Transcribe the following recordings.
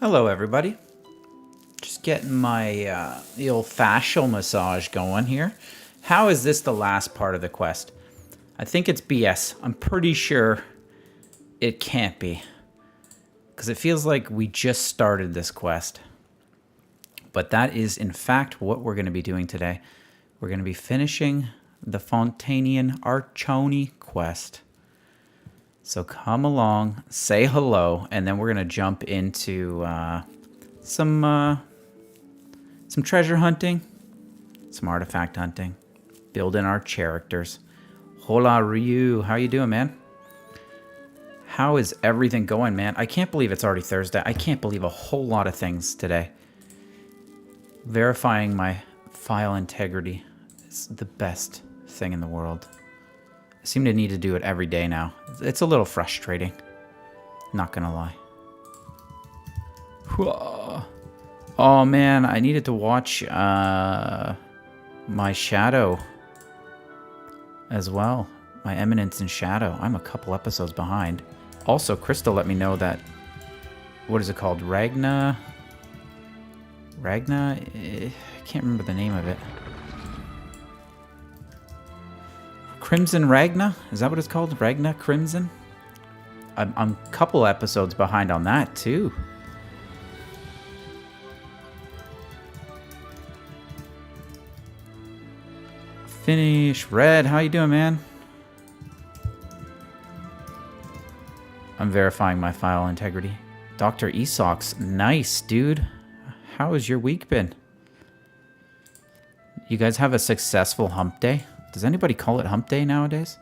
Hello, everybody. Just getting my the old facial massage going here. How is this the last part of the quest? I think it's BS. I'm pretty sure it can't be. Because it feels like we just started this quest. But that is, in fact, what we're going to be doing today. We're going to be finishing the Fontaine Archon quest. So come along, say hello, and then we're going to jump into some treasure hunting, some artifact hunting, building our characters. Hola, Ryu. How you doing, man? How is everything going, man? I can't believe it's already Thursday. I can't believe a whole lot of things today. Verifying my file integrity is the best thing in the world. I seem to need to do it every day now. It's a little frustrating. Not gonna lie. Oh man, I needed to watch my Shadow as well. My Eminence in Shadow. I'm a couple episodes behind. Also, Crystal let me know that... What is it called? Ragna? I can't remember the name of it. Crimson Ragna? Is that what it's called? Ragna Crimson? I'm a couple episodes behind on that, too. Finish. Red, how you doing, man? I'm verifying my file integrity. Dr. Esox, nice, dude. How has your week been? You guys have a successful hump day? Does anybody call it hump day nowadays?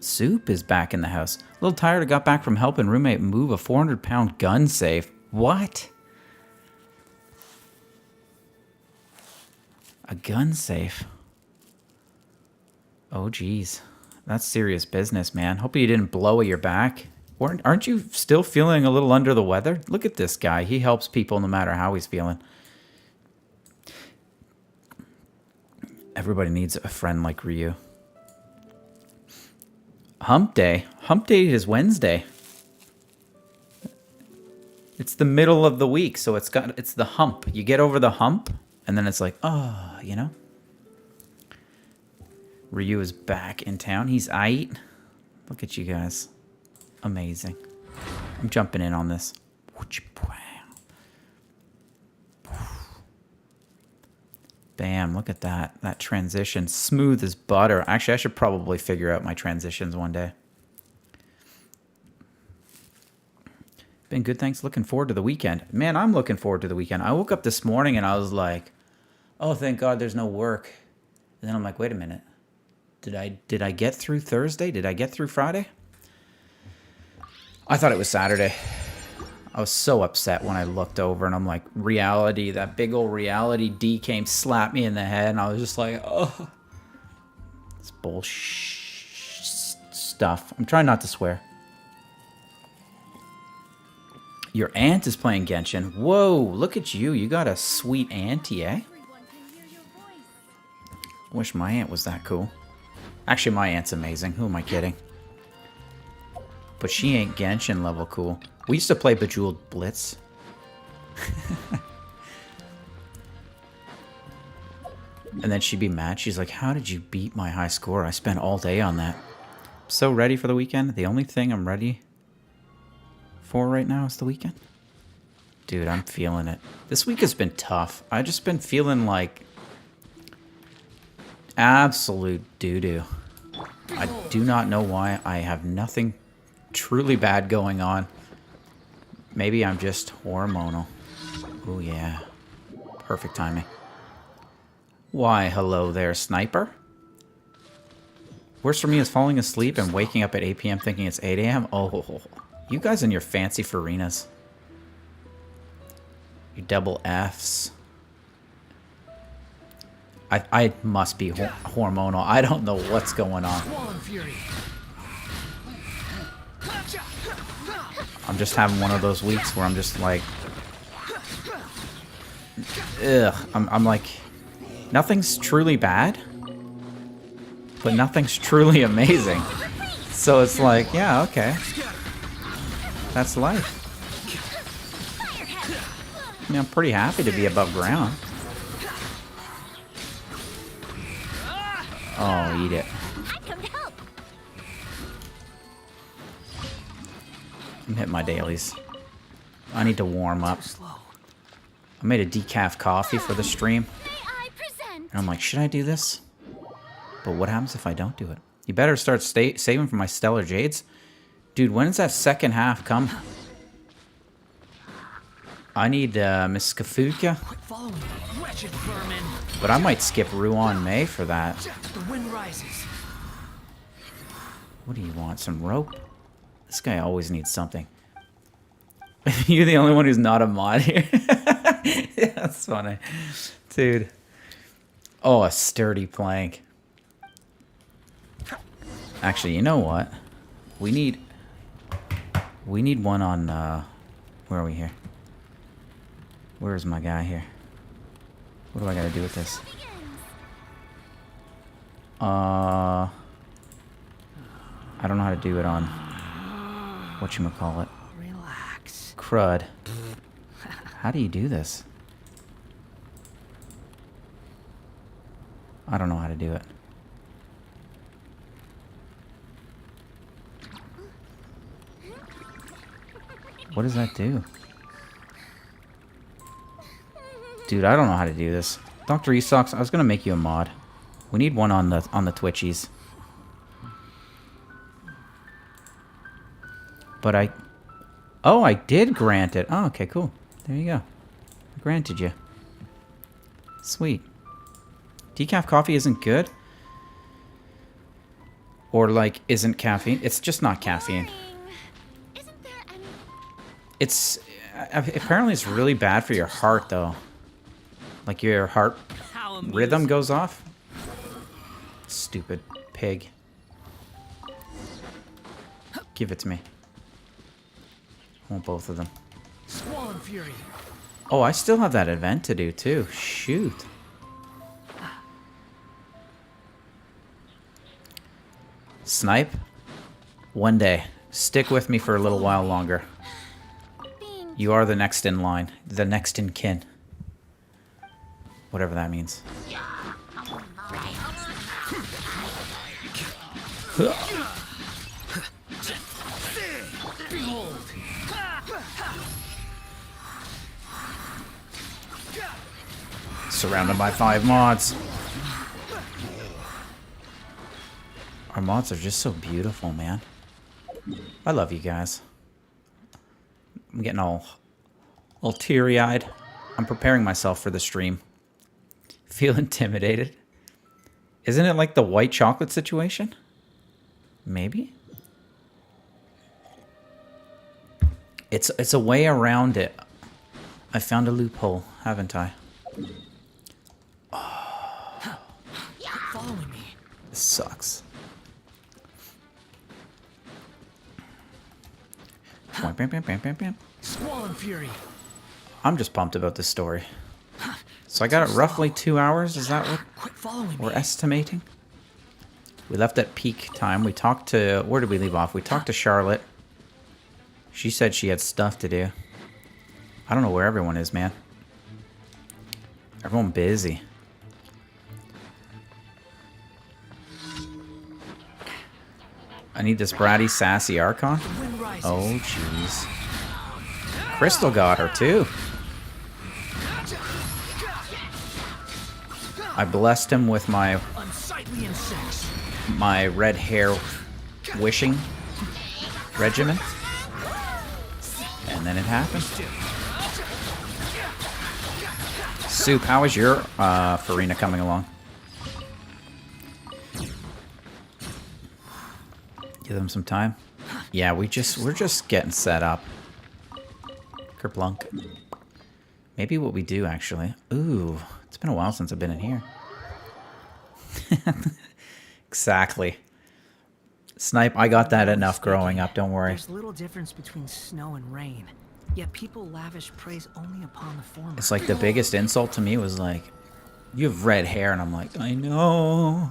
Soup is back in the house. A little tired. I got back from helping roommate move a 400-pound gun safe. What? A gun safe? Oh, geez. That's serious business, man. Hope you didn't blow at your back. Aren't you still feeling a little under the weather? Look at this guy. He helps people no matter how he's feeling. Everybody needs a friend like Ryu. Hump day? Hump day is Wednesday. It's the middle of the week, so it's the hump. You get over the hump, and then it's like, oh, you know? Ryu is back in town. He's aight. Look at you guys. Amazing. I'm jumping in on this. Bam, look at that. That transition. Smooth as butter. Actually, I should probably figure out my transitions one day. Been good, thanks. Looking forward to the weekend. Man, I'm looking forward to the weekend. I woke up this morning and I was like, oh, thank God there's no work. And then I'm like, wait a minute. Did I get through Thursday? Did I get through Friday? I thought it was Saturday. I was so upset when I looked over and I'm like, reality, that big old reality D came, slapped me in the head, and I was just like, oh. It's bullshit stuff. I'm trying not to swear. Your aunt is playing Genshin. Whoa, look at you. You got a sweet auntie, eh? Wish my aunt was that cool. Actually, my aunt's amazing. Who am I kidding? But she ain't Genshin level cool. We used to play Bejeweled Blitz. And then she'd be mad. She's like, how did you beat my high score? I spent all day on that. I'm so ready for the weekend. The only thing I'm ready for right now is the weekend. Dude, I'm feeling it. This week has been tough. I've just been feeling like absolute doo-doo. I do not know why. I have nothing truly bad going on. Maybe I'm just hormonal. Oh yeah. Perfect timing. Why, hello there, sniper. Worst for me is falling asleep and waking up at 8 p.m. thinking it's 8 a.m. Oh, you guys and your fancy Farinas. You double Fs. I must be hormonal. I don't know what's going on. I'm just having one of those weeks where I'm just like, ugh. I'm like, nothing's truly bad, but nothing's truly amazing. So it's like, yeah, okay. That's life. I mean, I'm pretty happy to be above ground. Oh, eat it. I'm hitting my dailies. I need to warm up. I made a decaf coffee for the stream. And I'm like, should I do this? But what happens if I don't do it? You better start saving for my Stellar Jades. Dude, when does that second half come? I need Miss Skafuka. But I might skip Ruan May for that. What do you want? Some rope? This guy always needs something. You're the only one who's not a mod here. Yeah, that's funny. Dude. Oh, a sturdy plank. Actually, you know what? We need one on, where are we here? Where's my guy here? What do I gotta do with this? I don't know how to do it on whatchamacallit. Relax. Crud. How do you do this? I don't know how to do it. What does that do? Dude, I don't know how to do this. Dr. Esox, I was gonna make you a mod. We need one on the Twitchies. But I did grant it. Oh, okay, cool. There you go. I granted you. Sweet. Decaf coffee isn't good? Or, like, isn't caffeine? It's just not caffeine. Isn't there any... It's... apparently it's really bad for your heart, though. Like, your heart rhythm goes off. Stupid pig. Give it to me. I want both of them. Swollen Fury. Oh, I still have that event to do, too. Shoot. Snipe? One day. Stick with me for a little while longer. You are the next in line. The next in kin. Whatever that means. Surrounded by 5 mods. Our mods are just so beautiful, man. I love you guys. I'm getting all teary-eyed. I'm preparing myself for the stream. Feel intimidated. Isn't it like the white chocolate situation? Maybe? It's a way around it. I found a loophole, haven't I? Oh. Following me. This sucks. Swollen Fury. I'm just pumped about this story. So I got it roughly 2 hours. Is that what we're estimating? We left at peak time. We talked to... Where did we leave off? We talked to Charlotte. She said she had stuff to do. I don't know where everyone is, man. Everyone busy. I need this bratty, sassy Archon. Oh, jeez. Crystal got her, too. I blessed him with my red hair wishing regimen. And then it happened. Soup, how is your Farina coming along? Give them some time. Yeah, we're just getting set up. Kerplunk. Maybe what we do, actually. Ooh, it's been a while since I've been in here. Exactly. Snipe, I got that enough growing up, don't worry. There's little difference between snow and rain, yet people lavish praise only upon the former. It's like the biggest insult to me was like, you have red hair, and I'm like, I know.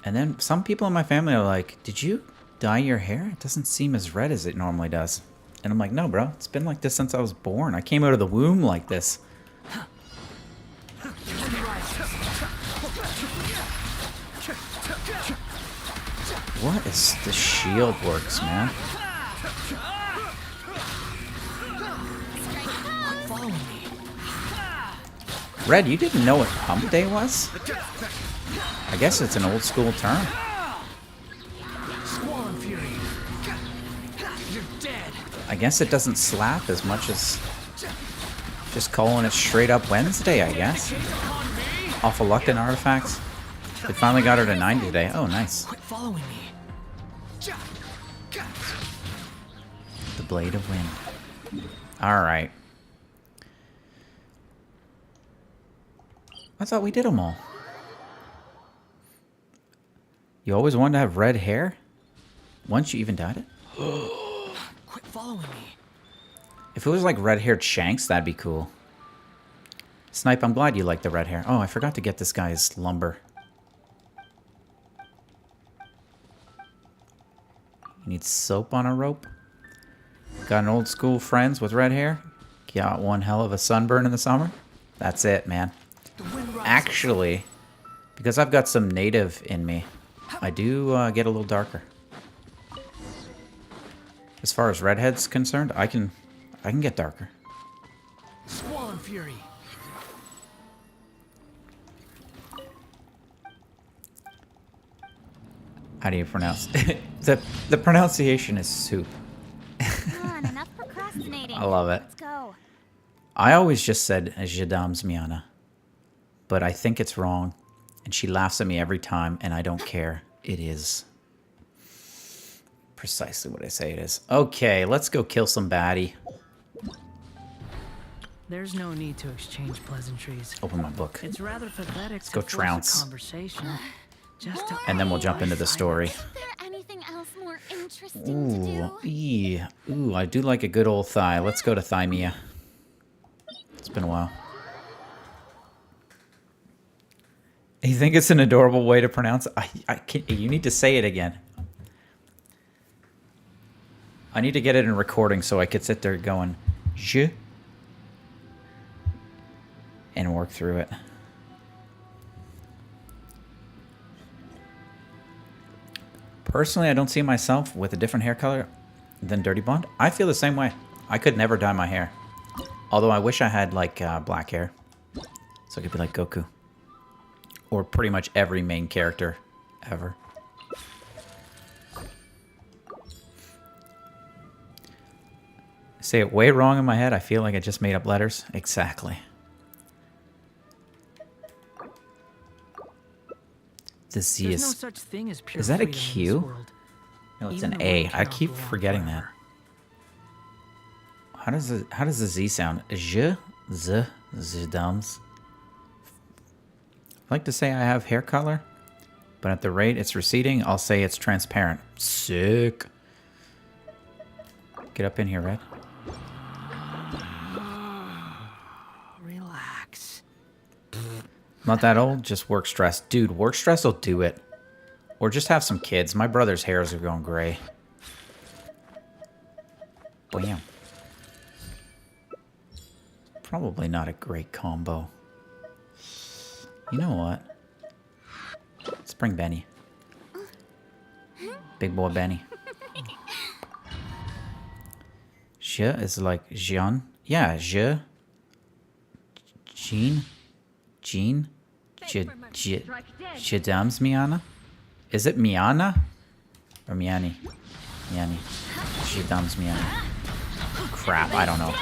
And then some people in my family are like, did you dye your hair? It doesn't seem as red as it normally does. And I'm like, no, bro. It's been like this since I was born. I came out of the womb like this. What is the shield works, man? Red, you didn't know what Hump Day was? I guess it's an old school term. I guess it doesn't slap as much as just calling it straight up Wednesday, I guess. Off of Luckton artifacts. They finally got her to 90 today. Oh, nice. Quit following me. The Blade of Wind. Alright. I thought we did them all. You always wanted to have red hair? Once you even dyed it? Quit following me. If it was like red-haired Shanks, that'd be cool. Snipe, I'm glad you like the red hair. Oh, I forgot to get this guy's lumber. You need soap on a rope? Got an old school friends with red hair? Got one hell of a sunburn in the summer? That's it, man. Actually, because I've got some native in me, I do get a little darker. As far as redhead's concerned, I can get darker. Squall and Fury. How do you pronounce the pronunciation is soup. Come on, enough procrastinating. I love it. Let's go. I always just said Jadam's Miana, but I think it's wrong, and she laughs at me every time, and I don't care. It is precisely what I say it is. Okay, let's go kill some baddie. There's no need to exchange pleasantries. Open my book. It's rather pathetic go to force trounce. a conversation just to And then we'll jump into the story. Is there anything else more interesting to do? Ooh, I do like a good old thigh. Let's go to Thymea. It's been a while. You think it's an adorable way to pronounce it? I can't, you need to say it again. I need to get it in recording so I could sit there going, je, and work through it. Personally, I don't see myself with a different hair color than Dirty Blonde. I feel the same way. I could never dye my hair. Although I wish I had, like, black hair. So I could be like Goku. Or pretty much every main character ever. I say it way wrong in my head. I feel like I just made up letters. Exactly. The Z There's is... no such thing as pure Is that a freedom in this Q? world. No, it's Even an the A. world I cannot keep go on forgetting that. forever. How does the Z sound? Je, z, dums. I like to say I have hair color, but at the rate it's receding, I'll say it's transparent. Sick. Get up in here, Red. Relax. Not that old, just work stress. Dude, work stress will do it. Or just have some kids. My brother's hairs are going gray. Bam. Probably not a great combo. You know what? Let's bring Benny. Big boy Benny. Je is like Jean. Yeah, je. Jean. Jean. Jadam's Miana? Is it Miana? Or Miani? Miani. Jadam's Miana. Crap, I don't know.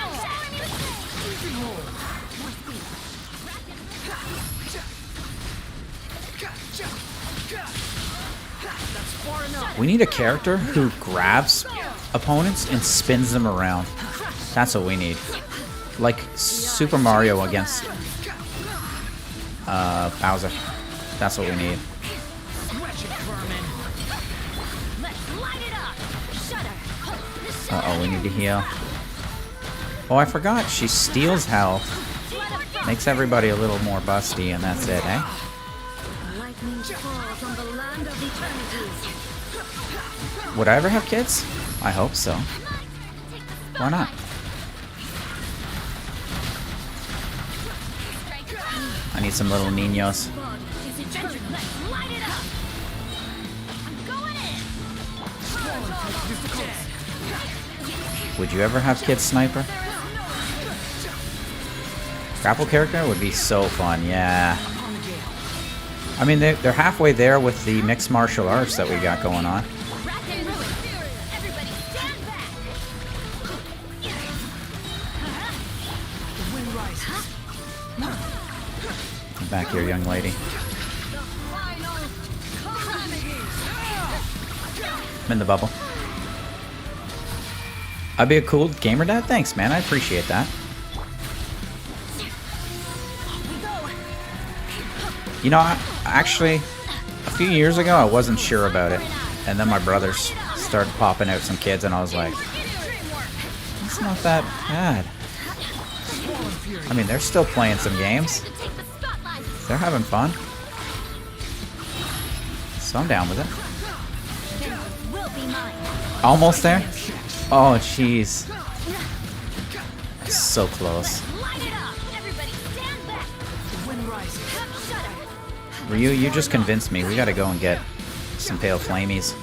We need a character who grabs opponents and spins them around. That's what we need. Like Super Mario against Bowser. That's what we need. Uh-oh, we need to heal. Oh, I forgot. She steals health. Makes everybody a little more busty, and that's it, eh? Lightning falls on the land of eternity. Would I ever have kids? I hope so. Why not? I need some little niños. Would you ever have kids, Sniper? Grapple character would be so fun, yeah. I mean, they're halfway there with the mixed martial arts that we got going on. Come back here, young lady. I'm in the bubble. I'd be a cool gamer dad? Thanks, man. I appreciate that. You know, actually, a few years ago, I wasn't sure about it. And then my brothers started popping out some kids, and I was like, it's not that bad. I mean, they're still playing some games. They're having fun. So I'm down with it. Almost there? Oh, jeez. So close. Ryu, you just convinced me. We gotta go and get some pale flamies.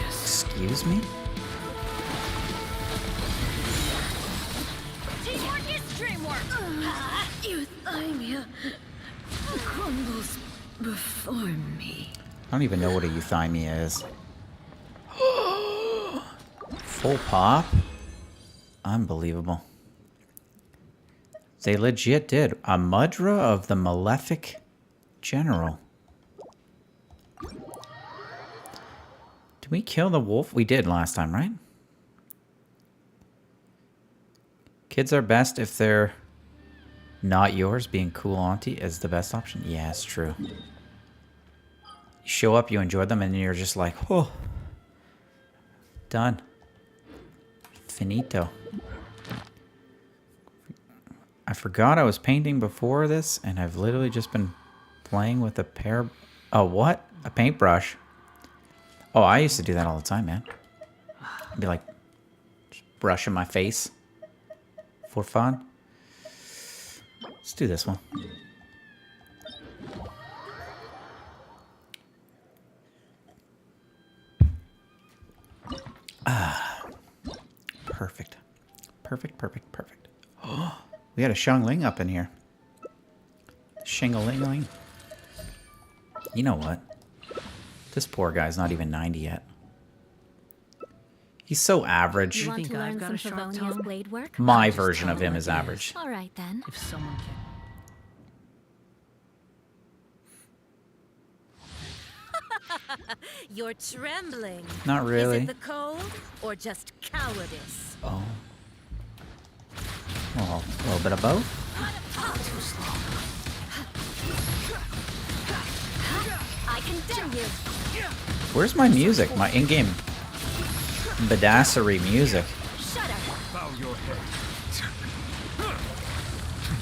Excuse me? Crumbles before me. I don't even know what a euthymia is. Full pop? Unbelievable. They legit did. A Mudra of the Malefic General. Did we kill the wolf? We did last time, right? Kids are best if they're not yours. Being cool auntie is the best option. Yeah, it's true. You show up, you enjoy them, and you're just like, oh. Done. Finito. I forgot I was painting before this, and I've literally just been playing with a pair... Oh, what? A paintbrush. Oh, I used to do that all the time, man. I'd be like, just brushing my face for fun. Let's do this one. Perfect. Perfect, perfect, perfect. Oh, we had a Shangling up in here. Shingling. You know what? This poor guy's not even 90 yet. He's so average. You want think to I've learn got some a sharp Favonia's tongue? blade work? My I'll just version tell of him him what is it average. All right then. If someone can. You're trembling. Not really. Is it the cold or just cowardice? Oh. Well, a little bit of both. I condemn you. Where's my music? My in-game badassery music. Shut up.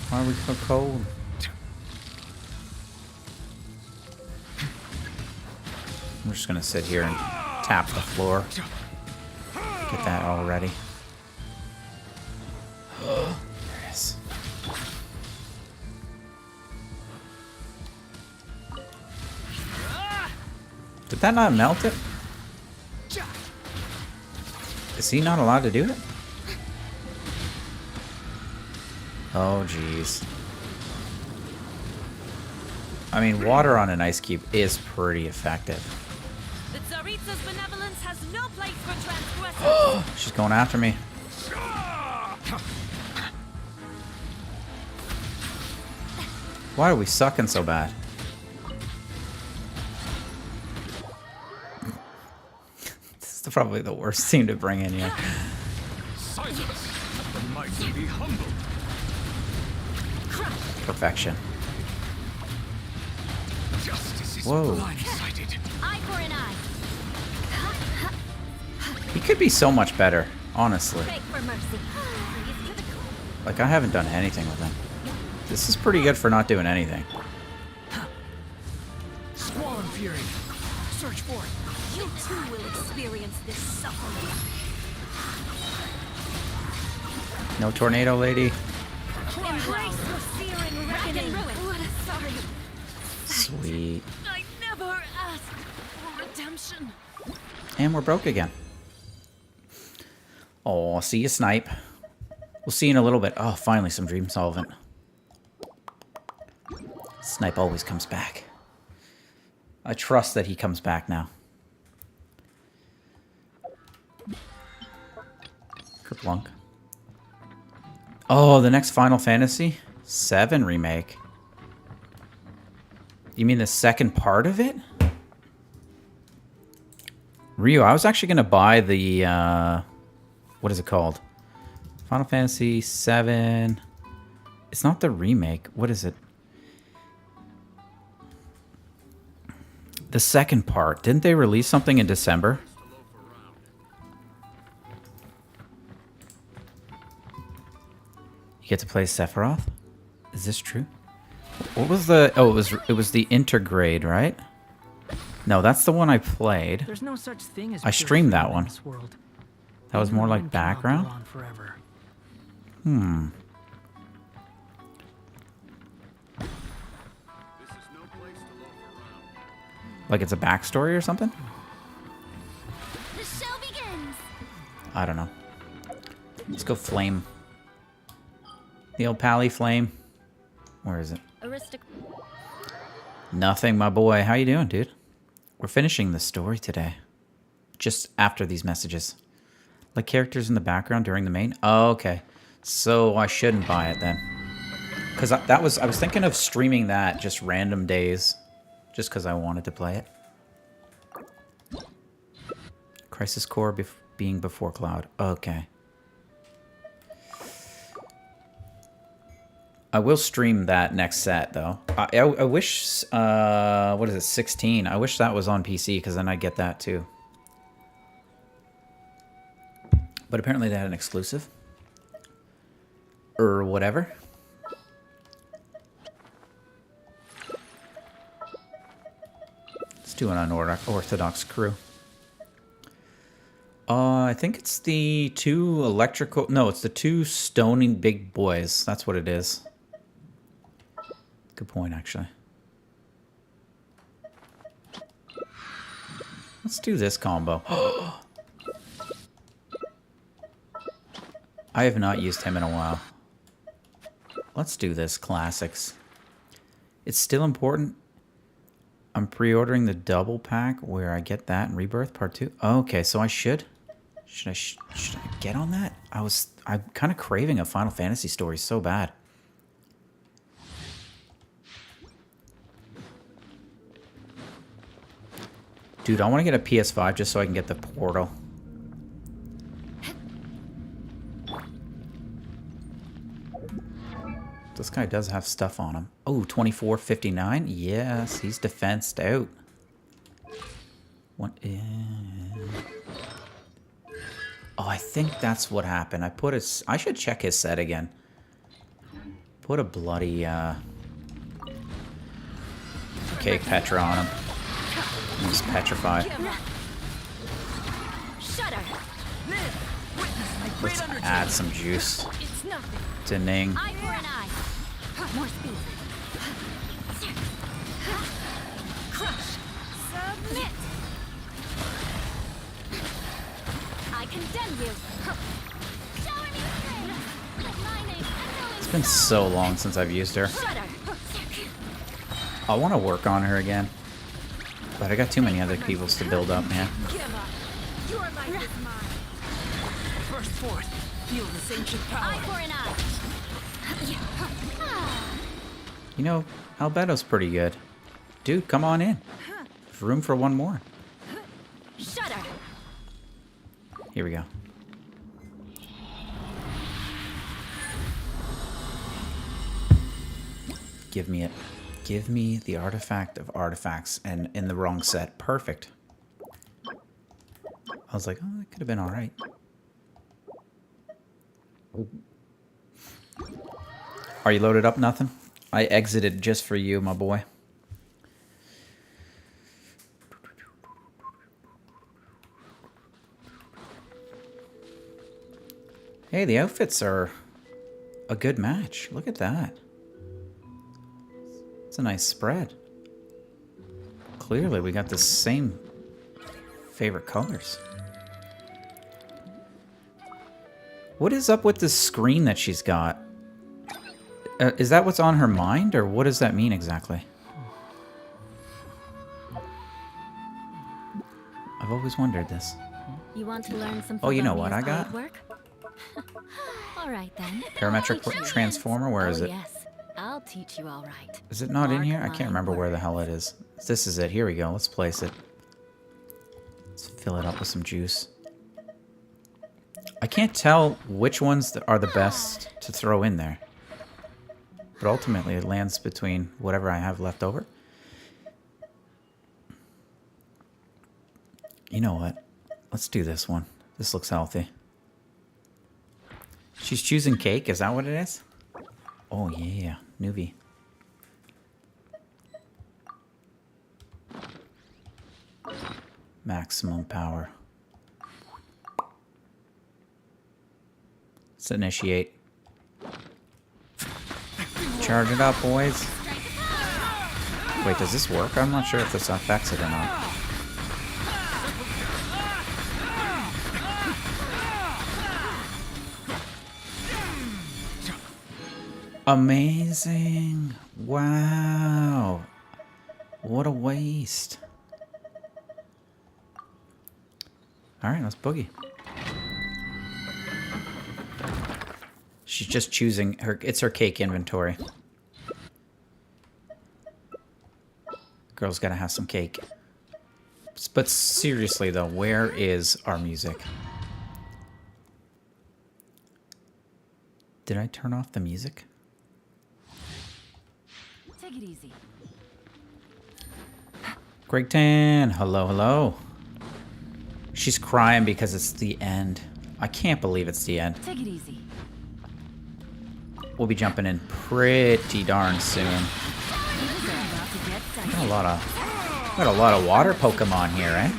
Why are we so cold? I'm just gonna sit here and tap the floor. Get that all ready. There it is. Did that not melt it? Is he not allowed to do it? Oh, jeez. I mean, water on an ice cube is pretty effective. The Tsaritsa's benevolence has no place for transgressors. She's going after me. Why are we sucking so bad? This is probably the worst team to bring in here. Silence! The mighty be humble. Perfection. Justice is Whoa. blindsided. Eye for an eye. He could be so much better, honestly. Beg for mercy. Please to the cool. Like, I haven't done anything with him. This is pretty good for not doing anything. Squall Storm Fury. Search for it. You too will experience this suffering. No tornado, lady. Embrace your fear and reckoning. What a sorry. Sweet. I never asked for redemption. And we're broke again. Oh, see you, Snipe. We'll see you in a little bit. Oh, finally some dream solvent. Snipe always comes back. I trust that he comes back now. Kerplunk. Oh, the next Final Fantasy VII remake. You mean the second part of it? Ryu, I was actually going to buy the... what is it called? Final Fantasy VII... It's not the remake. What is it? The second part. Didn't they release something in December? You get to play Sephiroth? Is this true? What was the... Oh, it was the Intergrade, right? No, that's the one I played. There's no such thing as I streamed that one. in this world. That was Even more the like wind cannot go background? on forever. Hmm. Like it's a backstory or something? The show begins. I don't know. Let's go Flame. The old Pally Flame. Where is it? Nothing, my boy. How you doing, dude? We're finishing the story today. Just after these messages. Like characters in the background during the main? Oh, okay. So I shouldn't buy it then. Because I was thinking of streaming that just random days. Just because I wanted to play it. Crisis Core being before Cloud. Okay. I will stream that next set, though. I wish... what is it? 16. I wish that was on PC, because then I'd get that, too. But apparently they had an exclusive. Or whatever. Let's do an unorthodox crew. I think it's the two electrical... No, it's the two stony big boys. That's what it is. Good point, actually. Let's do this combo. I have not used him in a while. Let's do this. Classics. It's still important. I'm pre-ordering the double pack where I get that in Rebirth Part 2. Oh, okay, so I should... Should I get on that? I'm kind of craving a Final Fantasy story so bad. Dude, I want to get a PS5 just so I can get the Portal. This guy does have stuff on him. Oh, 2459? Yes, he's defensed out. What is... Oh, I think that's what happened. I should check his set again. Put a bloody, Cake Petra on him. He's petrified. Let's add some juice to Ning. Eye for an eye. More speed. Crush. Submit. I condemn you. Shower me with mining. It's been so long since I've used her. Shudder. I want to work on her again. But I got too many other peoples to build up, man. Give up. Your life is mine. Burst forth. Feel this ancient power. Eye for an eye. You know, Albedo's pretty good. Dude, come on in. There's room for one more. Shudder. Here we go. Give me it. Give me the artifact of artifacts, and in the wrong set. Perfect. I was like, oh, that could have been all right. Are you loaded up? Nothing? I exited just for you, my boy. Hey, the outfits are a good match. Look at that. It's a nice spread. Clearly, we got the same favorite colors. What is up with this screen that she's got? Is that what's on her mind, or what does that mean exactly? I've always wondered this. You want to learn something? Oh, you know about what me I as got? artwork? All right then. Parametric Teach you. transformer, where is Oh, it? Yes, I'll teach you all right. Is it not in Mark here? I my can't remember where the words. hell it is. This is it. Here we go. Let's place it. Let's fill it up with some juice. I can't tell which ones are the best to throw in there. But ultimately, it lands between whatever I have left over. You know what? Let's do this one. This looks healthy. She's choosing cake. Is that what it is? Oh, yeah. Newbie. Maximum power. Let's initiate. Charge it up, boys. Wait, does this work? I'm not sure if this affects it or not. Amazing. Wow. What a waste. Alright, let's boogie. She's just choosing her. It's her cake inventory. Girl's gotta have some cake. But seriously though, where is our music? Did I turn off the music? Take it easy. Greg Tan, hello, hello. She's crying because it's the end. I can't believe it's the end. Take it easy. We'll be jumping in pretty darn soon. Things are about to get dicey. Got a lot of water Pokemon here, eh?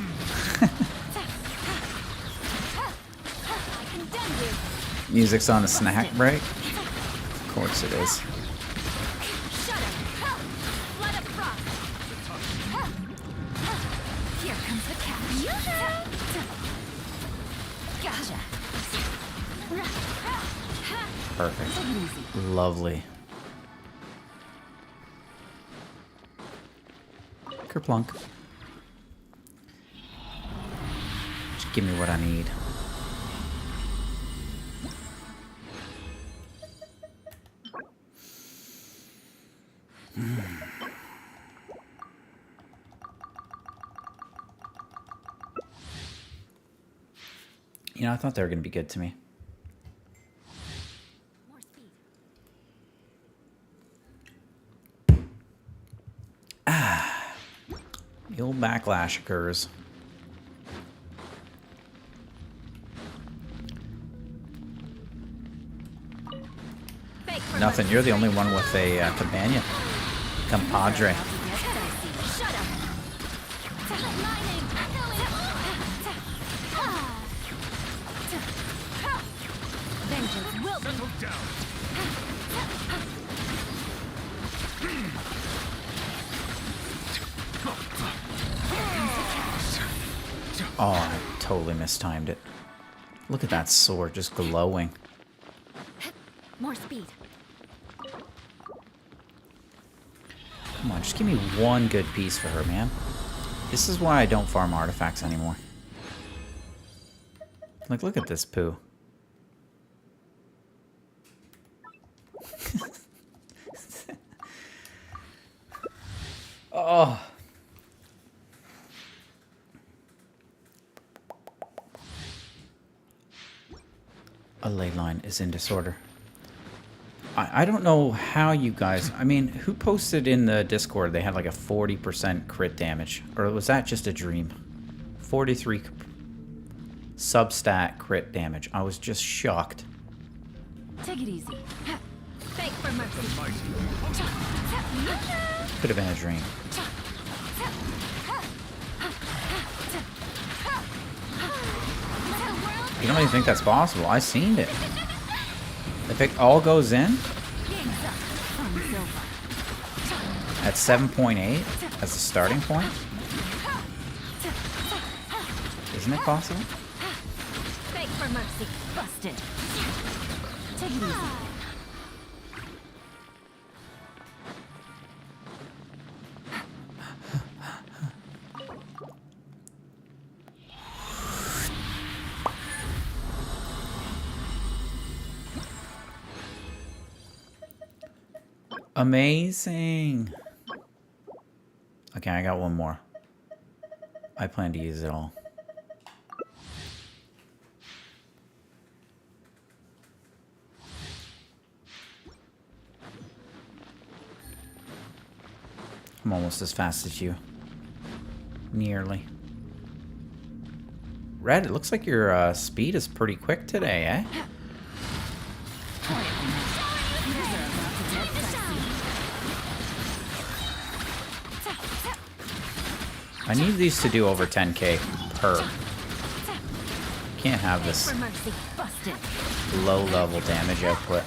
Condemn you. Music's on a snack break. Of course it is. Shut up. Flood of frost. Here comes the catch. Gotcha. Perfect. Lovely. Kerplunk. Just give me what I need. You know, I thought they were going to be good to me. More speed. The old backlash occurs. Fake for Nothing. You're the only one with a companion. Compadre. About to get dicey. Shut up. Lightning. Vengeance will be. Settle down. Oh, I totally mistimed it. Look at that sword just glowing. More speed. Come on, just give me one good piece for her, man. This is why I don't farm artifacts anymore. Like, look at this poo. Oh. A ley line is in disorder. I don't know how you guys... I mean, who posted in the Discord they had like a 40% crit damage? Or was that just a dream? 43 substat crit damage. I was just shocked. Take it easy. Fake for mercy. Could have been a dream. You don't even think that's possible. I seen it. If it all goes in at 7.8 as a starting point, isn't it possible? Beg for mercy. Busted. Take it easy. Amazing. Okay, I got one more. I plan to use it all. I'm almost as fast as you. Nearly. Red, it looks like your speed is pretty quick today, eh? I need these to do over 10k per. Can't have this low level damage output.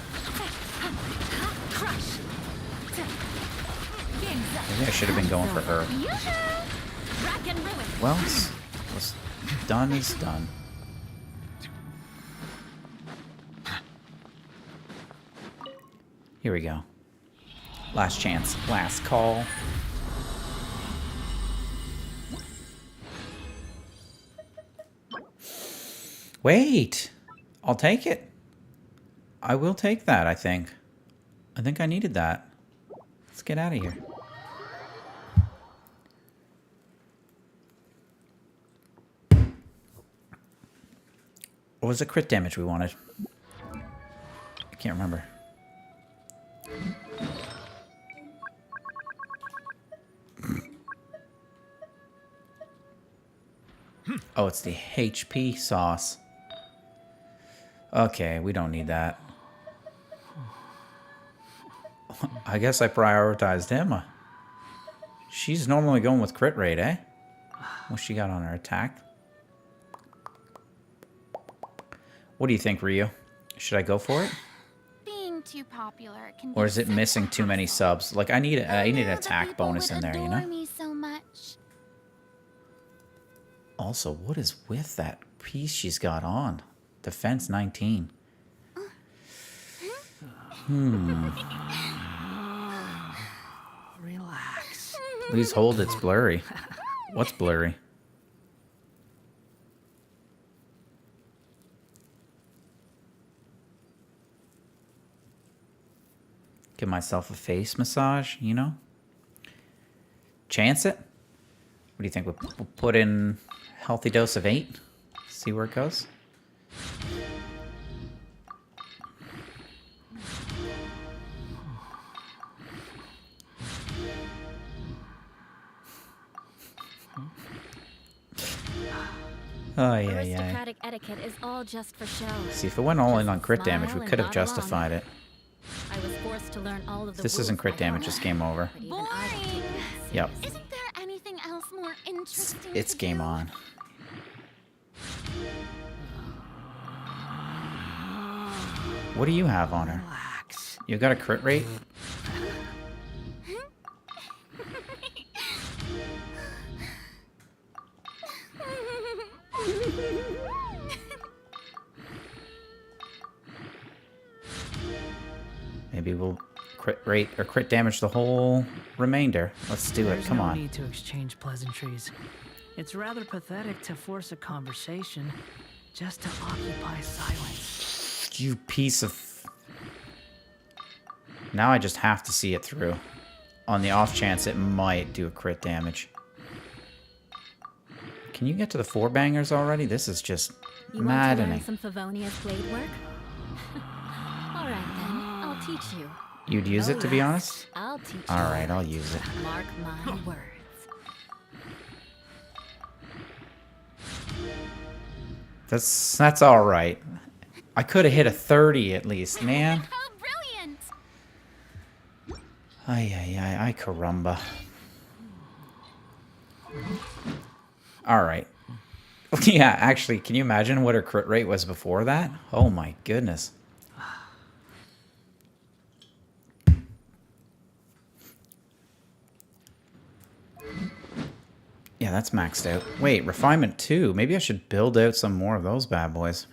Maybe I should have been going for her. Well, what's done is done. Here we go. Last chance, last call. Wait, I'll take it. I will take that, I think. I think I needed that. Let's get out of here. What was the crit damage we wanted? I can't remember. Oh, it's the HP sauce. Okay, we don't need that. I guess I prioritized him. She's normally going with crit rate, eh? What's she got on her attack? What do you think, Ryu? Should I go for it? Being too popular can Or be is it so missing too many troublesome. subs? Like, I need an Who knew that attack people bonus would in there, you adore know? me so much? Also, what is with that piece she's got on? Defense 19. Relax. Please hold, it's blurry. What's blurry? Give myself a face massage, you know? Chance it? What do you think? We'll put in healthy dose of 8? See where it goes? Oh, yeah, yeah. Aristocratic etiquette is all just for show. See, if it went all in on crit damage, we Smile could have and nod along. justified it. I was forced to learn all of the If this rules isn't crit by damage, heart. it's game over. But even I don't take Boring. it Yep. Isn't there anything else more interesting It's to game do? on. What do you have on her? Relax. You got a crit rate? Maybe we'll crit rate or crit damage the whole remainder. Let's do it. There's Come no on. need to exchange pleasantries. It's rather pathetic to force a conversation just to occupy silence. You piece of... Now I just have to see it through. On the off chance it might do a crit damage. Can you get to the 4 bangers already? This is just You want to learn maddening. some Favonia's blade work? All right then, I'll teach you. You'd use it, to be honest? I'll teach you. Alright, I'll use it. Mark my words. That's alright. I could have hit a 30 at least, man. How brilliant! Ay, ay, ay, ay, caramba. Alright. Yeah, actually, can you imagine what her crit rate was before that? Oh my goodness. Yeah, that's maxed out. Wait, refinement 2. Maybe I should build out some more of those bad boys.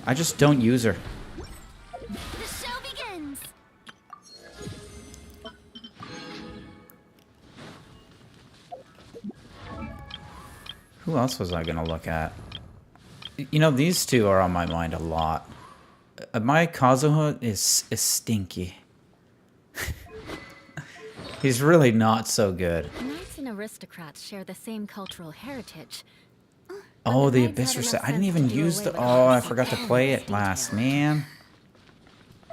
I just don't use her. The show begins. Who else was I going to look at? You know, these two are on my mind a lot. My Kazuha is stinky. He's really not so good. Knights and aristocrats share the same cultural heritage. Oh, the Abyss Reset. I didn't even use the... Oh, I forgot to play it last, man.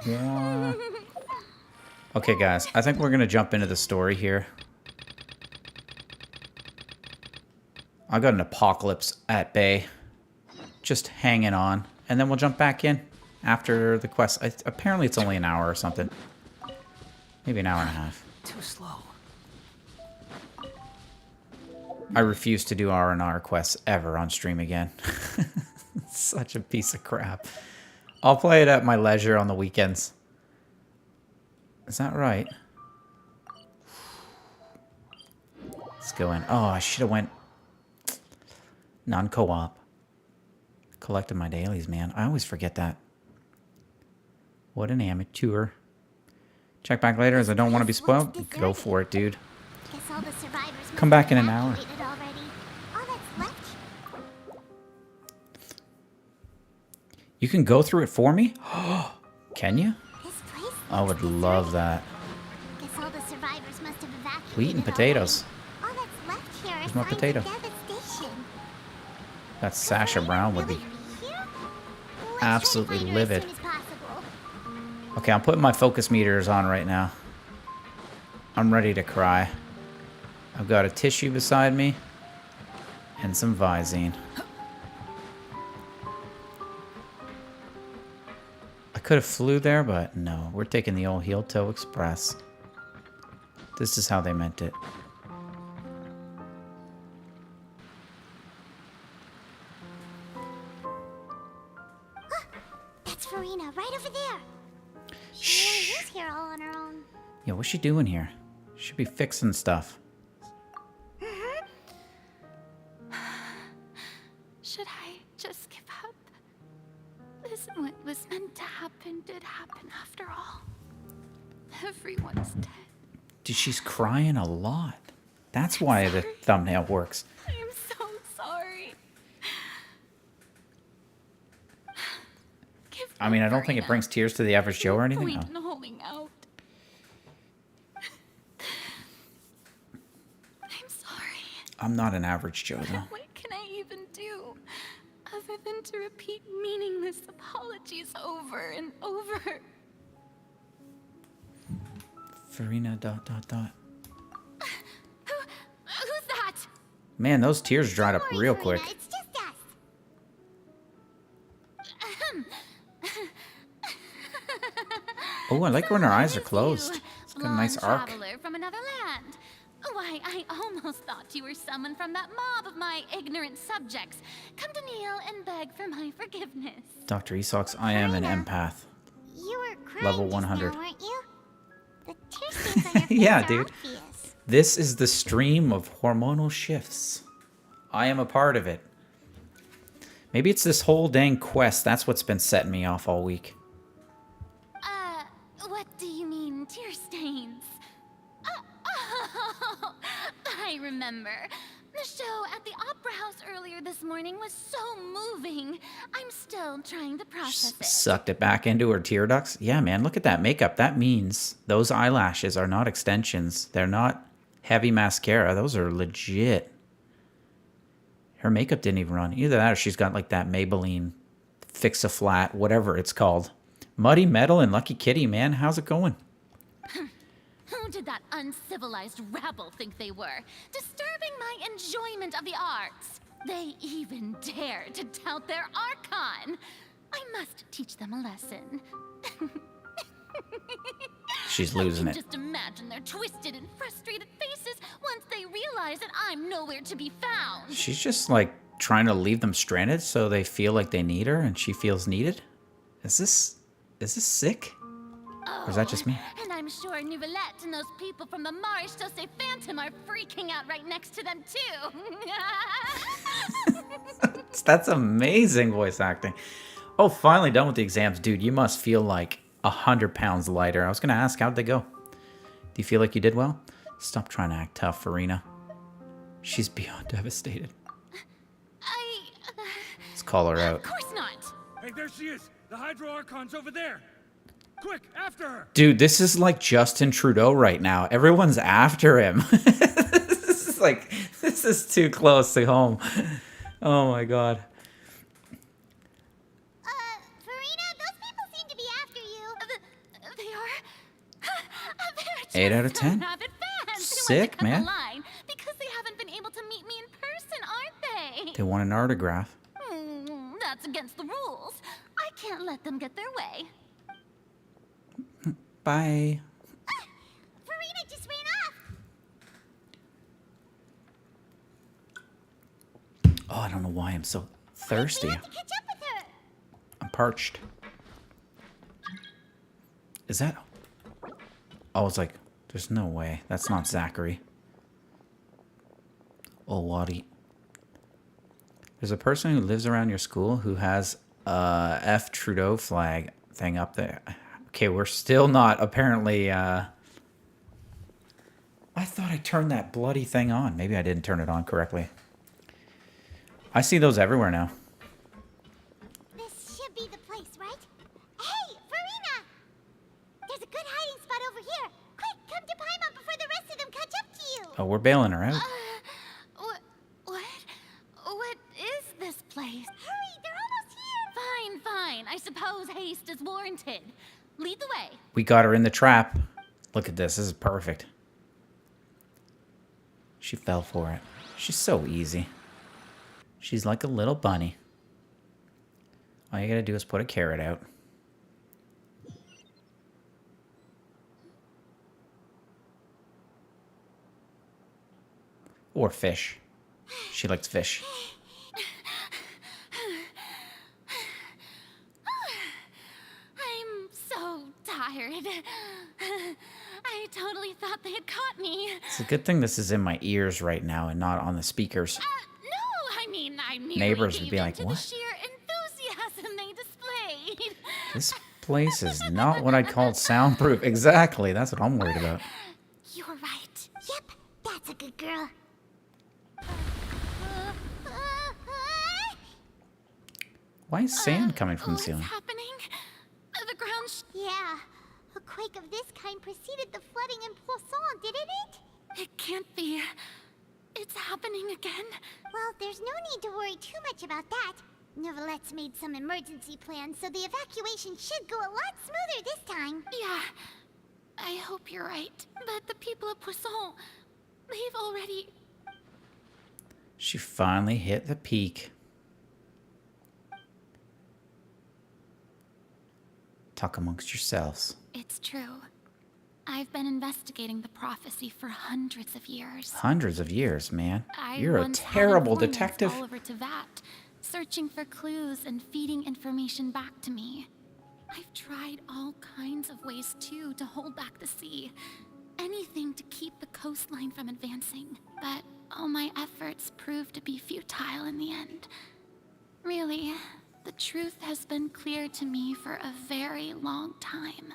Yeah. Okay, guys. I think we're going to jump into the story here. I got an apocalypse at bay. Just hanging on. And then we'll jump back in after the quest. Apparently, it's only an hour or something. Maybe an hour and a half. Too slow. I refuse to do R&R quests ever on stream again. Such a piece of crap. I'll play it at my leisure on the weekends. Is that right? Let's go in. Oh, I should have went non-co-op. Collected my dailies, man. I always forget that. What an amateur. Check back later as I don't want to be spoiled. Go for it, dude. Guess all the survivors must Come back in have an hour. evacuated already. All that's left. You can go through it for me? Can you? This place I would looks love deserted. that. Guess all the survivors must have evacuated Wheat and already. potatoes. All that's left here are Where's my signs potato? of devastation. That Sasha Brown would be Really here? Let's absolutely try to find her as livid. soon as possible. Okay, I'm putting my focus meters on right now. I'm ready to cry. I've got a tissue beside me and some Visine. I could have flew there, but no. We're taking the old heel toe express. This is how they meant it. That's Farina, right over there. She Shh. really is here all on her own. Yo, what's she doing here? Should be fixing stuff. Should I just give up? This what was meant to happen did happen after all. Everyone's dead. Dude, she's crying a lot. That's why the thumbnail works. I'm so sorry. Give I mean, me I don't think it Farina. brings tears to the average Joe or anything. Point No. in holding out. I'm sorry. I'm not an average Joe, though. What can I even do other than to repeat meaningless apologies over and over? Farina, ... Who's that? Man, those tears dried up Don't worry, real Farina, quick. It's just us. Oh, I like when her eyes are Who's closed. you, It's got a nice blonde arc. traveler from another land. Why, I almost thought you were someone from that mob of my ignorant subjects. Come to kneel and beg for my forgiveness. Dr. Esox, I am an empath. You were crying Level just 100. now, weren't you? The tear stains on your face Yeah, are dude. obvious. This is the stream of hormonal shifts. I am a part of it. Maybe it's this whole dang quest. That's what's been setting me off all week. What do you mean, tear stains? Oh, I remember. The show at the Opera House earlier this morning was so moving. I'm still trying to process it. Sucked it back into her tear ducts. Yeah, man, look at that makeup. That means those eyelashes are not extensions. They're not heavy mascara. Those are legit. Her makeup didn't even run. Either that or she's got like that Maybelline Fix-A-Flat, whatever it's called. Muddy Metal and Lucky Kitty, man. How's it going? Who did that uncivilized rabble think they were? Disturbing my enjoyment of the arts. They even dare to tout their Archon. I must teach them a lesson. She's losing I it. can just imagine their twisted and frustrated faces once they realize that I'm nowhere to be found. She's just like trying to leave them stranded so they feel like they need her and she feels needed. Is this sick? Or is that just me? And I'm I'm sure Nouvellette and those people from the Marsh Chaussee Phantom are freaking out right next to them, too. That's amazing voice acting. Oh, finally done with the exams. Dude, you must feel like 100 pounds lighter. I was going to ask, how'd they go? Do you feel like you did well? Stop trying to act tough, Farina. She's beyond devastated. Let's call her out. Of course not. Hey, there she is! The Hydro Archon's over there! Quick, after her! Dude, this is like Justin Trudeau right now. Everyone's after him. This is too close to home. Oh my god. Farina, those people seem to be after you. They are? Eight out of 10. Rabid fans who Sick, want to cut man. the line because they haven't been able to meet me in person, aren't they? They want an autograph. That's against the rules. I can't let them get their way. Bye. Farina just ran off. Oh, I don't know why I'm so thirsty. We have to catch up with her. I'm parched. Is that... I was like, there's no way. That's not Zachary. Oh, Waddy. There's a person who lives around your school who has a F Trudeau flag thing up there. Okay, we're still not apparently... I thought I turned that bloody thing on. Maybe I didn't turn it on correctly. I see those everywhere now. This should be the place, right? Hey, Farina! There's a good hiding spot over here. Quick, come to Paimon before the rest of them catch up to you. Oh, we're bailing her out. What is this place? Hurry, they're almost here. Fine. I suppose haste is warranted. Lead the way. We got her in the trap. Look at this. This is perfect. She fell for it. She's so easy. She's like a little bunny. All you gotta do is put a carrot out. Or fish. She likes fish. I'm so tired. I totally thought they had caught me. It's a good thing this is in my ears right now and not on the speakers. No, I mean, I merely Neighbors would gave be in like, to "What? the sheer enthusiasm they displayed. This place is not what I called soundproof. Exactly. That's what I'm worried about. You're right. Yep, that's a good girl. Why is sand coming from the What's ceiling? happening? The ground. Yeah, a quake of this kind preceded the flooding in Poisson, didn't it? It can't be. It's happening again. Well, there's no need to worry too much about that. Nouvellette's made some emergency plans, so the evacuation should go a lot smoother this time. Yeah, I hope you're right. But the people of Poisson, they've already... She finally hit the peak. Talk amongst yourselves. It's true. I've been investigating the prophecy for hundreds of years. Hundreds of years, man. I You're a once had terrible informants detective. all over Tevat, searching for clues and feeding information back to me. I've tried all kinds of ways too to hold back the sea. Anything to keep the coastline from advancing. But all my efforts proved to be futile in the end. Really, the truth has been clear to me for a very long time.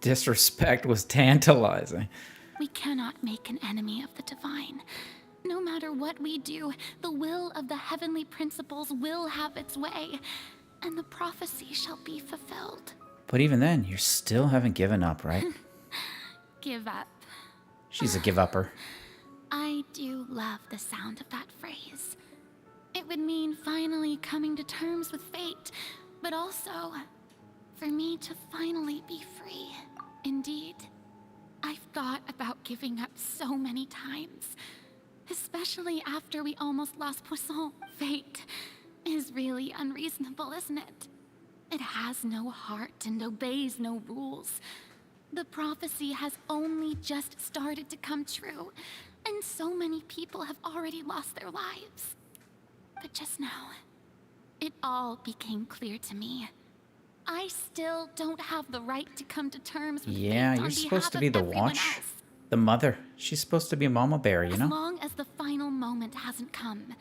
Disrespect was tantalizing. We cannot make an enemy of the divine. No matter what we do, the will of the heavenly principles will have its way, and the prophecy shall be fulfilled. But even then, you still haven't given up, right? Give up. She's a give-upper. I do love the sound of that phrase. It would mean finally coming to terms with fate, but also for me to finally be free. Indeed, I've thought about giving up so many times, especially after we almost lost Poisson. Fate is really unreasonable, isn't it? It has no heart and obeys no rules. The prophecy has only just started to come true, and so many people have already lost their lives. But just now, it all became clear to me. I still don't have the right to come to terms with Yeah, fate you're on supposed behalf to be of the everyone watch. else. The mother. She's supposed to be Mama Bear, you As know? long as the final moment hasn't come,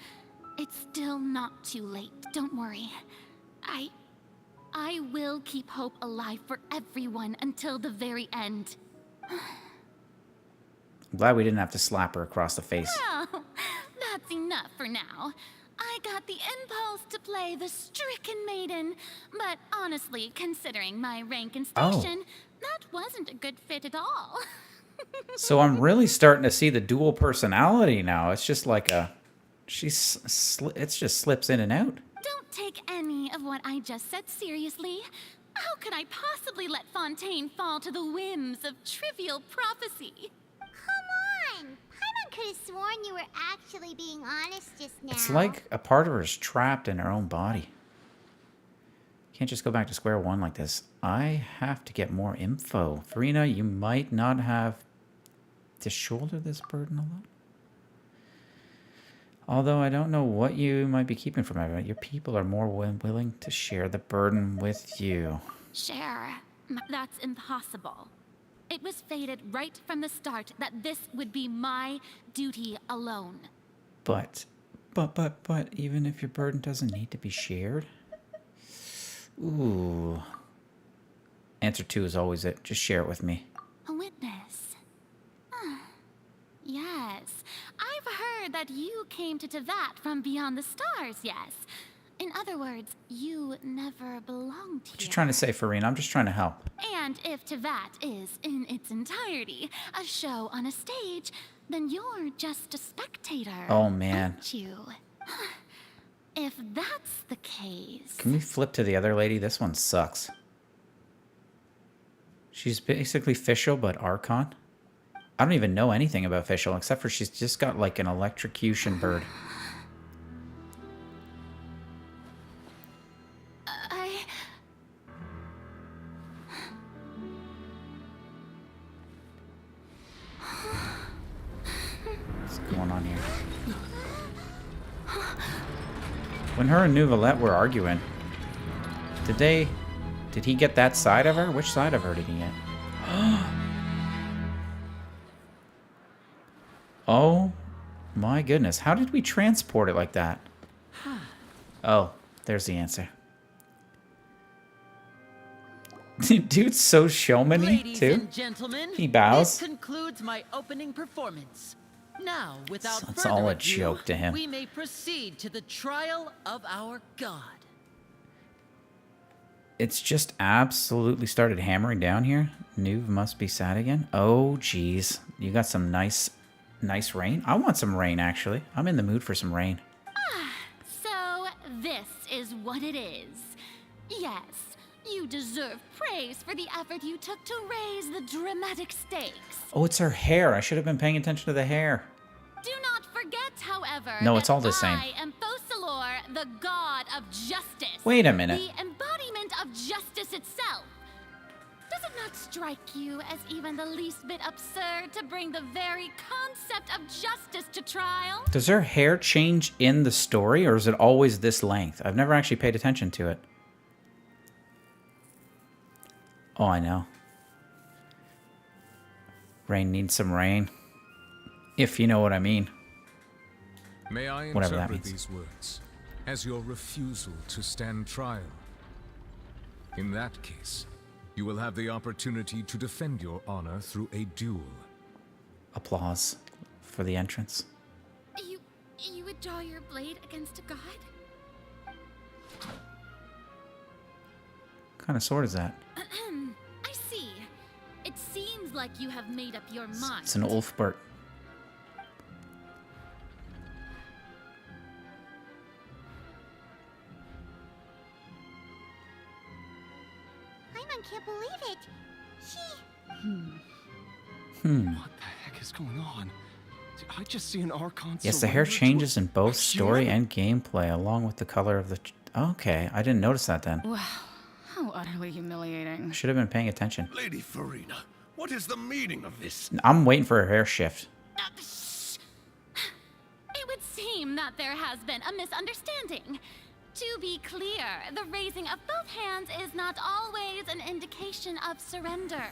it's still not too late. Don't worry. I will keep hope alive for everyone until the very end. I'm glad we didn't have to slap her across the face. Oh, that's enough for now. I got the impulse to play the stricken maiden, but honestly, considering my rank and Oh. station, that wasn't a good fit at all. So I'm really starting to see the dual personality now. It's just like a... it just slips in and out. Don't take any of what I just said seriously. How could I possibly let Fontaine fall to the whims of trivial prophecy? Come on! Paimon could have sworn you were actually being honest just now. It's like a part of her is trapped in her own body. Can't just go back to square one like this. I have to get more info. Farina, you might not have to shoulder this burden alone. Although I don't know what you might be keeping from everyone. Your people are more willing to share the burden with you. Share. That's impossible. It was fated right from the start that this would be my duty alone. But, even if your burden doesn't need to be shared? Ooh. Answer 2 is always it. Just share it with me. A witness. Yes. I've heard that you came to Tevat from beyond the stars, yes. In other words, you never belonged here. What you trying to say, Farina? I'm just trying to help. And if Tevat is, in its entirety, a show on a stage, then you're just a spectator. Oh, man. Aren't you? If that's the case... Can we flip to the other lady? This one sucks. She's basically Fischl, but Archon. I don't even know anything about Fischl, except for she's just got like an electrocution bird. What's going on here? When her and Nouvelette were arguing, did he get that side of her? Which side of her did he get? Oh my goodness. How did we transport it like that? Oh, there's the answer. Dude's so showman-y, Ladies too. and gentlemen, He bows. This concludes my opening performance. Now, without It's further all a ado, joke to him. we may proceed to the trial of our god. It's just absolutely started hammering down here. Nuve must be sad again. Oh, geez. You got some nice rain? I want some rain, actually. I'm in the mood for some rain. So, this is what it is. Yes, you deserve praise for the effort you took to raise the dramatic stakes. Oh, it's her hair. I should have been paying attention to the hair. Do not forget, however, No, it's that all the same. I am Fosalor, the god of justice. Wait a minute. The embodiment of justice itself. Does it not strike you as even the least bit absurd to bring the very concept of justice to trial? Does her hair change in the story, or is it always this length? I've never actually paid attention to it. Oh, I know. Rain needs some rain. If you know what I mean. May I Whatever that interpret means. these words as your refusal to stand trial? In that case, you will have the opportunity to defend your honor through a duel. Applause for the entrance. You would draw your blade against a god? What kind of sword is that? I see. It seems like you have made up your mind. It's an Ulfbert. Paimon can't believe it. She... What the heck is going on? Did I just see an Archon? Yes, the hair surrender to changes a in both story human? and gameplay, along with the color of the... Okay, I didn't notice that then. Wow, how utterly humiliating. Should have been paying attention. Lady Farina, what is the meaning of this? I'm waiting for her hair shift. Shh. It would seem that there has been a misunderstanding. To be clear, the raising of both hands is not always an indication of surrender.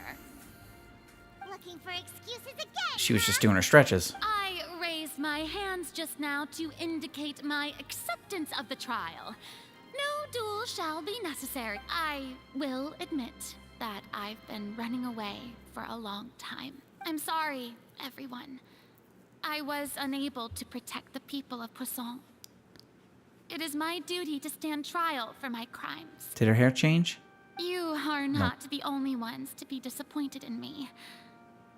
Looking for excuses again. She was just doing her stretches. I raised my hands just now to indicate my acceptance of the trial. No duel shall be necessary. I will admit that I've been running away for a long time. I'm sorry, everyone. I was unable to protect the people of Poisson. It is my duty to stand trial for my crimes. Did her hair change? You are not the only ones to be disappointed in me.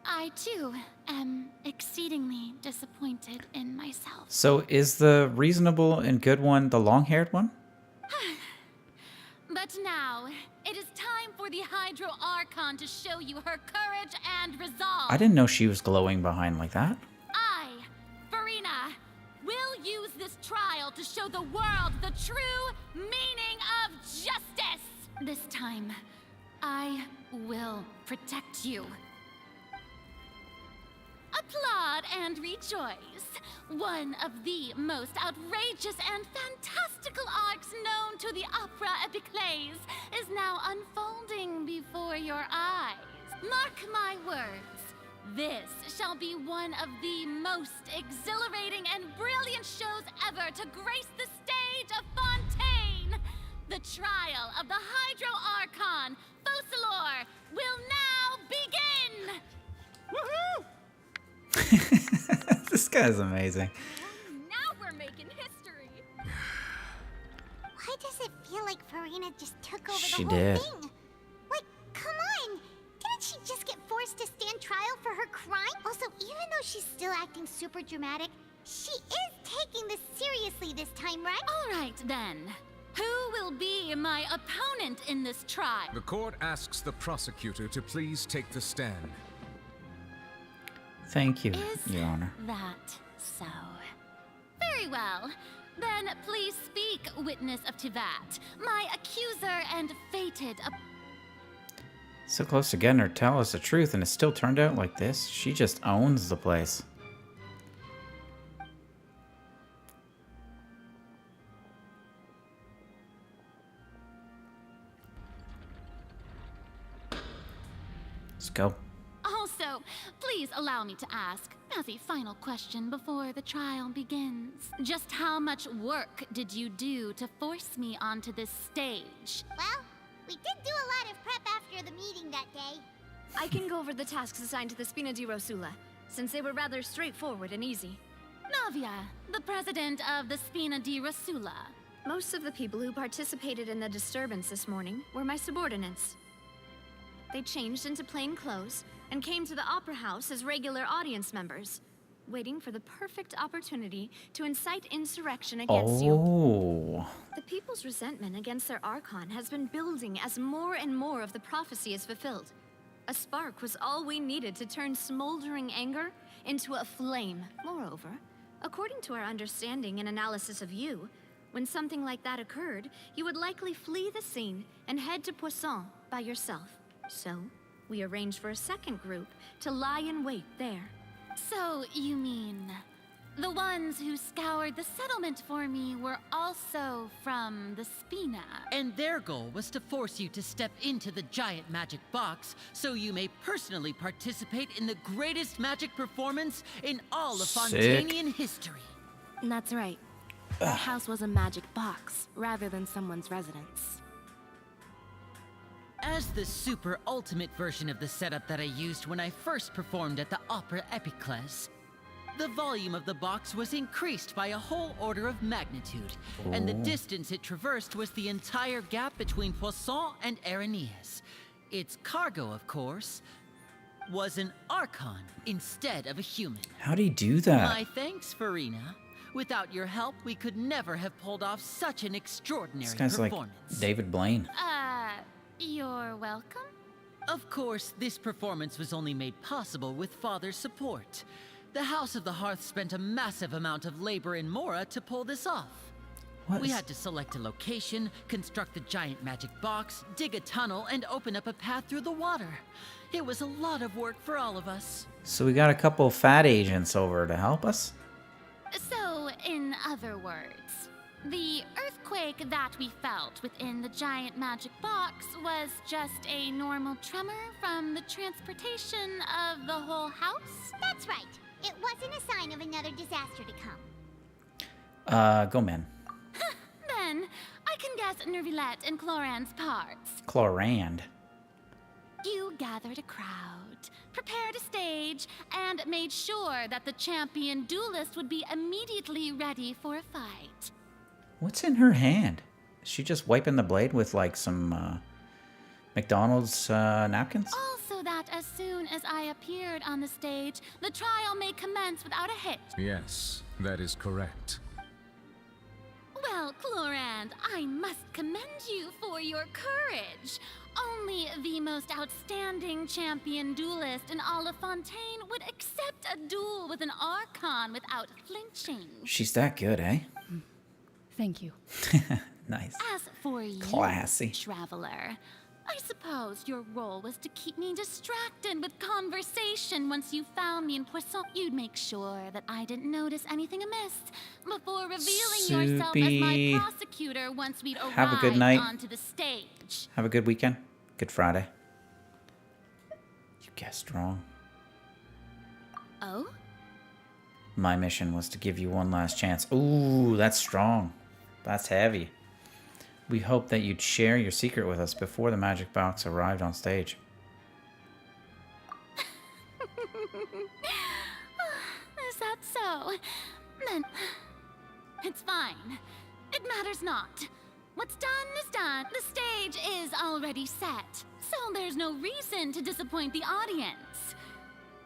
I, too, am exceedingly disappointed in myself. So is the reasonable and good one the long-haired one? But now, it is time for the Hydro Archon to show you her courage and resolve. I didn't know she was glowing behind like that. I, Farina, will use this trial to show the world the true meaning of justice. This time, I will protect you. Applaud and rejoice. One of the most outrageous and fantastical arcs known to the opera epiclese is now unfolding before your eyes. Mark my words. This shall be one of the most exhilarating and brilliant shows ever to grace the stage of Fontaine. The trial of the Hydro Archon, Focalor, will now begin! Woohoo! This guy's amazing. Now we're making history. Why does it feel like Farina just took over She the whole did. thing? Like, come on! Didn't she just get forced to stand trial for her crime? Also, even though she's still acting super dramatic, she is taking this seriously this time, right? All right, then. Who will be my opponent in this trial? The court asks the prosecutor to please take the stand. Thank you, Is Your Honor. that so? Very well. Then please speak, witness of Tivat, my accuser and fated So close to getting her to tell us the truth, and it still turned out like this. She just owns the place. Let's go. Also, please allow me to ask, as a final question before the trial begins, just how much work did you do to force me onto this stage? Well, we did do a lot of prep after the meeting that day. I can go over the tasks assigned to the Spina di Rosula, since they were rather straightforward and easy. Navia, the president of the Spina di Rosula. Most of the people who participated in the disturbance this morning were my subordinates. They changed into plain clothes and came to the Opera House as regular audience members, waiting for the perfect opportunity to incite insurrection against you. Oh. The people's resentment against their Archon has been building as more and more of the prophecy is fulfilled. A spark was all we needed to turn smoldering anger into a flame. Moreover, according to our understanding and analysis of you, when something like that occurred, you would likely flee the scene and head to Poisson by yourself. So, we arranged for a second group to lie in wait there. So, you mean, the ones who scoured the settlement for me were also from the Spina? And their goal was to force you to step into the giant magic box so you may personally participate in the greatest magic performance in all of Sick. Fontainian history. That's right. That house was a magic box, rather than someone's residence. As the super ultimate version of the setup that I used when I first performed at the Opera Epiclese, the volume of the box was increased by a whole order of magnitude, and the distance it traversed was the entire gap between Poisson and Aranias. Its cargo, of course, was an Archon instead of a human. How'd he do that? My thanks, Farina. Without your help, we could never have pulled off such an extraordinary This guy's like performance. David Blaine. You're welcome? Of course, this performance was only made possible with Father's support. The House of the Hearth spent a massive amount of labor in Mora to pull this off. What We is- had to select a location, construct the giant magic box, dig a tunnel, and open up a path through the water. It was a lot of work for all of us. So we got a couple fat agents over to help us? So, in other words, The earthquake that we felt within the giant magic box was just a normal tremor from the transportation of the whole house? That's right. It wasn't a sign of another disaster to come. Go, man. Then, I can guess Nervilette and Cloran's parts. Chlorand. You gathered a crowd, prepared a stage, and made sure that the champion duelist would be immediately ready for a fight. What's in her hand? Is she just wiping the blade with, like, some, McDonald's, napkins? Also that as soon as I appeared on the stage, the trial may commence without a hitch. Yes, that is correct. Well, Clorand, I must commend you for your courage. Only the most outstanding champion duelist in all of Fontaine would accept a duel with an Archon without flinching. She's that good, eh? Thank you. Nice. As for Classy. you, traveler, I suppose your role was to keep me distracted with conversation once you found me in Poisson. You'd make sure that I didn't notice anything amiss before revealing yourself as my prosecutor once we'd arrived Have a good night. onto the stage. Have a good weekend. Good Friday. You guessed wrong. Oh? My mission was to give you one last chance. Ooh, that's strong. That's heavy. We hoped that you'd share your secret with us before the magic box arrived on stage. Is that so? Then it's fine. It matters not. What's done is done. The stage is already set, so there's no reason to disappoint the audience.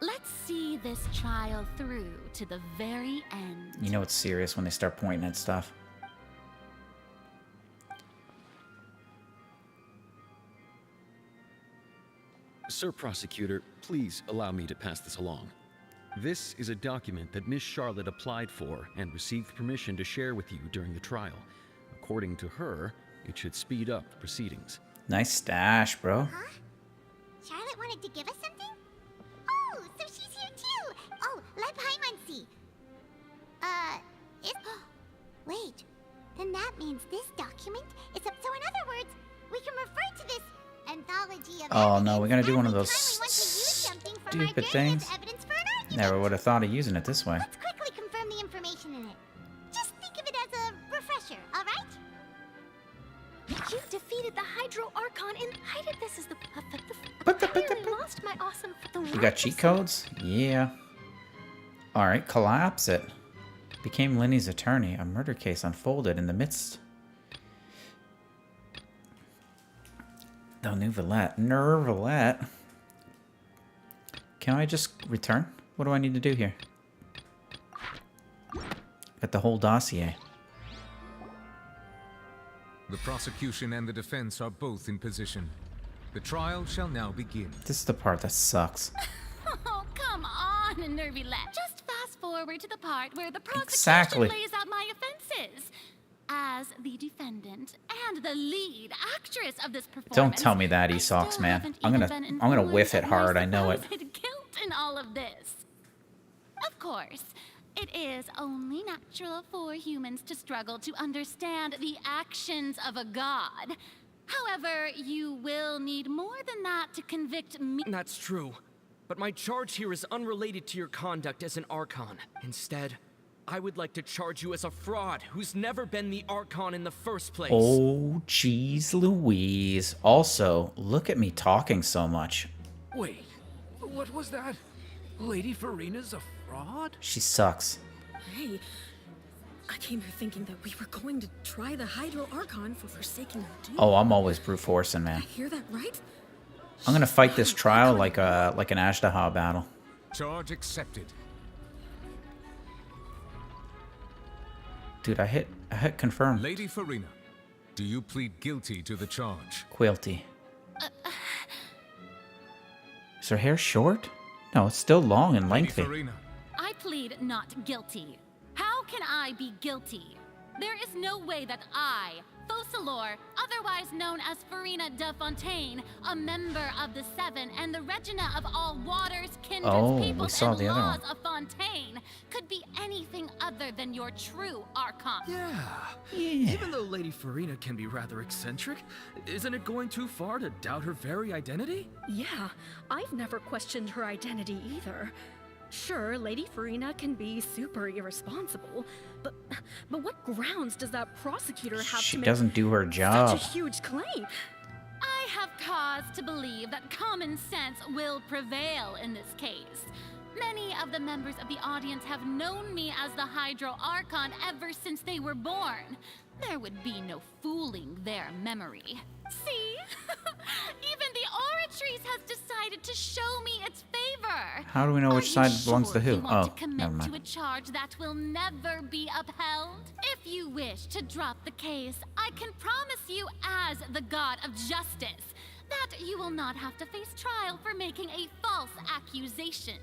Let's see this trial through to the very end. You know it's serious when they start pointing at stuff. Sir Prosecutor, please allow me to pass this along. This is a document that Miss Charlotte applied for and received permission to share with you during the trial. According to her, it should speed up the proceedings. Nice stash, bro. Huh? Charlotte wanted to give us something? Oh, so she's here too! Oh, Leb Hymancy. Wait. Then that means this document is up. So in other words, we can refer to this anthology of Oh evidence no, we're gonna do one of every those time we want to use something from our stupid journey as things. evidence for an argument. Never would have thought of using it this way. Let's quickly confirm the information in it. Just think of it as a refresher, all right? You defeated the Hydro Archon in. I did this as the. I nearly lost my awesome. We got cheat codes? Yeah. Alright, collapse it. Became Lenny's attorney. A murder case unfolded in the midst. The Nervilette. Can I just return? What do I need to do here? Got the whole dossier. The prosecution and the defense are both in position. The trial shall now begin. This is the part that sucks. Oh, come on, Nervilette. Just fast forward to the part where the prosecution Exactly. lays out my offenses. As the defendant and the lead actress of this performance, Don't tell me that, I Esauks, still man. haven't I'm even gonna been whiff it influenced by hard, I know it. supposed guilt in all of this. Of course, it is only natural for humans to struggle to understand the actions of a god. However, you will need more than that to convict me. That's true. But my charge here is unrelated to your conduct as an Archon. Instead, I would like to charge you as a fraud who's never been the Archon in the first place. Oh, jeez Louise. Also, look at me talking so much. Wait, what was that? Lady Farina's a fraud? She sucks. Hey, I came here thinking that we were going to try the Hydro Archon for forsaking our duty. Oh, I'm always brute forcing, man. Did I hear that right? I'm gonna fight this trial like an Ashtaha battle. Charge accepted. Dude, I hit confirm. Lady Farina, do you plead guilty to the charge? Quilty. Is her hair short? No, it's still long and lengthy. Lady Farina. I plead not guilty. How can I be guilty? There is no way that I, Focalor, otherwise known as Farina de Fontaine, a member of the Seven and the Regina of all waters, kindreds, Oh, we peoples, saw and the other laws one. of Fontaine, could be anything other than your true Archon. Yeah. Even though Lady Farina can be rather eccentric, isn't it going too far to doubt her very identity? Yeah, I've never questioned her identity either. Sure, Lady Farina can be super irresponsible, but what grounds does that prosecutor have She to make doesn't do her job. such a huge claim? I have cause to believe that common sense will prevail in this case. Many of the members of the audience have known me as the Hydro Archon ever since they were born. There would be no fooling their memory. See? Even the Oratrice has decided to show me its favor. How do we know which side belongs to who? You want Oh, to commit never to a mind. charge that will never be upheld? If you wish to drop the case, I can promise you as the god of justice that you will not have to face trial for making a false accusation.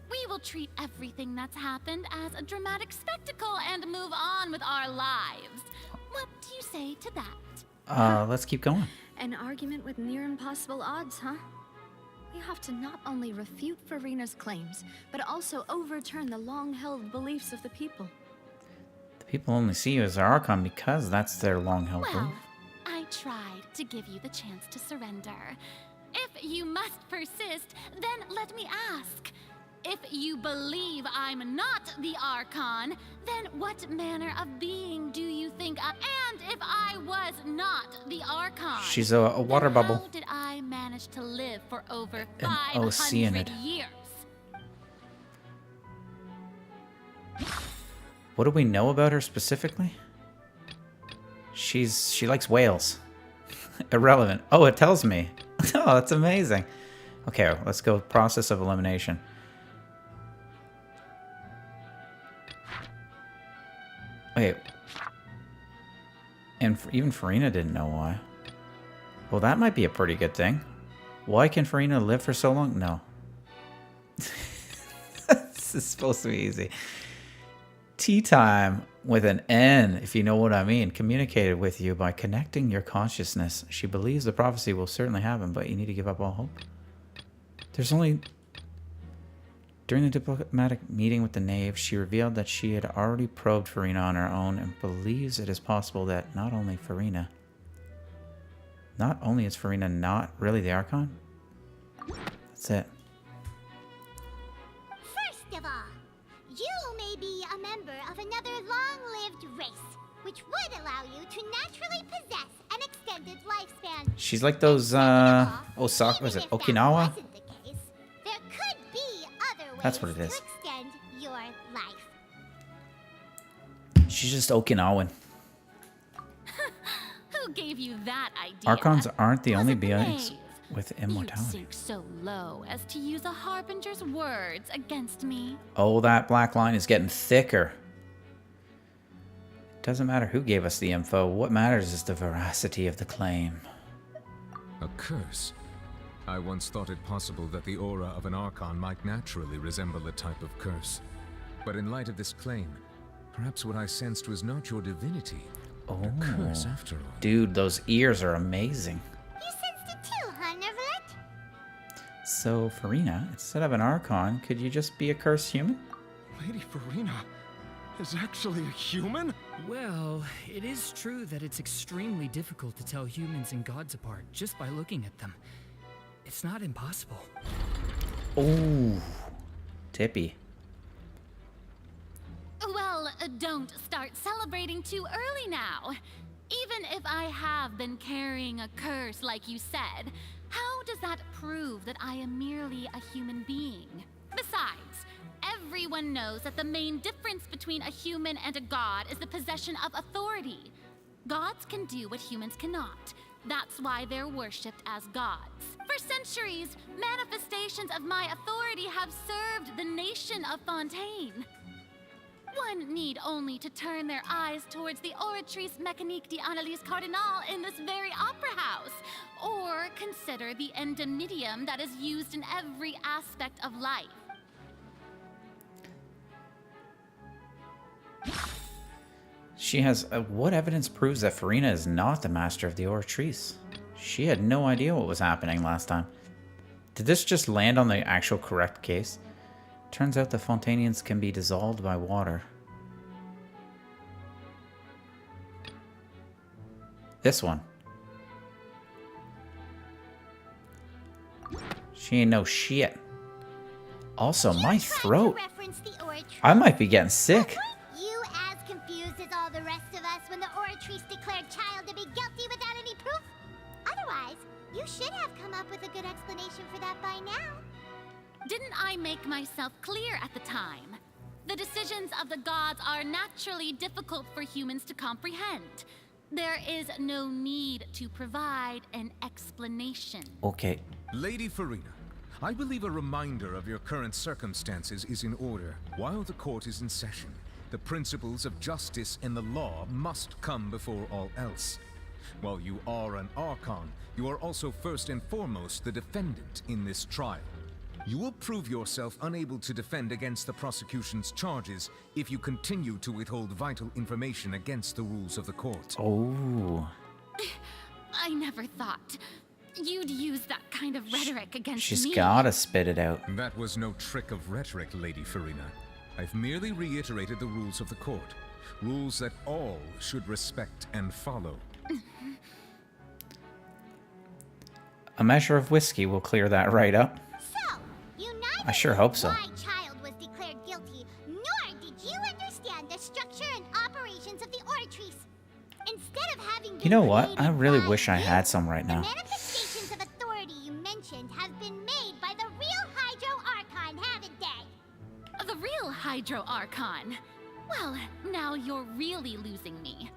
We will treat everything that's happened as a dramatic spectacle and move on with our lives. What do you say to that? Let's keep going. An argument with near impossible odds, huh? You have to not only refute Farina's claims, but also overturn the long-held beliefs of the people. The people only see you as their Archon because that's their long-held Well, belief. I tried to give you the chance to surrender. If you must persist, then let me ask. If you believe I'm not the Archon, then what manner of being do you think I am? And if I was not the Archon, She's a water then bubble. how did I manage to live for over An 500 Oceanid. years? What do we know about her specifically? She likes whales. Irrelevant. Oh, it tells me. Oh, that's amazing. Okay, let's go process of elimination. Wait. And even Farina didn't know why. Well, that might be a pretty good thing. Why can Farina live for so long? No. This is supposed to be easy. Tea time with an N, if you know what I mean, communicated with you by connecting your consciousness. She believes the prophecy will certainly happen, but you need to give up all hope. There's only... During the diplomatic meeting with the knave, she revealed that she had already probed Farina on her own and believes it is possible that not only is Farina not really the Archon. That's it. First of all, you may be a member of another long-lived race, which would allow you to naturally possess an extended lifespan. She's like those, Osaka, was it Okinawa? Wasn't the case, there could be other ways That's what it is. to extend your life. She's just Okinawan. Who gave you that idea? Archons aren't the Was only it the beings knave? with You'd immortality. sink so low as to use a harbinger's words against me. Oh, that black line is getting thicker. Doesn't matter who gave us the info. What matters is the veracity of the claim. A curse? I once thought it possible that the aura of an Archon might naturally resemble a type of curse. But in light of this claim, perhaps what I sensed was not your divinity, but a curse after all. Dude, those ears are amazing. You sensed it too, huh, Neverlet? So, Farina, instead of an Archon, could you just be a cursed human? Lady Farina is actually a human? Well, it is true that it's extremely difficult to tell humans and gods apart just by looking at them. It's not impossible. Ooh, tippy. Well, don't start celebrating too early now. Even if I have been carrying a curse like you said, how does that prove that I am merely a human being? Besides, everyone knows that the main difference between a human and a god is the possession of authority. Gods can do what humans cannot. That's why they're worshipped as gods. For centuries, manifestations of my authority have served the nation of Fontaine. One need only to turn their eyes towards the Oratrice Mécanique d'Analyse Cardinal in this very opera house, or consider the endemitium that is used in every aspect of life. She has... what evidence proves that Farina is not the master of the Oratrice? She had no idea what was happening last time. Did this just land on the actual correct case? Turns out the Fontainians can be dissolved by water. This one. She ain't no shit. Also, my throat. I might be getting sick. You as confused as all the rest of us when the Oratrice declared Child to be guilty without any proof? Otherwise, you should have come up with a good explanation for that by now. Didn't I make myself clear at the time? The decisions of the gods are naturally difficult for humans to comprehend. There is no need to provide an explanation. Okay. Lady Farina, I believe a reminder of your current circumstances is in order. While the court is in session, the principles of justice and the law must come before all else. While you are an Archon, you are also first and foremost the defendant in this trial. You will prove yourself unable to defend against the prosecution's charges if you continue to withhold vital information against the rules of the court. Oh. I never thought you'd use that kind of rhetoric against me. She's gotta spit it out. That was no trick of rhetoric, Lady Farina. I've merely reiterated the rules of the court. Rules that all should respect and follow. A measure of whiskey will clear that right up. So, you neither I sure hope so. why Child was declared guilty, nor did you understand the structure and operations of the Oratrice. Instead of having You know what? I really wish I had some right the now. manifestations of authority you mentioned have been made by the real Hydro Archon, haven't they? The real Hydro Archon. Well, now you're really losing me.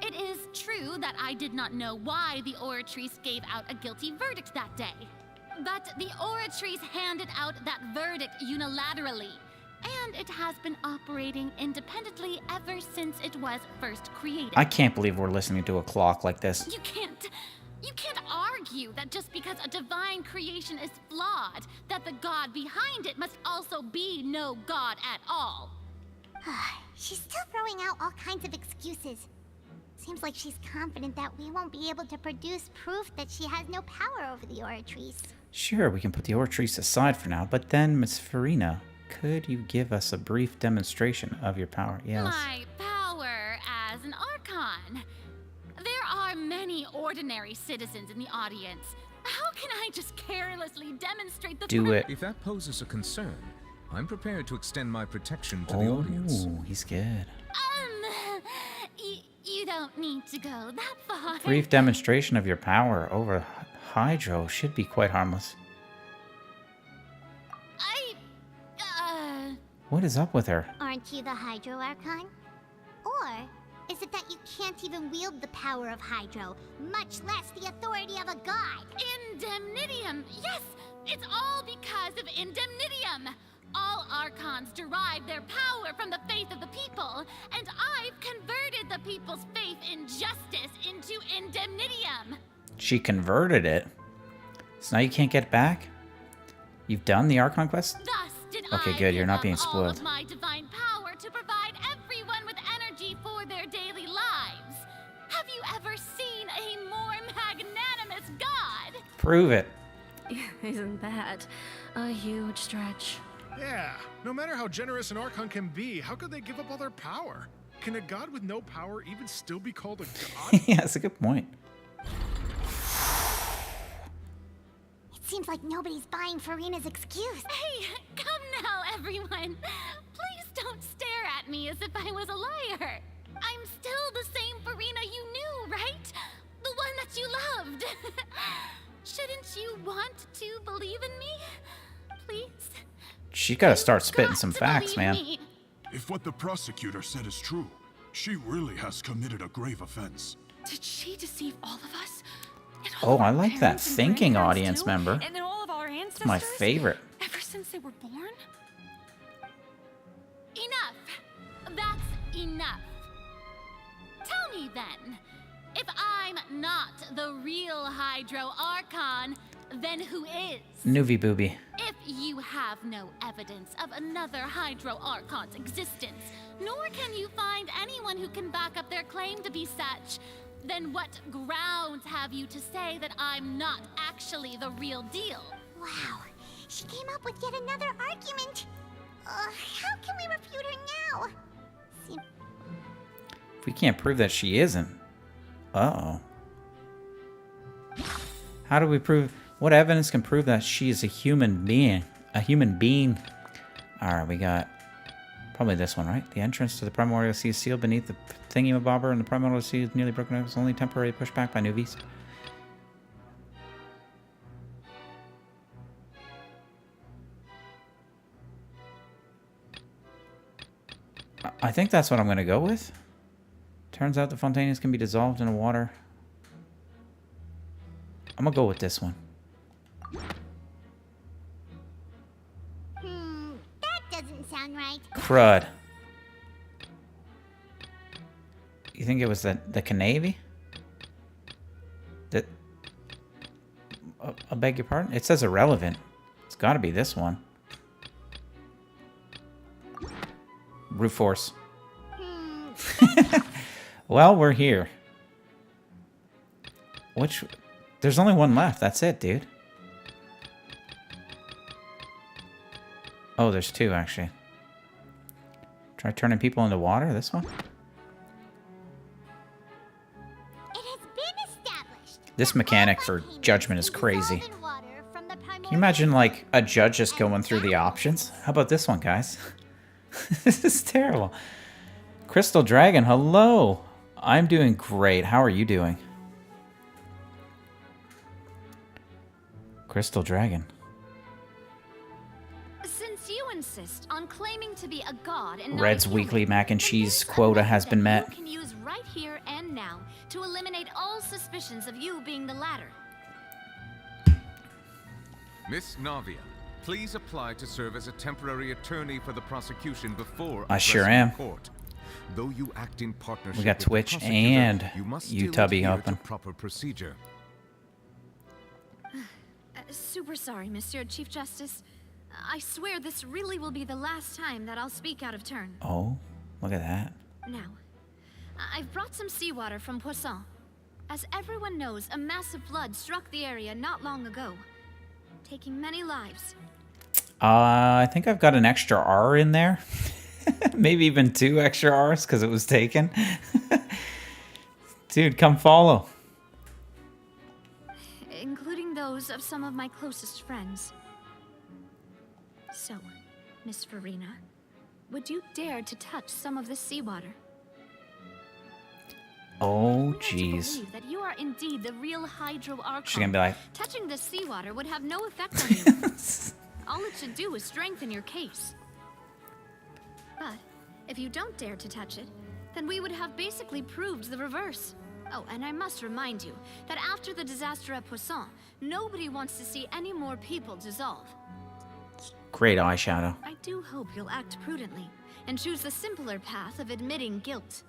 It is true that I did not know why the Oratrice gave out a guilty verdict that day. But the Oratrice handed out that verdict unilaterally, and it has been operating independently ever since it was first created. I can't believe we're listening to a clock like this. You can't argue that just because a divine creation is flawed, that the god behind it must also be no god at all. She's still throwing out all kinds of excuses. Seems like she's confident that we won't be able to produce proof that she has no power over the Oratrice. Sure, we can put the Oratrice aside for now, but then, Miss Farina, could you give us a brief demonstration of your power? Yes. My power as an Archon. There are many ordinary citizens in the audience. How can I just carelessly demonstrate the Do it. If that poses a concern, I'm prepared to extend my protection to the audience. Oh, he's good. You don't need to go that far. Brief demonstration of your power over Hydro should be quite harmless. What is up with her? Aren't you the Hydro Archon? Or is it that you can't even wield the power of Hydro, much less the authority of a god? Indemnitium! Yes! It's all because of Indemnitium! All Archons derive their power from the faith of the people, and I've converted the people's faith in justice into Indemnitium! She converted it. So now you can't get it back? You've done the Archon quest? Thus did Okay, I good, you're not give being up all spoiled. of my divine power to provide everyone with energy for their daily lives. Have you ever seen a more magnanimous god? Prove it. Isn't that a huge stretch? Yeah, no matter how generous an Archon can be, how could they give up all their power? Can a god with no power even still be called a god? Yeah, that's a good point. It seems like nobody's buying Farina's excuse. Hey, come now, everyone. Please don't stare at me as if I was a liar. I'm still the same Farina you knew, right? The one that you loved. Shouldn't you want to believe in me? Please? She gotta start spitting some facts, man. If what the prosecutor said is true, she really has committed a grave offense. Did she deceive all of us? Oh, I like that thinking audience member. And all of our ancestors? It's my favorite. Ever since they were born? Enough. That's enough. Tell me then, if I'm not the real Hydro Archon, then who is? Noovie booby. If you have no evidence of another Hydro Archon's existence, nor can you find anyone who can back up their claim to be such, then what grounds have you to say that I'm not actually the real deal? Wow, she came up with yet another argument. How can we refute her now? Seem If we can't prove that she isn't. Uh-oh. How do we prove... What evidence can prove that she is a human being? A human being. Alright, we got... Probably this one, right? The entrance to the Primordial Sea is sealed beneath the thingy-mabobber, and the Primordial Sea is nearly broken up. It's only temporarily pushed back by newbies. I think that's what I'm going to go with. Turns out the Fontaines can be dissolved in water. I'm going to go with this one. that doesn't sound right. Crud. You think it was the Canavy? I beg your pardon? It says irrelevant. It's got to be this one. Brute force. Well, we're here. Which... There's only one left. That's it, dude. Oh, there's two, actually. Try turning people into water? This one? This mechanic for judgment is crazy. Can you imagine, like, a judge just going through the options? How about this one, guys? This is terrible. Crystal Dragon, hello. I'm doing great. How are you doing? Crystal Dragon. Since you insist on claiming to be a god and not Red's a human, weekly mac and cheese quota has been met. you can use right here and now to eliminate all suspicions of you being the latter. Miss Navia, please apply to serve as a temporary attorney for the prosecution before I sure addressing am. court. Though you act in partnership We got with the Twitch prosecutor, and you must Utubby still adhere open. to proper procedure. Super sorry, Monsieur Chief Justice. I swear this really will be the last time that I'll speak out of turn. Oh, look at that. Now, I've brought some seawater from Poisson. As everyone knows, a massive flood struck the area not long ago, taking many lives. I think I've got an extra R in there. Maybe even 2 extra R's because it was taken. Dude, come follow. Including those of some of my closest friends. So, Miss Farina, would you dare to touch some of this seawater? Oh, To jeez. believe that you are indeed the real Hydro Archon. She's gonna be like, Touching this seawater would have no effect on you. All it should do is strengthen your case. But if you don't dare to touch it, then we would have basically proved the reverse. Oh, and I must remind you that after the disaster at Poisson, nobody wants to see any more people dissolve. great eyeshadow. I do hope you'll act prudently and choose the simpler path of admitting guilt.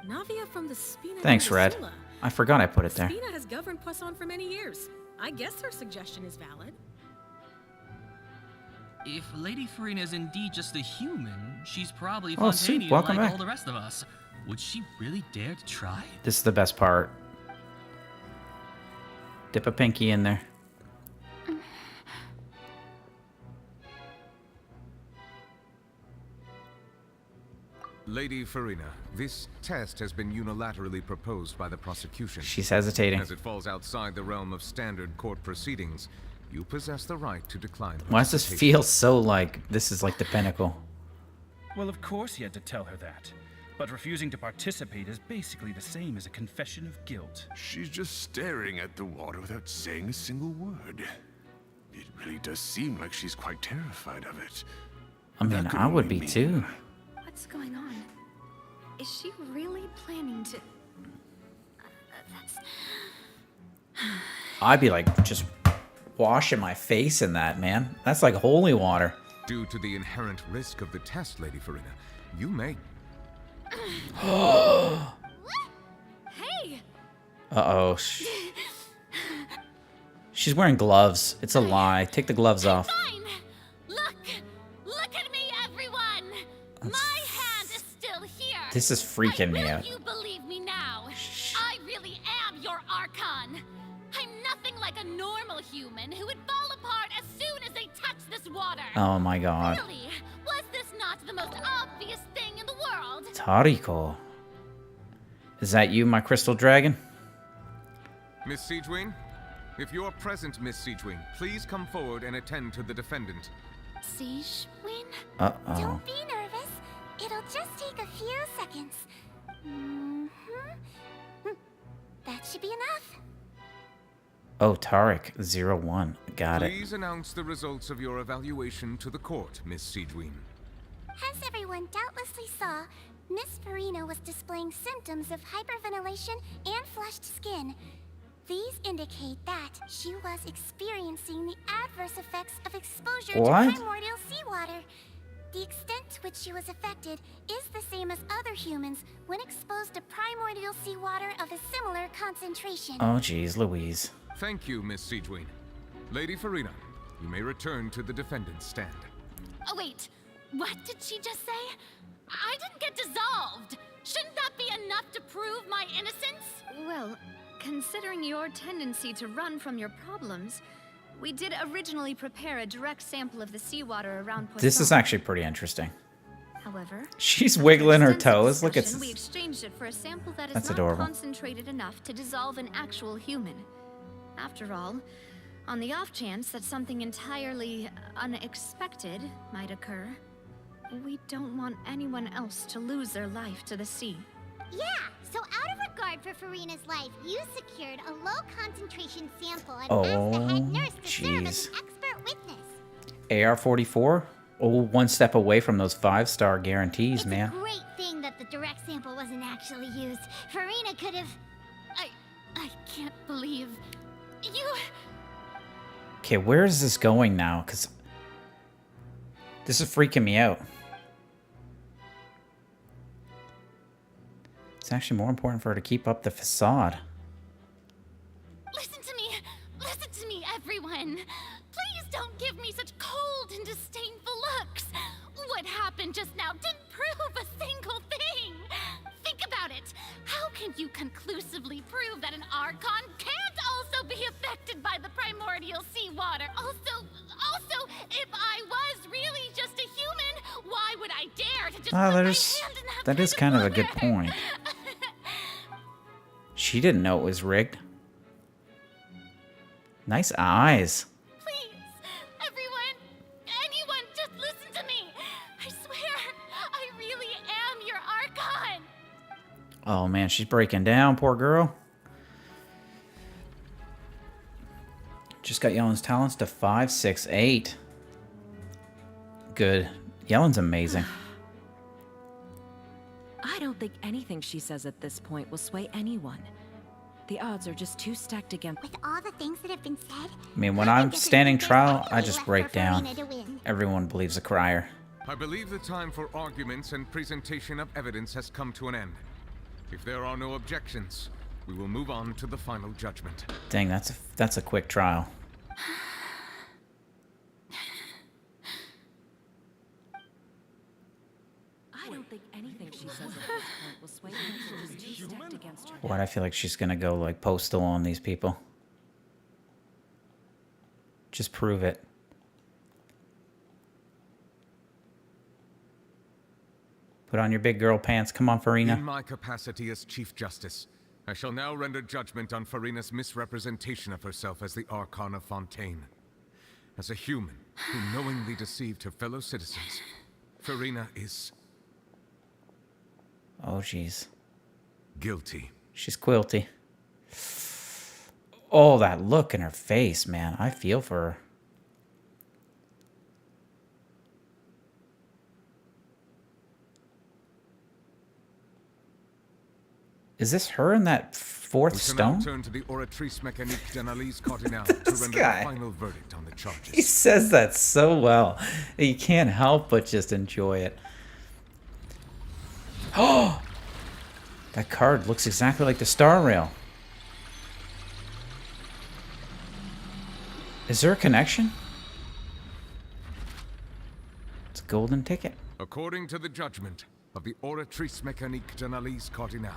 Navia from the Spina Thanks, Red. Insula. I forgot I put it there. Spina has governed Poisson for many years. I guess her suggestion is valid. If Lady Farina is indeed just a human, she's probably Oh, sweet. Fontaine Welcome like back. all the rest of us. Would she really dare to try? This is the best part. Dip a pinky in there. Lady Farina, this test has been unilaterally proposed by the prosecution. She's hesitating. As it falls outside the realm of standard court proceedings, you possess the right to decline. Why does this feel so like this is like the pinnacle? Well, of course he had to tell her that. But refusing to participate is basically the same as a confession of guilt. She's just staring at the water without saying a single word. It really does seem like she's quite terrified of it. I mean, I would be too. What's going on? Is she really planning to... that's... I'd be like just washing my face in that, man. That's like holy water. Due to the inherent risk of the test, Lady Farina, you may... Hey! Uh-oh. She's wearing gloves. It's a lie. Take the gloves off. Fine! Look at me, everyone! My hand is still here! This is freaking me out. You believe me now? I really am your Archon! I'm nothing like a normal human who would fall apart as soon as they touch this water! Oh my god. Really? Tariko. Is that you, my crystal dragon? Miss Siegewing? If you are present, Miss Siegewing, please come forward and attend to the defendant. Siegewing? Uh-oh. Don't be nervous. It'll just take a few seconds. That should be enough. Oh, Tarek, 01. Got it. Please announce the results of your evaluation to the court, Miss Siegewing. As everyone doubtlessly saw, Miss Farina was displaying symptoms of hyperventilation and flushed skin. These indicate that she was experiencing the adverse effects of exposure to primordial seawater. The extent to which she was affected is the same as other humans when exposed to primordial seawater of a similar concentration. Oh, geez, Louise. Thank you, Miss Siegewing. Lady Farina, you may return to the defendant's stand. Oh, wait. What did she just say? I didn't get dissolved. Shouldn't that be enough to prove my innocence? Well, considering your tendency to run from your problems, we did originally prepare a direct sample of the seawater around Poisson. This is actually pretty interesting. However, she's wiggling her toes. Look at we exchanged it for a sample that is that's not adorable. concentrated enough to dissolve an actual human. After all, on the off chance that something entirely unexpected might occur, we don't want anyone else to lose their life to the sea. Yeah, so out of regard for Farina's life, you secured a low concentration sample and asked the head nurse to serve as an expert witness. AR-44? Oh, one step away from those 5-star guarantees, man. It's a great thing that the direct sample wasn't actually used. Farina could have... I can't believe... you... Okay, where is this going now? Because this is freaking me out. It's actually more important for her to keep up the facade. Listen to me, everyone. Please don't give me such cold and disdainful looks. What happened just now didn't prove a single thing. Think about it. How can you conclusively prove that an Archon can't also be affected by the primordial seawater? Also, if I was really just a human, why would I dare to just put my hand in that is kind of a good point. She didn't know it was rigged. Nice eyes. Please, everyone, anyone, just listen to me. I swear, I really am your Archon. Oh man, she's breaking down, poor girl. Just got Yelen's talents to 5, 6, 8. Good. Yelen's amazing. I don't think anything she says at this point will sway anyone. The odds are just too stacked against... With all the things that have been said... I mean, when I'm standing trial, I just break down. Everyone believes a crier. I believe the time for arguments and presentation of evidence has come to an end. If there are no objections, we will move on to the final judgment. Dang, that's a quick trial. I don't think anything she says at this point will sway anyone. She's too stacked against her. What, I feel like she's gonna go like postal on these people. Just prove it. Put on your big girl pants. Come on, Farina. In my capacity as Chief Justice, I shall now render judgment on Farina's misrepresentation of herself as the Archon of Fontaine. As a human who knowingly deceived her fellow citizens, Farina is... Oh, jeez. Guilty. She's quilty. Oh, that look in her face, man. I feel for her. Is this her in that fourth stone? We shall now turn to the Oratrice Mécanique d'Analyse Cardinal to render guy. a final verdict on the charges. He says that so well. You can't help but just enjoy it. Oh! That card looks exactly like the Star Rail. Is there a connection? It's a golden ticket. According to the judgment of the Oratrice Mécanique d'Analyse Cardinal,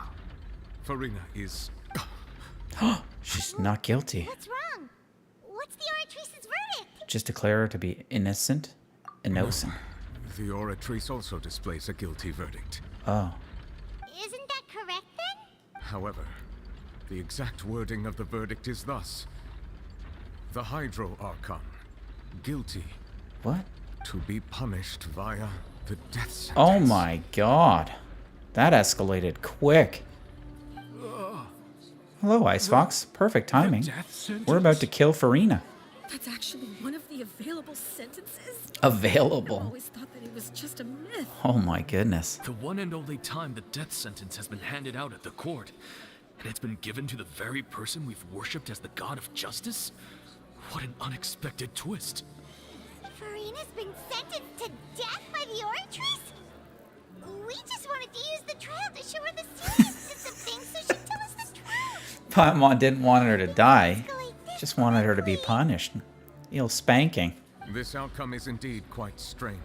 Farina is... She's not guilty. What's wrong? What's the Oratrice's verdict? Just declare her to be innocent. Innocent. The Oratrice also displays a guilty verdict. Oh. However, the exact wording of the verdict is thus. The Hydro Archon, guilty. What? To be punished via the death sentence. Oh my god. That escalated quick. Hello, Ice Fox. Perfect timing. We're about to kill Farina. That's actually one of the available sentences? Available? I always thought that it was just a myth. Oh my goodness. The one and only time the death sentence has been handed out at the court. And it's been given to the very person we've worshipped as the god of justice? What an unexpected twist. Farina's been sentenced to death by the Oratrice? We just wanted to use the trial to show her the seriousness of things so she'd tell us the truth. Paimon didn't want her to die. Just wanted her to be punished. Spanking. This outcome is indeed quite strange.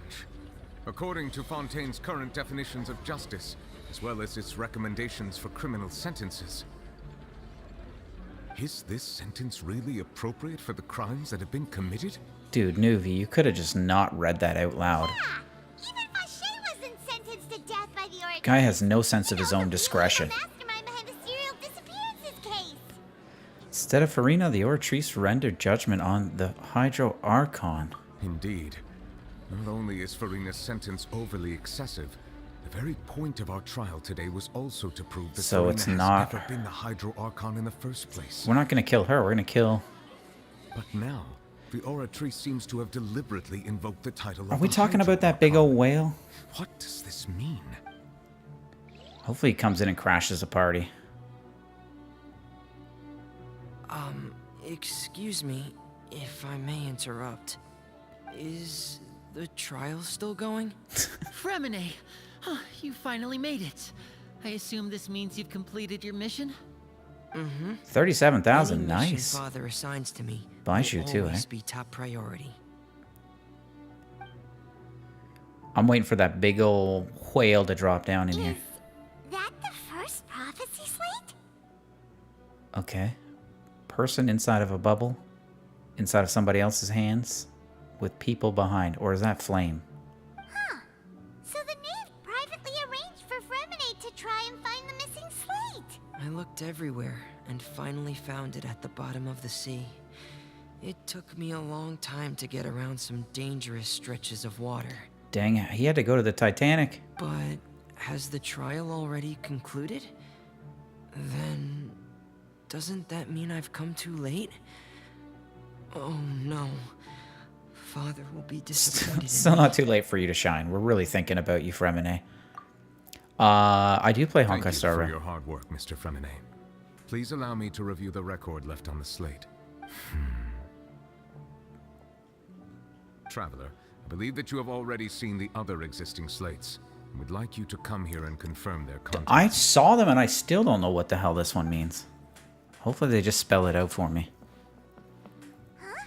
According to Fontaine's current definitions of justice, as well as its recommendations for criminal sentences, is this sentence really appropriate for the crimes that have been committed? Dude, Nuvi, you could have just not read that out loud. Yeah, even Vache wasn't sentenced to death by the Oratrice. Guy has no sense of his own discretion. Mastermind behind the serial disappearances case. Instead of Farina, the Oratrice rendered judgment on the Hydro Archon. Indeed. Not only is Farina's sentence overly excessive, the very point of our trial today was also to prove that So Farina it's has not- never been the Hydro Archon in the first place. We're not going to kill her. We're going to kill... But now, the Oratrice seems to have deliberately invoked the title of Are we the talking Hydro about that big old whale? What does this mean? Hopefully he comes in and crashes the party. Excuse me, if I may interrupt. Is the trial still going? Fremine! Huh, you finally made it. I assume this means you've completed your mission? Mm-hmm. 37,000, Any mission nice. Father assigns to me Buys will you too, always eh? be top priority. I'm waiting for that big old whale to drop down in here. That the first prophecy slate? Okay. Person inside of a bubble, inside of somebody else's hands, with people behind. Or is that flame? Huh. So the knave privately arranged for Fremine to try and find the missing slate. I looked everywhere and finally found it at the bottom of the sea. It took me a long time to get around some dangerous stretches of water. Dang, he had to go to the Titanic. But has the trial already concluded? Then doesn't that mean I've come too late? Oh no. Father will be disappointed. Still not too late for you to shine. We're really thinking about you, Fremine. I do play Honkai Thank Star you for Rail. your hard work, Mr. Fremine. Please allow me to review the record left on the slate. Traveler, I believe that you have already seen the other existing slates. I would like you to come here and confirm their content. I saw them and I still don't know what the hell this one means. Hopefully they just spell it out for me. Huh?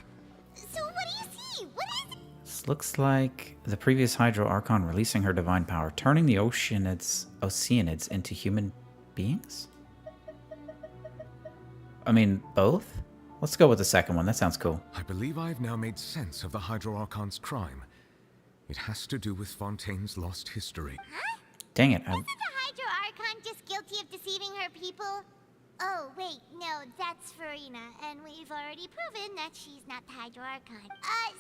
So what do you see? What is it? This looks like the previous Hydro Archon releasing her divine power, turning the Oceanids into human beings? I mean, both? Let's go with the second one. That sounds cool. I believe I've now made sense of the Hydro Archon's crime. It has to do with Fontaine's lost history. Huh? Dang it. Isn't the Hydro Archon just guilty of deceiving her people? Oh, wait, no, that's Farina, and we've already proven that she's not the Hydro Archon.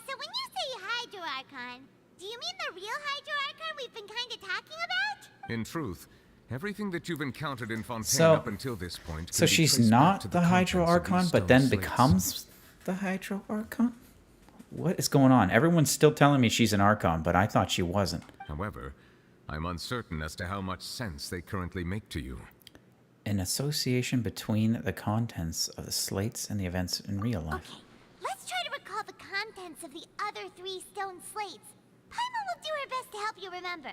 So when you say Hydro Archon, do you mean the real Hydro Archon we've been kind of talking about? In truth, everything that you've encountered in Fontaine So- up until this point. So can be she's traced back not to the Hydro contents of these Archon, but stone then slates. becomes the Hydro Archon? What is going on? Everyone's still telling me she's an Archon, but I thought she wasn't. However, I'm uncertain as to how much sense they currently make to you. An association between the contents of the slates and the events in real life. Okay, let's try to recall the contents of the other 3 stone slates. Paimon will do her best to help you remember.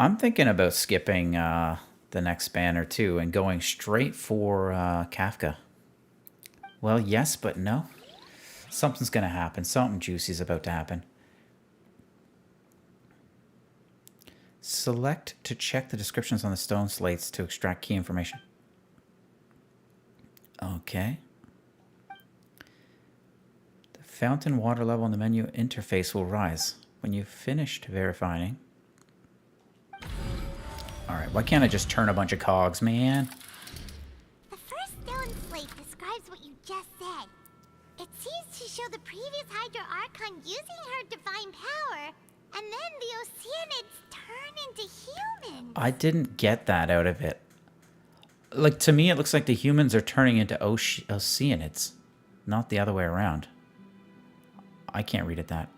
I'm thinking about skipping the next banner too and going straight for Kafka. Well, yes, but no. Something's going to happen. Something juicy is about to happen. Select to check the descriptions on the stone slates to extract key information. Okay. The fountain water level in the menu interface will rise when you've finished verifying. Alright, Why can't I just turn a bunch of cogs, man? The first stone slate describes what you just said. It seems to show the previous Hydro Archon using her divine power, and then the Oceanids turn into humans. I didn't get that out of it. Like, to me, it looks like the humans are turning into Oceanids, not the other way around. I can't read it that.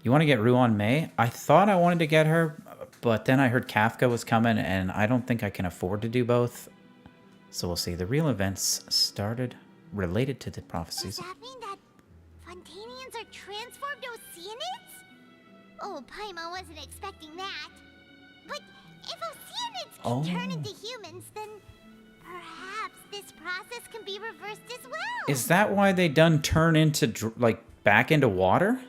You want to get Ruan Mei? I thought I wanted to get her, but then I heard Kafka was coming, and I don't think I can afford to do both. So we'll see. The real events started related to the prophecies. Does that mean that Fontainians are transformed Oceanids? Oh, Paimon wasn't expecting that. But if Oceanids can turn into humans, then perhaps this process can be reversed as well. Is that why they done turn into, like, back into water?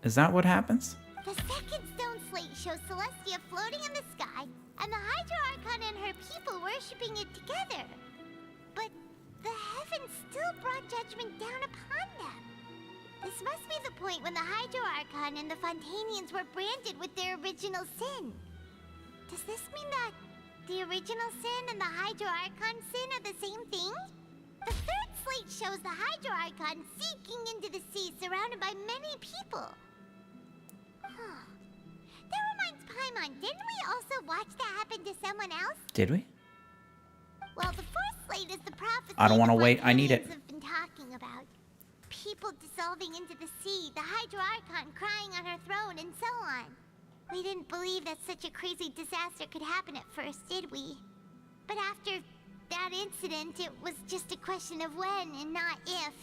Is that what happens? The second stone slate shows Celestia floating in the sky, and the Hydro Archon and her people worshipping it together. But the heavens still brought judgment down upon them. This must be the point when the Hydro Archon and the Fontainians were branded with their original sin. Does this mean that the original sin and the Hydro Archon sin are the same thing? The third slate shows the Hydro Archon sinking into the sea surrounded by many people. That reminds Paimon, didn't we also watch that happen to someone else? Did we? Well, the fourth slate is the prophecy I don't want to the wait. I need it. Fontainians have been talking about. People dissolving into the sea, the Hydro Archon crying on her throne, and so on. We didn't believe that such a crazy disaster could happen at first, did we? But after that incident, it was just a question of when and not if.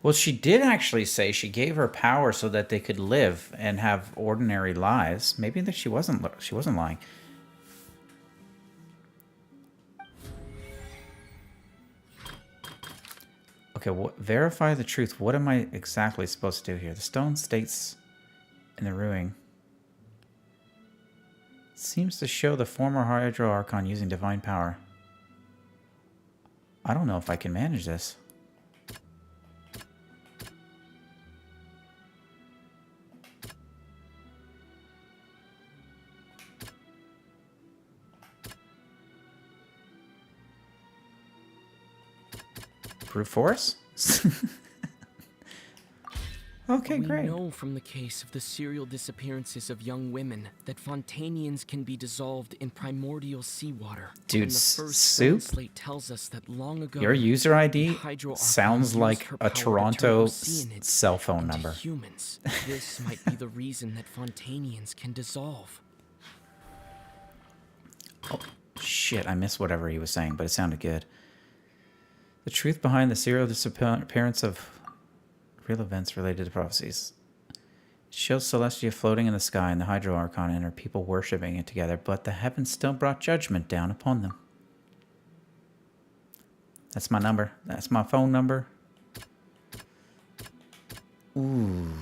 Well, she did actually say she gave her power so that they could live and have ordinary lives. Maybe that she wasn't lying. Okay, verify the truth. What am I exactly supposed to do here? The stone states in the ruin seems to show the former Hydro Archon using divine power. I don't know if I can manage this. Brute force? Okay, great. We know from the case of the serial disappearances of young women that Fontainians can be dissolved in primordial seawater. Dude, and the first Soup? slate tells us that long ago, Your user ID Hydro Archon sounds used like her a power to turn Toronto Oceanids cell phone into number. Humans. This might be the reason that Fontainians can dissolve. Oh, shit, I missed whatever he was saying, but it sounded good. The truth behind the serial disappearance of real events related to prophecies. It shows Celestia floating in the sky and the Hydro Archon and her people worshipping it together, but the heavens still brought judgment down upon them. That's my number. That's my phone number. Ooh.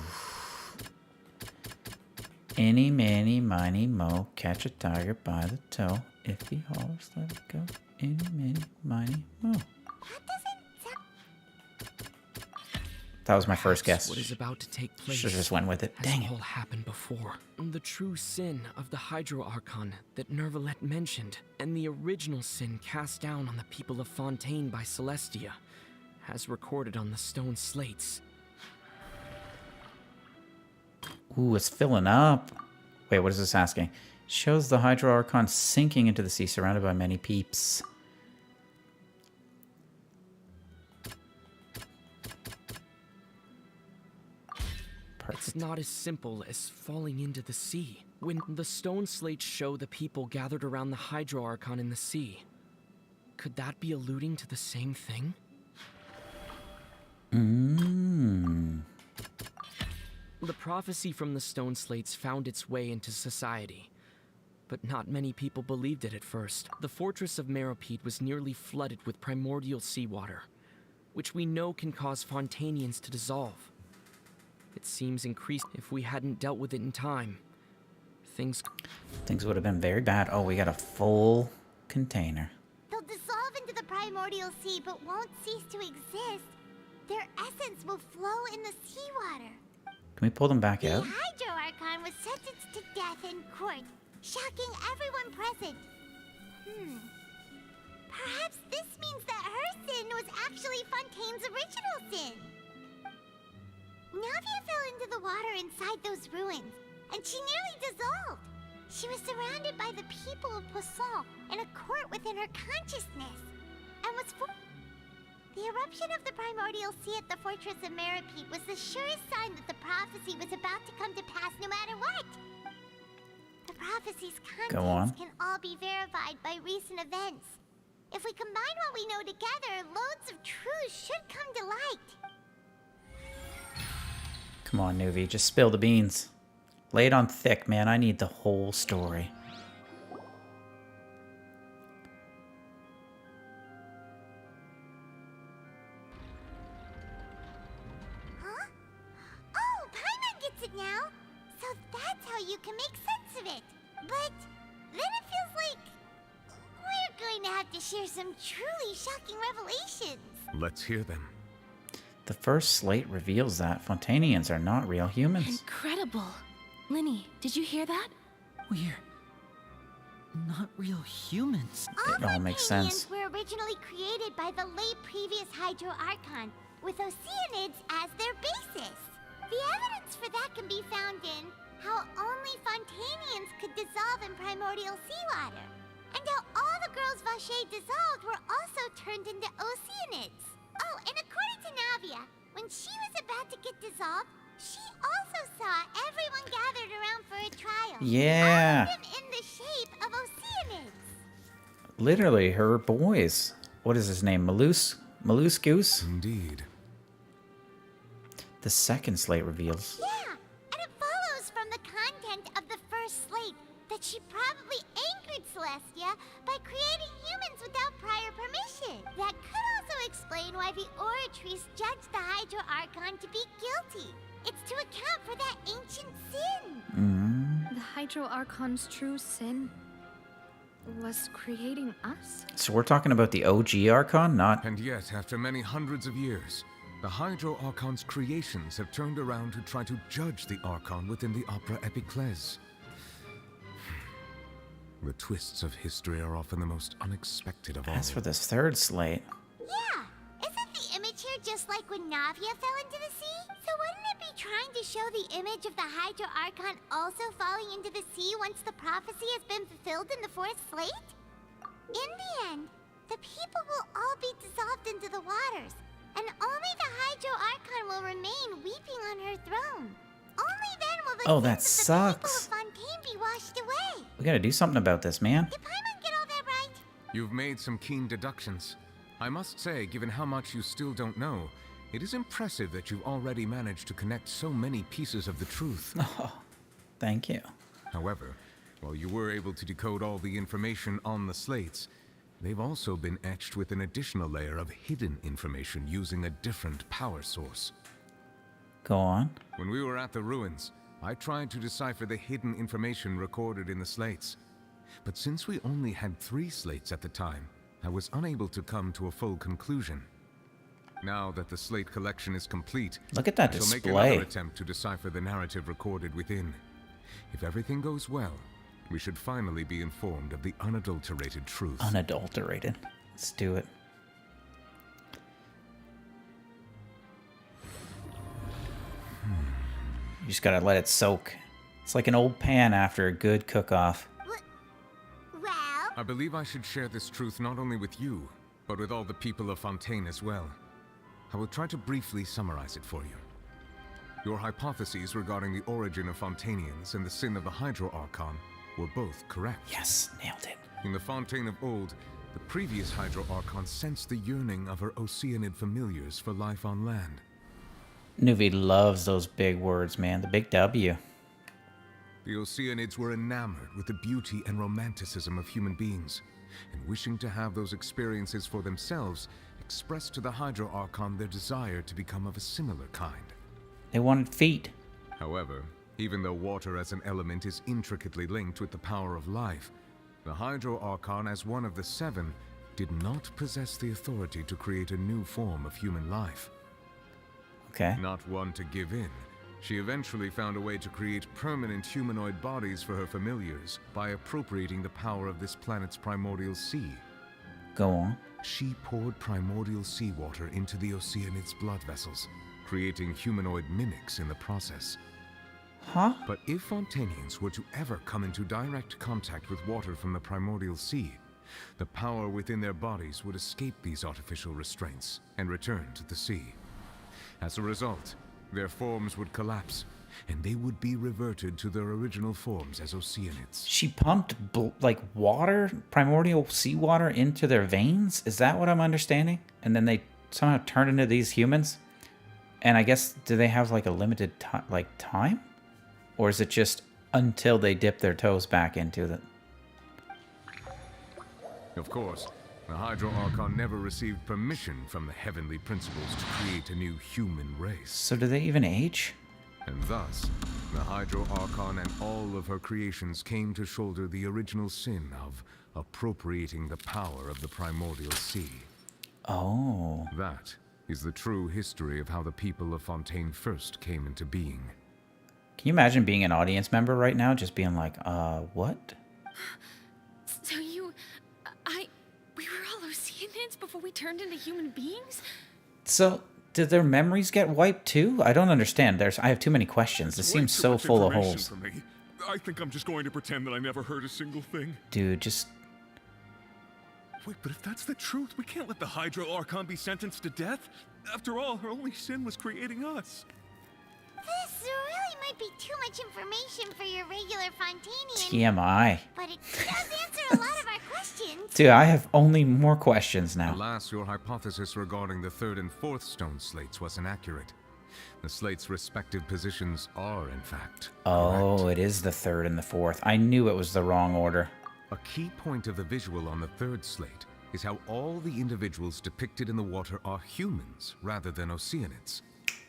Any, many, miny, mo, catch a tiger by the toe. If he hollers, let it go. Any, many, miny, mo. That was my first guess. What is about to take place? Should have just went with it. Has Dang it. all happened before. The true sin of the Hydro Archon that Nervalette mentioned, and the original sin cast down on the people of Fontaine by Celestia, has recorded on the stone slates. Ooh, it's filling up. Wait, what is this asking? Shows the Hydro Archon sinking into the sea, surrounded by many peeps. It's not as simple as falling into the sea. When the stone slates show the people gathered around the Hydro Archon in the sea, could that be alluding to the same thing? The prophecy from the stone slates found its way into society, but not many people believed it at first. The fortress of Meropide was nearly flooded with primordial seawater, which we know can cause Fontainians to dissolve. It seems increased if we hadn't dealt with it in time. Things would have been very bad. Oh, we got a full container. They'll dissolve into the primordial sea but won't cease to exist. Their essence will flow in the seawater. Can we pull them back out? The Hydro Archon was sentenced to death in court, shocking everyone present. Perhaps this means that her sin was actually Fontaine's original sin. Navia fell into the water inside those ruins, and she nearly dissolved. She was surrounded by the people of Poisson in a court within her consciousness, and was The eruption of the primordial sea at the fortress of Meripede was the surest sign that the prophecy was about to come to pass no matter what. The prophecy's contents can all be verified by recent events. If we combine what we know together, loads of truths should come to light. Come on, Nuvi, just spill the beans. Lay it on thick, man. I need the whole story. Huh? Oh, Paimon gets it now! So that's how you can make sense of it. But then it feels like we're going to have to share some truly shocking revelations. Let's hear them. The first slate reveals that Fontainians are not real humans. Incredible. Linny, did you hear that? We're not real humans. It all makes sense. Were originally created by the late previous Hydro Archon, with Oceanids as their basis. The evidence for that can be found in how only Fontainians could dissolve in primordial seawater, and how all the girls Vacher dissolved were also turned into Oceanids. Oh, and according to Navia, when she was about to get dissolved, she also saw everyone gathered around for a trial. Yeah. All of them in the shape of Oceanids. Literally, her boys. What is his name? Molluscus? Indeed. The second slate reveals. Yeah, and it follows from the content of the first slate that she probably angered Celestia by creating humans without prior permission. That could also explain why the Oratrice judged the Hydro Archon to be guilty. It's to account for that ancient sin. The Hydro Archon's true sin was creating us? So we're talking about the OG Archon, not... And yet, after many hundreds of years, the Hydro Archon's creations have turned around to try to judge the Archon within the Opera Epiclese. The twists of history are often the most unexpected of all. As for this third slate... Yeah, isn't the image here just like when Navia fell into the sea? So wouldn't it be trying to show the image of the Hydro Archon also falling into the sea once the prophecy has been fulfilled in the fourth slate? In the end, the people will all be dissolved into the waters, and only the Hydro Archon will remain weeping on her throne. Only then will the sins of the people of Fontaine be washed away. We gotta do something about this, man. Did Paimon get all that right? You've made some keen deductions. I must say, given how much you still don't know, it is impressive that you've already managed to connect so many pieces of the truth. Oh, thank you. However, while you were able to decode all the information on the slates, they've also been etched with an additional layer of hidden information using a different power source. Go on. When we were at the ruins, I tried to decipher the hidden information recorded in the slates. But since we only had 3 slates at the time, I was unable to come to a full conclusion. Now that the slate collection is complete, Look at that I shall make display. another attempt to decipher the narrative recorded within. If everything goes well, we should finally be informed of the unadulterated truth. Unadulterated. Let's do it. You just gotta let it soak. It's like an old pan after a good cook-off. Well... I believe I should share this truth not only with you, but with all the people of Fontaine as well. I will try to briefly summarize it for you. Your hypotheses regarding the origin of Fontainians and the sin of the Hydro Archon were both correct. Yes, nailed it. In the Fontaine of old, the previous Hydro Archon sensed the yearning of her Oceanid familiars for life on land. Nuvi loves those big words, man. The big W. The Oceanids were enamored with the beauty and romanticism of human beings, and wishing to have those experiences for themselves, expressed to the Hydro Archon their desire to become of a similar kind. They wanted feet. However, even though water as an element is intricately linked with the power of life, the Hydro Archon, as one of the 7, did not possess the authority to create a new form of human life. Okay. Not one to give in, She eventually found a way to create permanent humanoid bodies for her familiars by appropriating the power of this planet's primordial sea. Go on. She poured primordial seawater into the Oceanids' blood vessels, creating humanoid mimics in the process. Huh? But if Fontainians were to ever come into direct contact with water from the primordial sea, the power within their bodies would escape these artificial restraints and return to the sea. As a result, their forms would collapse, and they would be reverted to their original forms as Oceanids. She pumped like water, primordial seawater into their veins? Is that what I'm understanding? And then they somehow turned into these humans? And I guess, do they have like a limited time? Or is it just until they dip their toes back into it? Of course, the Hydro Archon never received permission from the heavenly principles to create a new human race. So do they even age? And thus, the Hydro Archon and all of her creations came to shoulder the original sin of appropriating the power of the primordial sea. Oh. That is the true history of how the people of Fontaine first came into being. Can you imagine being an audience member right now, just being like, what? So we were all Oceanids before we turned into human beings? So, did their memories get wiped too? I don't understand. I have too many questions. This seems so full of holes. For me. I think I'm just going to pretend that I never heard a single thing. Dude, just... Wait, but if that's the truth, we can't let the Hydro Archon be sentenced to death. After all, her only sin was creating us. This really might be too much information for your regular Fontainian. TMI. But it does answer a lot of our questions. Dude, I have only more questions now. Alas, your hypothesis regarding the third and fourth stone slates was inaccurate. The slates' respective positions are, in fact, Oh, correct. it is the third and the fourth. I knew it was the wrong order. A key point of the visual on the third slate is how all the individuals depicted in the water are humans rather than Oceanids.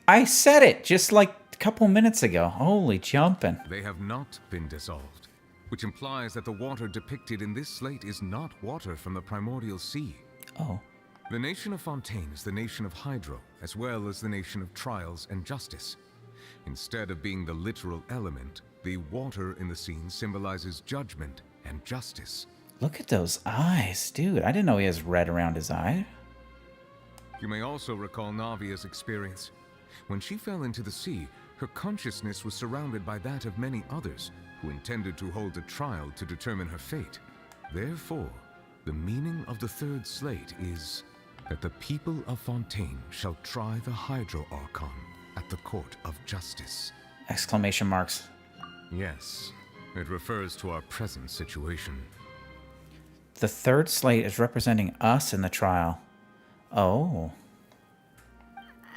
I said it just like a couple minutes ago. Holy jumping. They have not been dissolved, which implies that the water depicted in this slate is not water from the primordial sea. Oh. The nation of Fontaine is the nation of Hydro, as well as the nation of trials and justice. Instead of being the literal element, the water in the scene symbolizes judgment and justice. Look at those eyes. Dude, I didn't know he has red around his eye. You may also recall Navia's experience. When she fell into the sea, her consciousness was surrounded by that of many others who intended to hold a trial to determine her fate. Therefore, the meaning of the third slate is that the people of Fontaine shall try the Hydro Archon at the court of justice. Exclamation marks. Yes, it refers to our present situation. The third slate is representing us in the trial. Oh.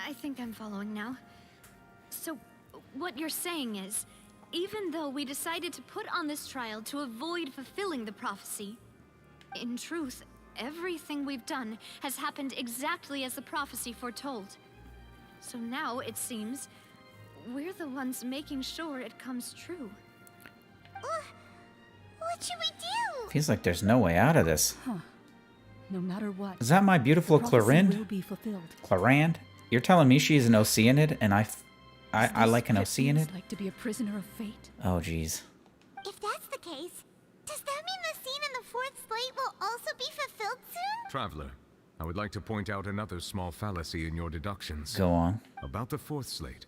I think I'm following now. So, what you're saying is, even though we decided to put on this trial to avoid fulfilling the prophecy, in truth, everything we've done has happened exactly as the prophecy foretold. So now, it seems, we're the ones making sure it comes true. What should we do? Feels like there's no way out of this. Huh. No matter what. Is that my beautiful the prophecy Clarinde? will be fulfilled. Clarinde? You're telling me she's an Oceanid and I like an Is this what it Oceanid? feels like to be a prisoner of fate? Oh, jeez. If that's the case, does that mean the scene in the fourth slate will also be fulfilled soon? Traveler, I would like to point out another small fallacy in your deductions. Go on. About the fourth slate.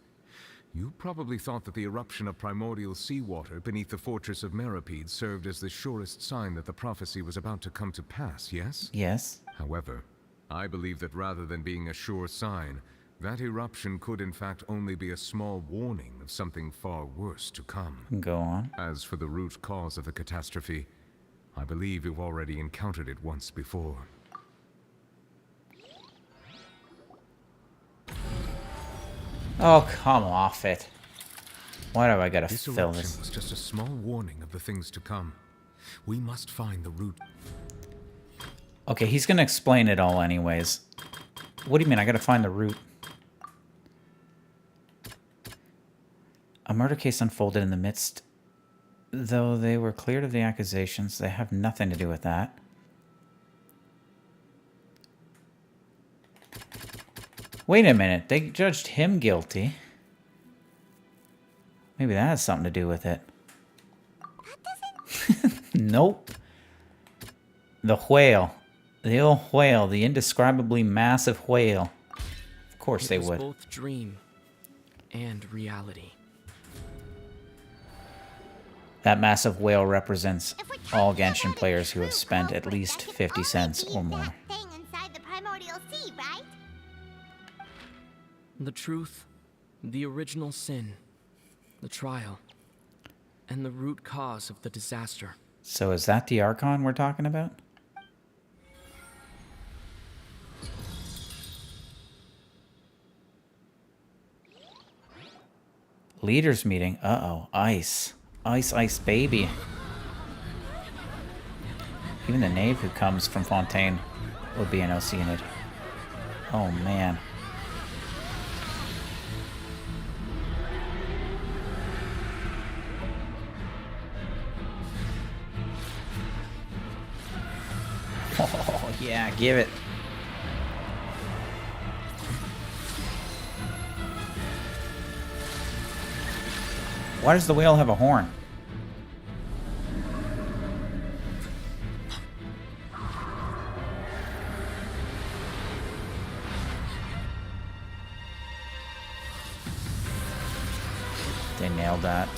You probably thought that the eruption of primordial seawater beneath the fortress of Meripede served as the surest sign that the prophecy was about to come to pass, yes? Yes. However, I believe that rather than being a sure sign, that eruption could in fact only be a small warning of something far worse to come. Go on. As for the root cause of the catastrophe, I believe you've already encountered it once before. Oh, come off it. Why do I gotta This fill eruption this? was just a small warning of the things to come. We must find the root. Okay, he's gonna explain it all anyways. What do you mean I gotta find the root? A murder case unfolded in the midst. Though they were cleared of the accusations, they have nothing to do with that. Wait a minute, they judged him guilty. Maybe that has something to do with it. Nope. The whale. The old whale. The indescribably massive whale. Of course they would. Both dream and reality. That massive whale represents all Genshin players who have spent at least 50 cents or more. Thing inside the primordial sea, right? The truth, the original sin, the trial, and the root cause of the disaster. So is that the Archon we're talking about? Leaders meeting. Uh-oh. Ice. Ice, ice, baby. Even the knave who comes from Fontaine would be an Oceanid. Oh, man. Oh, yeah, give it. Why does the whale have a horn? They nailed that.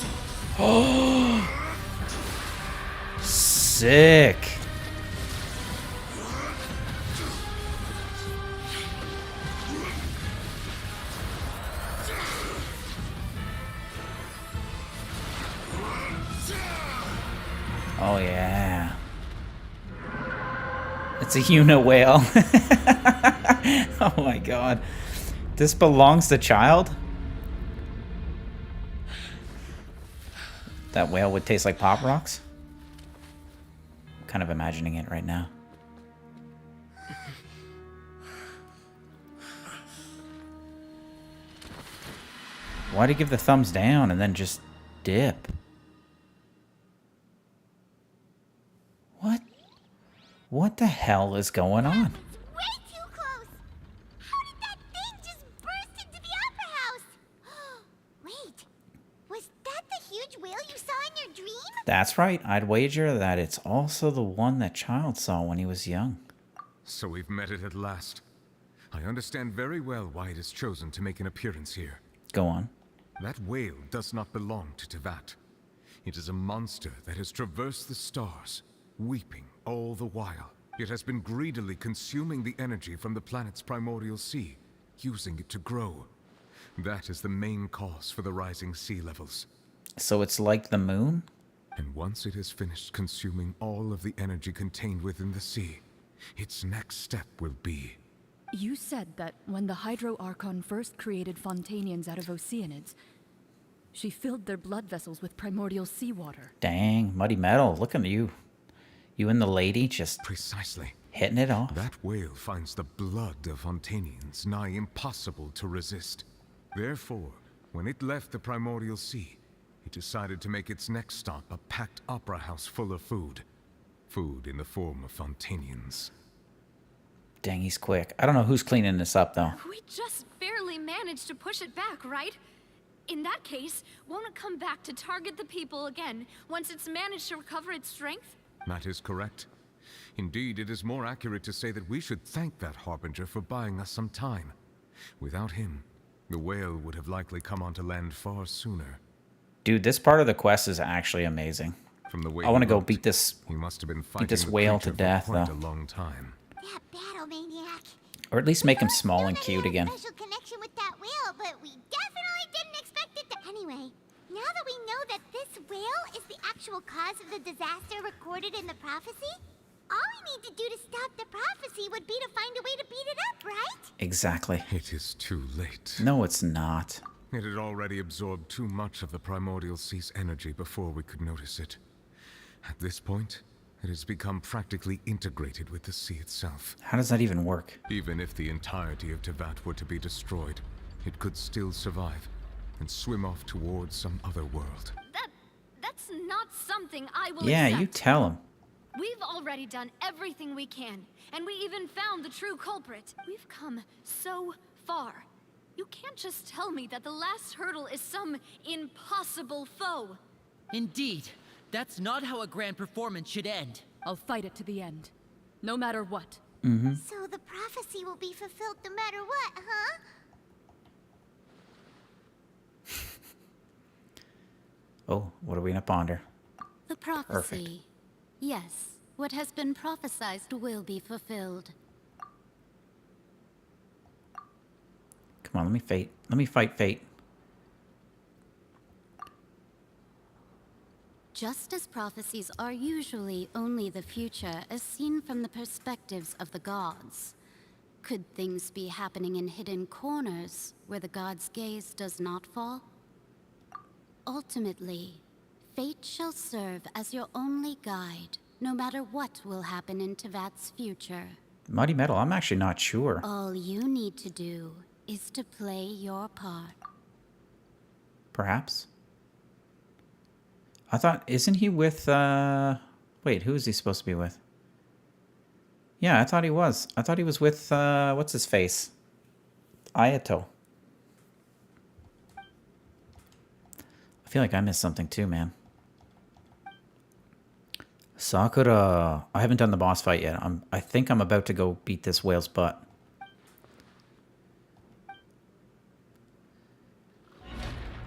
Oh! Sick. Oh yeah. It's a Una whale. Oh my god. This belongs to child? That whale would taste like Pop Rocks? I'm kind of imagining it right now. Why'd he give the thumbs down and then just dip? What? What the hell is going on? Way too close! How did that thing just burst into the opera house? Wait, was that the huge whale you saw in your dream? That's right. I'd wager that it's also the one that Child saw when he was young. So we've met it at last. I understand very well why it has chosen to make an appearance here. Go on. That whale does not belong to Tevat. It is a monster that has traversed the stars, weeping all the while. It has been greedily consuming the energy from the planet's primordial sea, using it to grow. That is the main cause for the rising sea levels. So it's like the moon? And once it has finished consuming all of the energy contained within the sea, its next step will be... You said that when the Hydro Archon first created Fontainians out of Oceanids, she filled their blood vessels with primordial seawater. Dang, muddy metal. Look at you. You and the lady just... Precisely. Hitting it off. That whale finds the blood of Fontainians nigh impossible to resist. Therefore, when it left the primordial sea, it decided to make its next stop a packed opera house full of food. Food in the form of Fontainians. Dang, he's quick. I don't know who's cleaning this up, though. We just barely managed to push it back, right? In that case, won't it come back to target the people again once it's managed to recover its strength? That is correct. Indeed, it is more accurate to say that we should thank that Harbinger for buying us some time. Without him, the whale would have likely come onto land far sooner. Dude, this part of the quest is actually amazing. From the way I want to go beat this whale to death, quite though. a long time. That battle maniac. Or at least make him small and cute again. Special connection with that whale, but we definitely didn't expect it to. Anyway, now that we know that this whale is the actual cause of the disaster recorded in the prophecy, all we need to do to stop the prophecy would be to find a way to beat it up, right? Exactly. It is too late. No, it's not. It had already absorbed too much of the primordial sea's energy before we could notice it. At this point, it has become practically integrated with the sea itself. How does that even work? Even if the entirety of Tevat were to be destroyed, it could still survive and swim off towards some other world. That's not something I will Yeah, accept. you tell him. We've already done everything we can, and we even found the true culprit. We've come so far. You can't just tell me that the last hurdle is some impossible foe. Indeed. That's not how a grand performance should end. I'll fight it to the end. No matter what. So the prophecy will be fulfilled no matter what, huh? Oh, what are we gonna ponder? The prophecy. Perfect. Yes, what has been prophesied will be fulfilled. Come on, let me fight fate. Just as prophecies are usually only the future as seen from the perspectives of the gods, could things be happening in hidden corners where the gods' gaze does not fall? Ultimately, fate shall serve as your only guide, no matter what will happen in Tevat's future. Muddy Metal, I'm actually not sure. All you need to do is to play your part. Perhaps. I thought, isn't he with, wait, who is he supposed to be with? Yeah, I thought he was. I thought he was with, what's his face? Ayato. I feel like I missed something too, man. Sakura. I haven't done the boss fight yet. I think I'm about to go beat this whale's butt.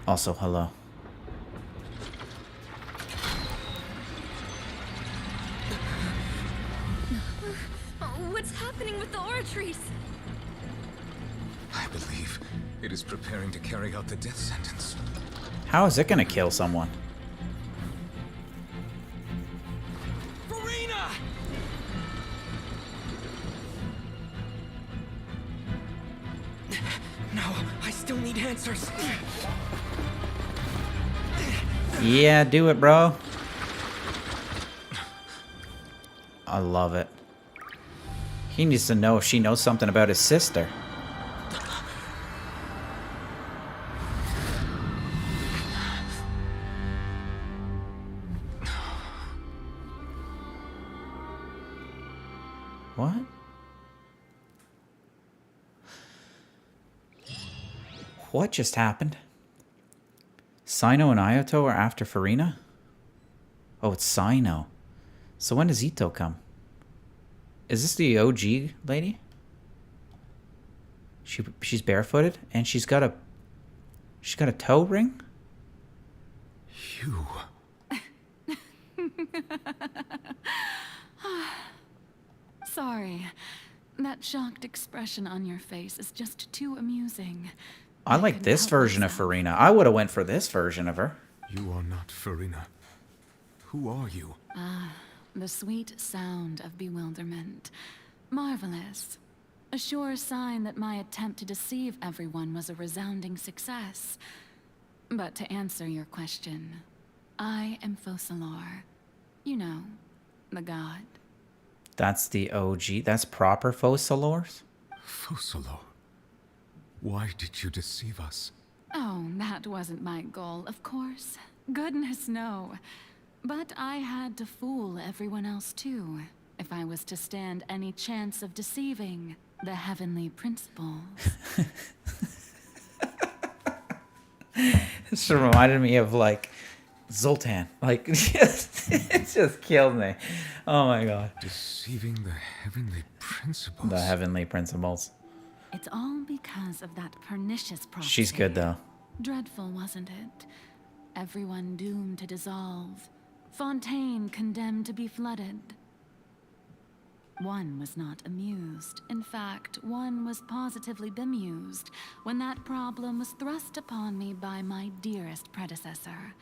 Also, hello. What's happening with the aura trees? I believe it is preparing to carry out the death sentence. How is it gonna kill someone? Farina! No, I still need answers. Yeah, do it, bro. I love it. He needs to know if she knows something about his sister. What? What just happened? Sino and Ayato are after Farina? Oh, it's Sino. So when does Ito come? Is this the OG lady? She's barefooted and she's got a toe ring? You. Sorry. That shocked expression on your face is just too amusing. I like this version of Farina. I would have went for this version of her. You are not Farina. Who are you? The sweet sound of bewilderment. Marvelous. A sure sign that my attempt to deceive everyone was a resounding success. But to answer your question, I am Focalor. You know, the god. That's the OG. That's proper Focalors? Focalor. Why did you deceive us? Oh, that wasn't my goal, of course. Goodness, no. But I had to fool everyone else too, if I was to stand any chance of deceiving the heavenly principles. This reminded me of, like, Zoltan. Like, it just killed me. Oh my god. Deceiving the heavenly principles. The heavenly principles. It's all because of that pernicious prophecy. She's good, though. Dreadful, wasn't it? Everyone doomed to dissolve. Fontaine condemned to be flooded. One was not amused. In fact, one was positively bemused when that problem was thrust upon me by my dearest predecessor.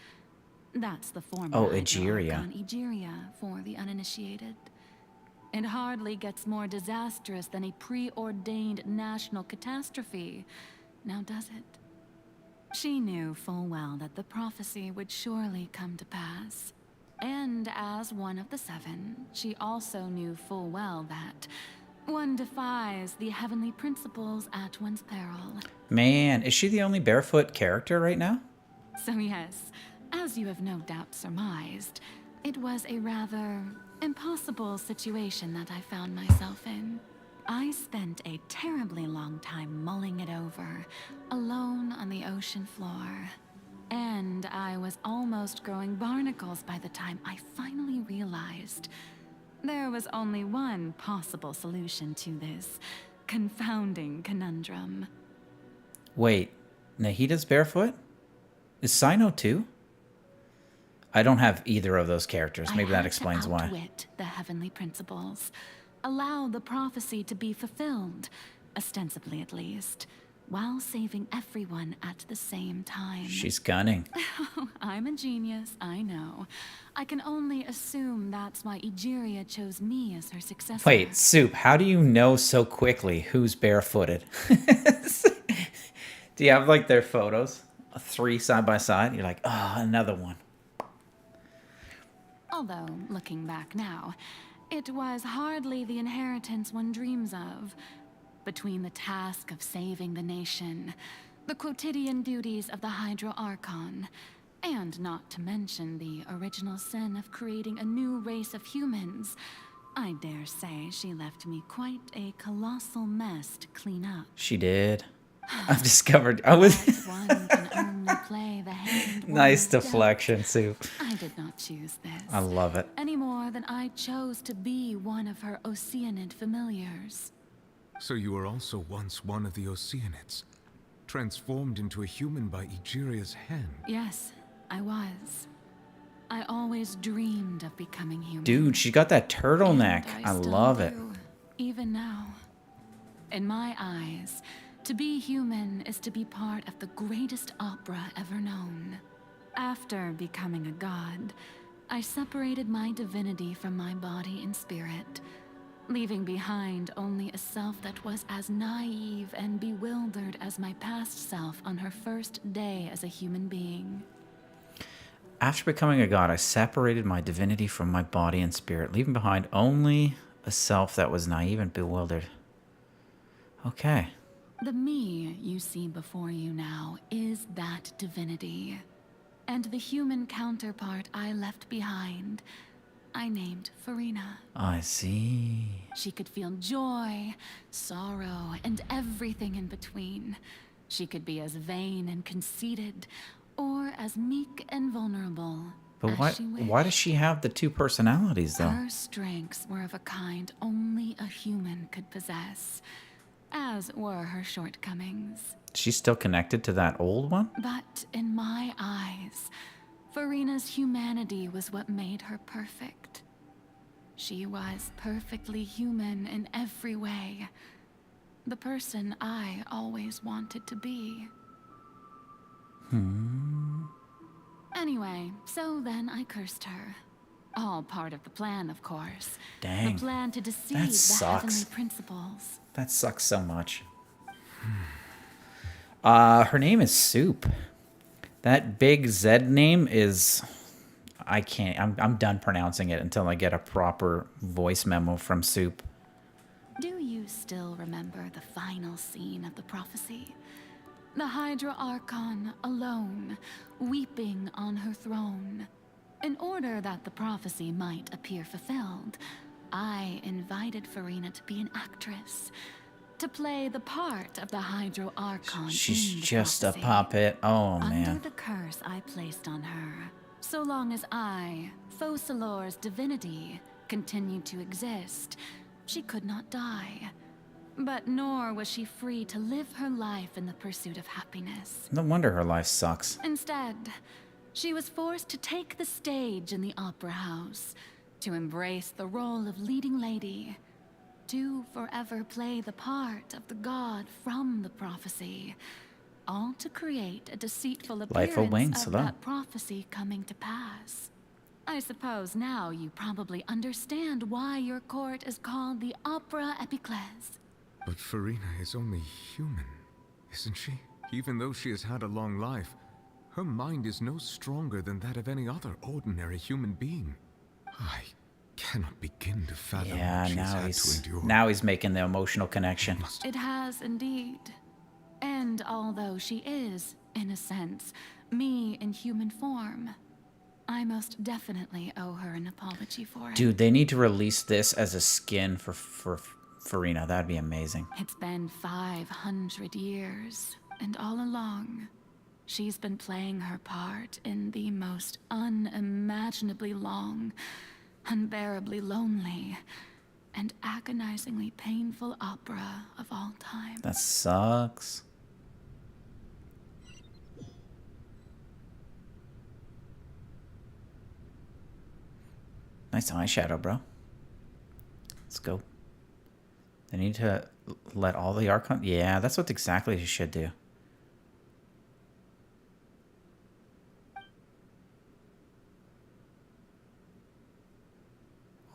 That's the former Egeria. Archon Egeria for the uninitiated. It hardly gets more disastrous than a preordained national catastrophe, now does it? She knew full well that the prophecy would surely come to pass. And as one of the seven, she also knew full well that one defies the heavenly principles at one's peril. Man, is she the only barefoot character right now? So yes, as you have no doubt surmised, it was a rather impossible situation that I found myself in. I spent a terribly long time mulling it over, alone on the ocean floor. And I was almost growing barnacles by the time I finally realized there was only one possible solution to this confounding conundrum. Wait, Nahida's barefoot? Is Sino too? I don't have either of those characters. Maybe that explains why. I had to outwit the heavenly principles, allow the prophecy to be fulfilled, ostensibly at least, while saving everyone at the same time. She's cunning. I'm a genius, I know. I can only assume that's why Egeria chose me as her successor. Wait, Soup, how do you know so quickly who's barefooted? Do you have, like, their photos? 3 side by side? You're like, oh, another one. Although, looking back now, it was hardly the inheritance one dreams of. Between the task of saving the nation, the quotidian duties of the Hydro Archon, and not to mention the original sin of creating a new race of humans, I dare say she left me quite a colossal mess to clean up. She did. I've discovered I was One can only play the hand nice one deflection, dealt. Soup. I did not choose this. I love it. Any more than I chose to be one of her Oceanid familiars. So you were also once one of the Oceanids, transformed into a human by Egeria's hand. Yes, I was. I always dreamed of becoming human. Dude, she got that turtleneck. And I still love it. do, even now. In my eyes, to be human is to be part of the greatest opera ever known. After becoming a god, I separated my divinity from my body and spirit, leaving behind only a self that was as naive and bewildered as my past self on her first day as a human being. After becoming a god, I separated my divinity from my body and spirit, leaving behind only a self that was naive and bewildered. Okay. The me you see before you now is that divinity. And the human counterpart I left behind, I named Farina. I see. She could feel joy, sorrow, and everything in between. She could be as vain and conceited, or as meek and vulnerable. But why does she have the 2 personalities, though? Her strengths were of a kind only a human could possess, as were her shortcomings. She's still connected to that old one? But in my eyes, Farina's humanity was what made her perfect. She was perfectly human in every way. The person I always wanted to be. Anyway, so then I cursed her. All part of the plan, of course. Dang. The plan to deceive That the sucks. heavenly principles. That sucks so much. Her name is Soup. That big Z name is... I can't... I'm done pronouncing it until I get a proper voice memo from Soup. Do you still remember the final scene of the prophecy? The Hydra Archon alone, weeping on her throne. In order that the prophecy might appear fulfilled, I invited Farina to be an actress, to play the part of the Hydro Archon. She's in the just a prophecy. puppet. Oh, Under man. the curse I placed on her, so long as I, Focalor's divinity, continued to exist, she could not die. But nor was she free to live her life in the pursuit of happiness. No wonder her life sucks. Instead, she was forced to take the stage in the opera house, to embrace the role of leading lady, to forever play the part of the god from the prophecy, all to create a deceitful appearance Life Wings, of hello. that prophecy coming to pass. I suppose now you probably understand why your court is called the Opera Epiclese. But Farina is only human, isn't she? Even though she has had a long life, her mind is no stronger than that of any other ordinary human being. I cannot begin to fathom Yeah, what she's now had to endure. now he's making the emotional connection. It has indeed. And although she is, in a sense, me in human form, I most definitely owe her an apology for it. Dude, they need to release this as a skin for Farina. That'd be amazing. It's been 500 years, and all along, she's been playing her part in the most unimaginably long, unbearably lonely, and agonizingly painful opera of all time. That sucks. Nice eyeshadow, bro. Let's go. They need to let all the Archon... Yeah, that's what exactly you should do.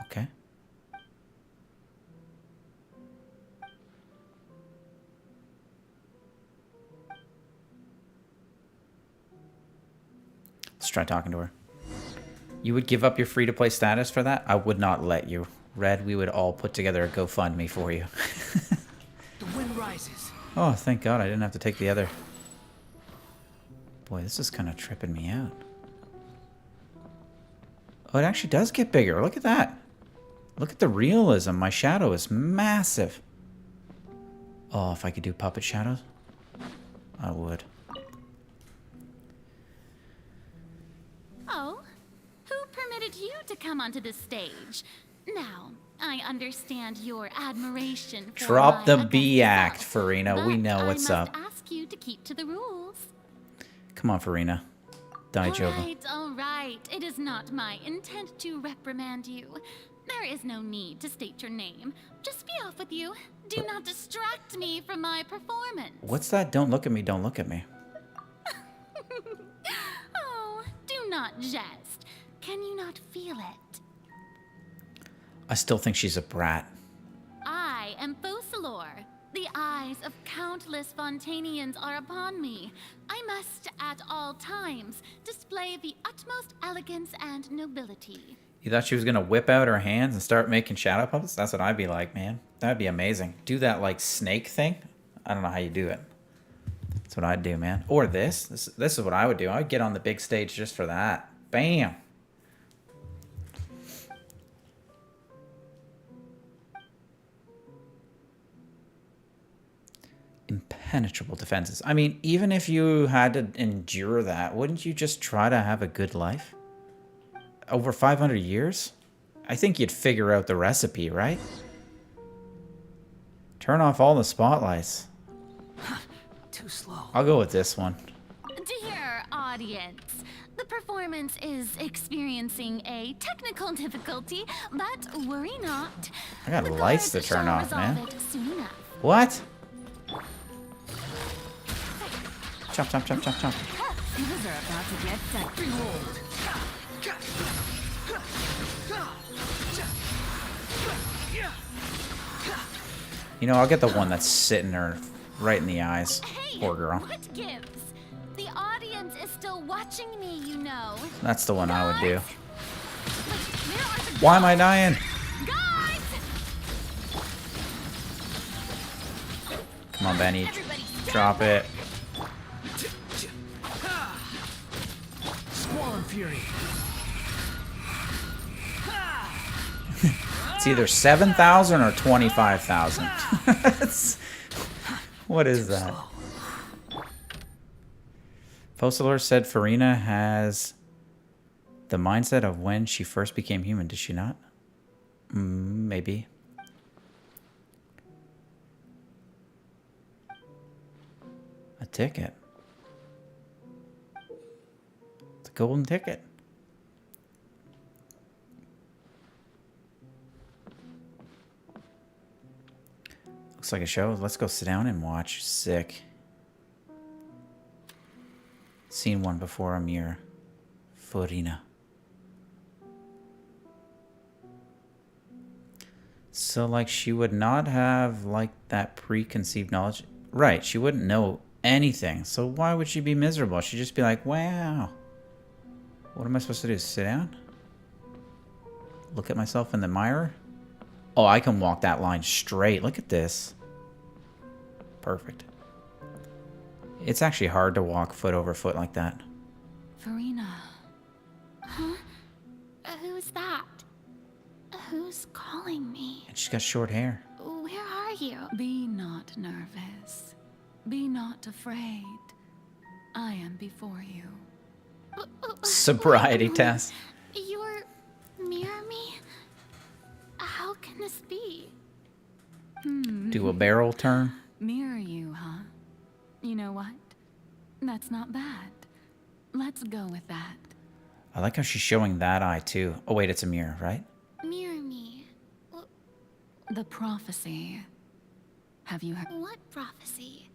Okay. Let's try talking to her. You would give up your free-to-play status for that? I would not let you. Red, we would all put together a GoFundMe for you. The wind rises. Oh, thank God I didn't have to take the other. Boy, this is kind of tripping me out. Oh, it actually does get bigger. Look at that. Look at the realism. My shadow is massive. Oh, if I could do puppet shadows, I would. Oh, who permitted you to come onto this stage? Now, I understand your admiration for Drop my the august B act, self, Farina. We but know what's I must up. ask you to keep to the rules. Come on, Farina. Daijoubu. All right. It is not my intent to reprimand you. There is no need to state your name. Just be off with you. Do not distract me from my performance. What's that? Don't look at me. Don't look at me. Oh, do not jest. Can you not feel it? I still think she's a brat. I am Focalor. The eyes of countless Fontainians are upon me. I must, at all times, display the utmost elegance and nobility. You thought she was going to whip out her hands and start making shadow puppets? That's what I'd be like, man. That'd be amazing. Do that, like, snake thing. I don't know how you do it. That's what I'd do, man. Or this. This is what I would do. I would get on the big stage just for that. Bam. Impenetrable defenses. I mean, even if you had to endure that, wouldn't you just try to have a good life? Over 500 years? I think you'd figure out the recipe, right? Turn off all the spotlights. Too slow. I'll go with this one. Dear audience, the performance is experiencing a technical difficulty, but worry not. I got The lights to guards turn shall off, resolve man. it soon enough. What? Chomp, chomp, chomp, chomp, chomp. Things are about to get set. Behold. You know, I'll get the one that's sitting her right in the eyes. Poor girl. What gives? The audience is still watching me, you know. That's the one I would do. Wait, where are the Why am I dying? guys? Come on, Benny. Drop it. Squall and Fury. It's either 7,000 or 25,000. What is that? Focalor said Farina has the mindset of when she first became human. Does she not? Maybe. A ticket. It's a golden ticket. Looks like a show. Let's go sit down and watch. Sick. Seen one before, Amir. Farina. So, like, she would not have, like, that preconceived knowledge. Right, she wouldn't know anything. So why would she be miserable? She'd just be like, wow. What am I supposed to do? Sit down? Look at myself in the mirror? Oh, I can walk that line straight. Look at this. Perfect. It's actually hard to walk foot over foot like that. Farina. Huh? Who's that? Who's calling me? And she's got short hair. Where are you? Be not nervous. Be not afraid. I am before you. Sobriety test. You're near me? How can this be? Do a barrel turn. Mirror you, huh? You know what? That's not bad. Let's go with that. I like how she's showing that eye too. Oh wait, it's a mirror, right? Mirror me. The prophecy. Have you heard? What prophecy?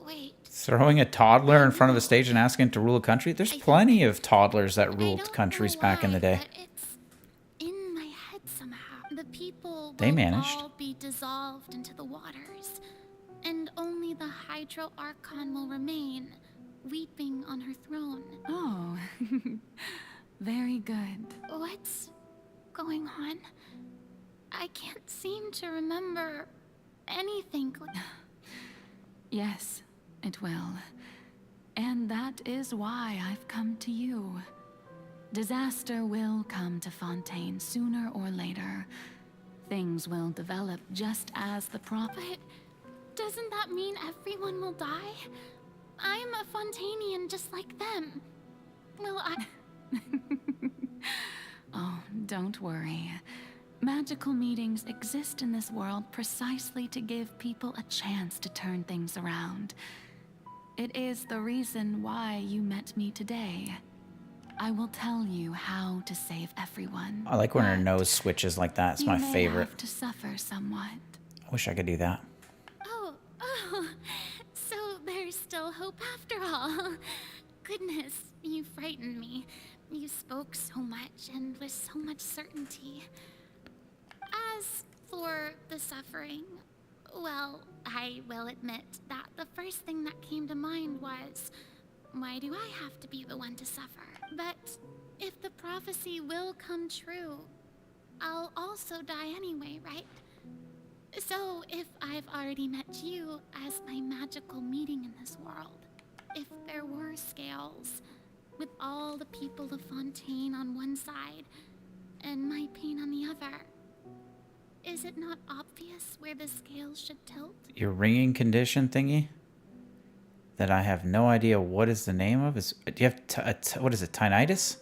Wait. Throwing a toddler in front of a stage and asking it to rule a country? There's plenty of toddlers that ruled countries back in the day. In my head somehow. The people They will managed. all be dissolved into the waters, and only the Hydro Archon will remain, weeping on her throne. Oh, very good. What's going on? I can't seem to remember anything. Yes, it will. And that is why I've come to you. Disaster will come to Fontaine sooner or later. Things will develop just as the prophet. Doesn't that mean everyone will die? I'm a Fontainian just like them. Will I... Oh, don't worry. Magical meetings exist in this world precisely to give people a chance to turn things around. It is the reason why you met me today. I will tell you how to save everyone. I like when her nose switches like that. It's my You may favorite. have to suffer somewhat. I wish I could do that. Oh, so there's still hope after all. Goodness, you frightened me. You spoke so much and with so much certainty. As for the suffering, well, I will admit that the first thing that came to mind was, why do I have to be the one to suffer? But if the prophecy will come true, I'll also die anyway, right? So if I've already met you as my magical meeting in this world, if there were scales, with all the people of Fontaine on one side, and my pain on the other, is it not obvious where the scales should tilt? Your ringing condition thingy that I have no idea what is the name of. Is do you have what is it? Tinnitus?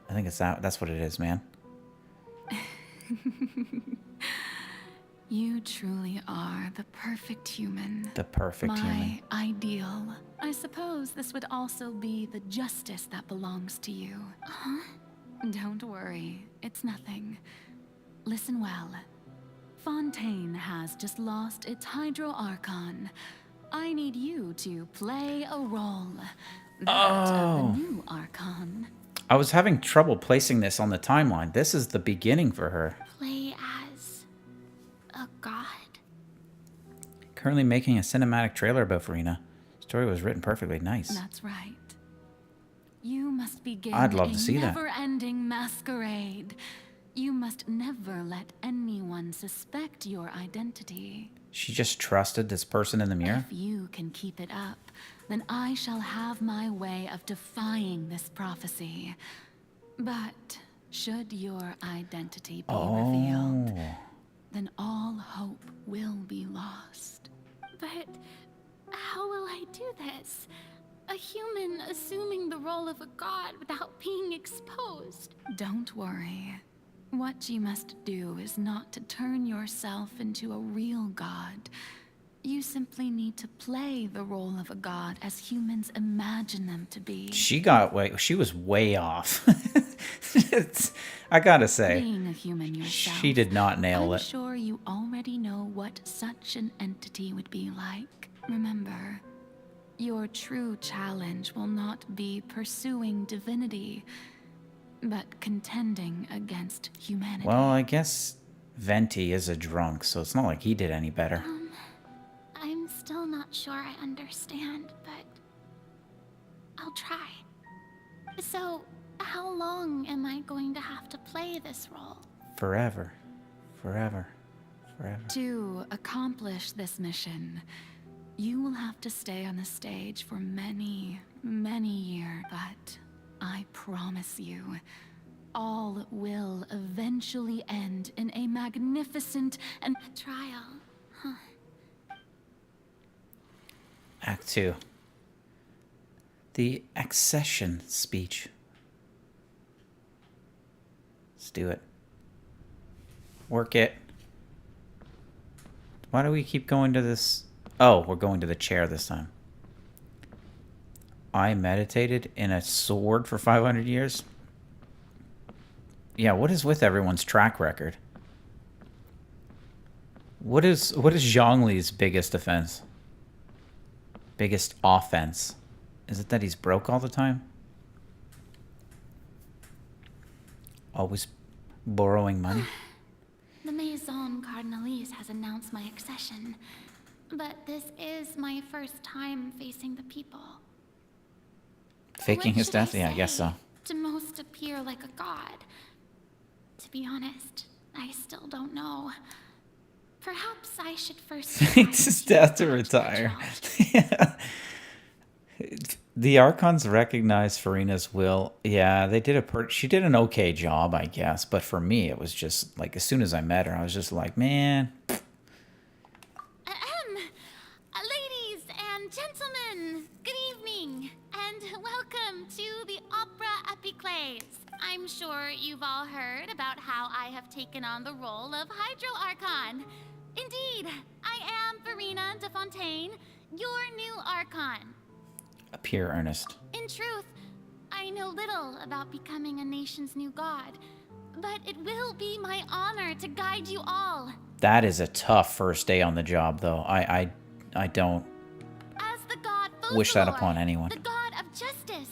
I think it's that. That's what it is, man. You truly are the perfect human. The perfect human. My ideal. I suppose this would also be the justice that belongs to you. Huh? Don't worry, it's nothing. Listen well. Fontaine has just lost its Hydro Archon. I need you to play a role. That of the new Archon. I was having trouble placing this on the timeline. This is the beginning for her. Play as a god. Currently making a cinematic trailer about Farina. Story was written perfectly. Nice. That's right. You must begin I'd love to see that. a never-ending masquerade. You must never let anyone suspect your identity. She just trusted this person in the mirror? If you can keep it up, then I shall have my way of defying this prophecy. But should your identity be revealed, then all hope will be lost. But how will I do this? A human assuming the role of a god without being exposed. Don't worry. What you must do is not to turn yourself into a real god. You simply need to play the role of a god as humans imagine them to be. She was way off. I gotta say, Being a human yourself, she did not nail I'm it. sure you already know what such an entity would be like. Remember, your true challenge will not be pursuing divinity, but contending against humanity. Well, I guess Venti is a drunk, so it's not like he did any better. I'm still not sure I understand, but I'll try. So, how long am I going to have to play this role? Forever. Forever. Forever. To accomplish this mission, you will have to stay on the stage for many, many years, but I promise you, all will eventually eventually end in a magnificent and trial. Huh. Act 2. The accession speech. Let's do it. Work it. Why do we keep going to this? Oh, we're going to the chair this time. I meditated in a sword for 500 years? Yeah, what is with everyone's track record? What is Zhongli's biggest offense? Biggest offense? Is it that he's broke all the time? Always borrowing money? The Maison Cardinalise has announced my accession, but this is my first time facing the people. Faking What his should death? I Yeah, I guess say so. To most appear like a god. To be honest, I still don't know. Perhaps I should first. Fakes his death to retire. The Archons recognized Farina's will. Yeah, they did she did an okay job, I guess. But for me, it was just like, as soon as I met her, I was just like, man. Ladies and gentlemen, good evening, and welcome to the Opera Epiclese. I'm sure you've all heard about how I have taken on the role of Hydro Archon. Indeed, I am Farina de Fontaine, your new Archon. Appear earnest. In truth, I know little about becoming a nation's new god, but it will be my honor to guide you all. That is a tough first day on the job, though. I don't As the god wish that Focalor, upon anyone. the god of justice,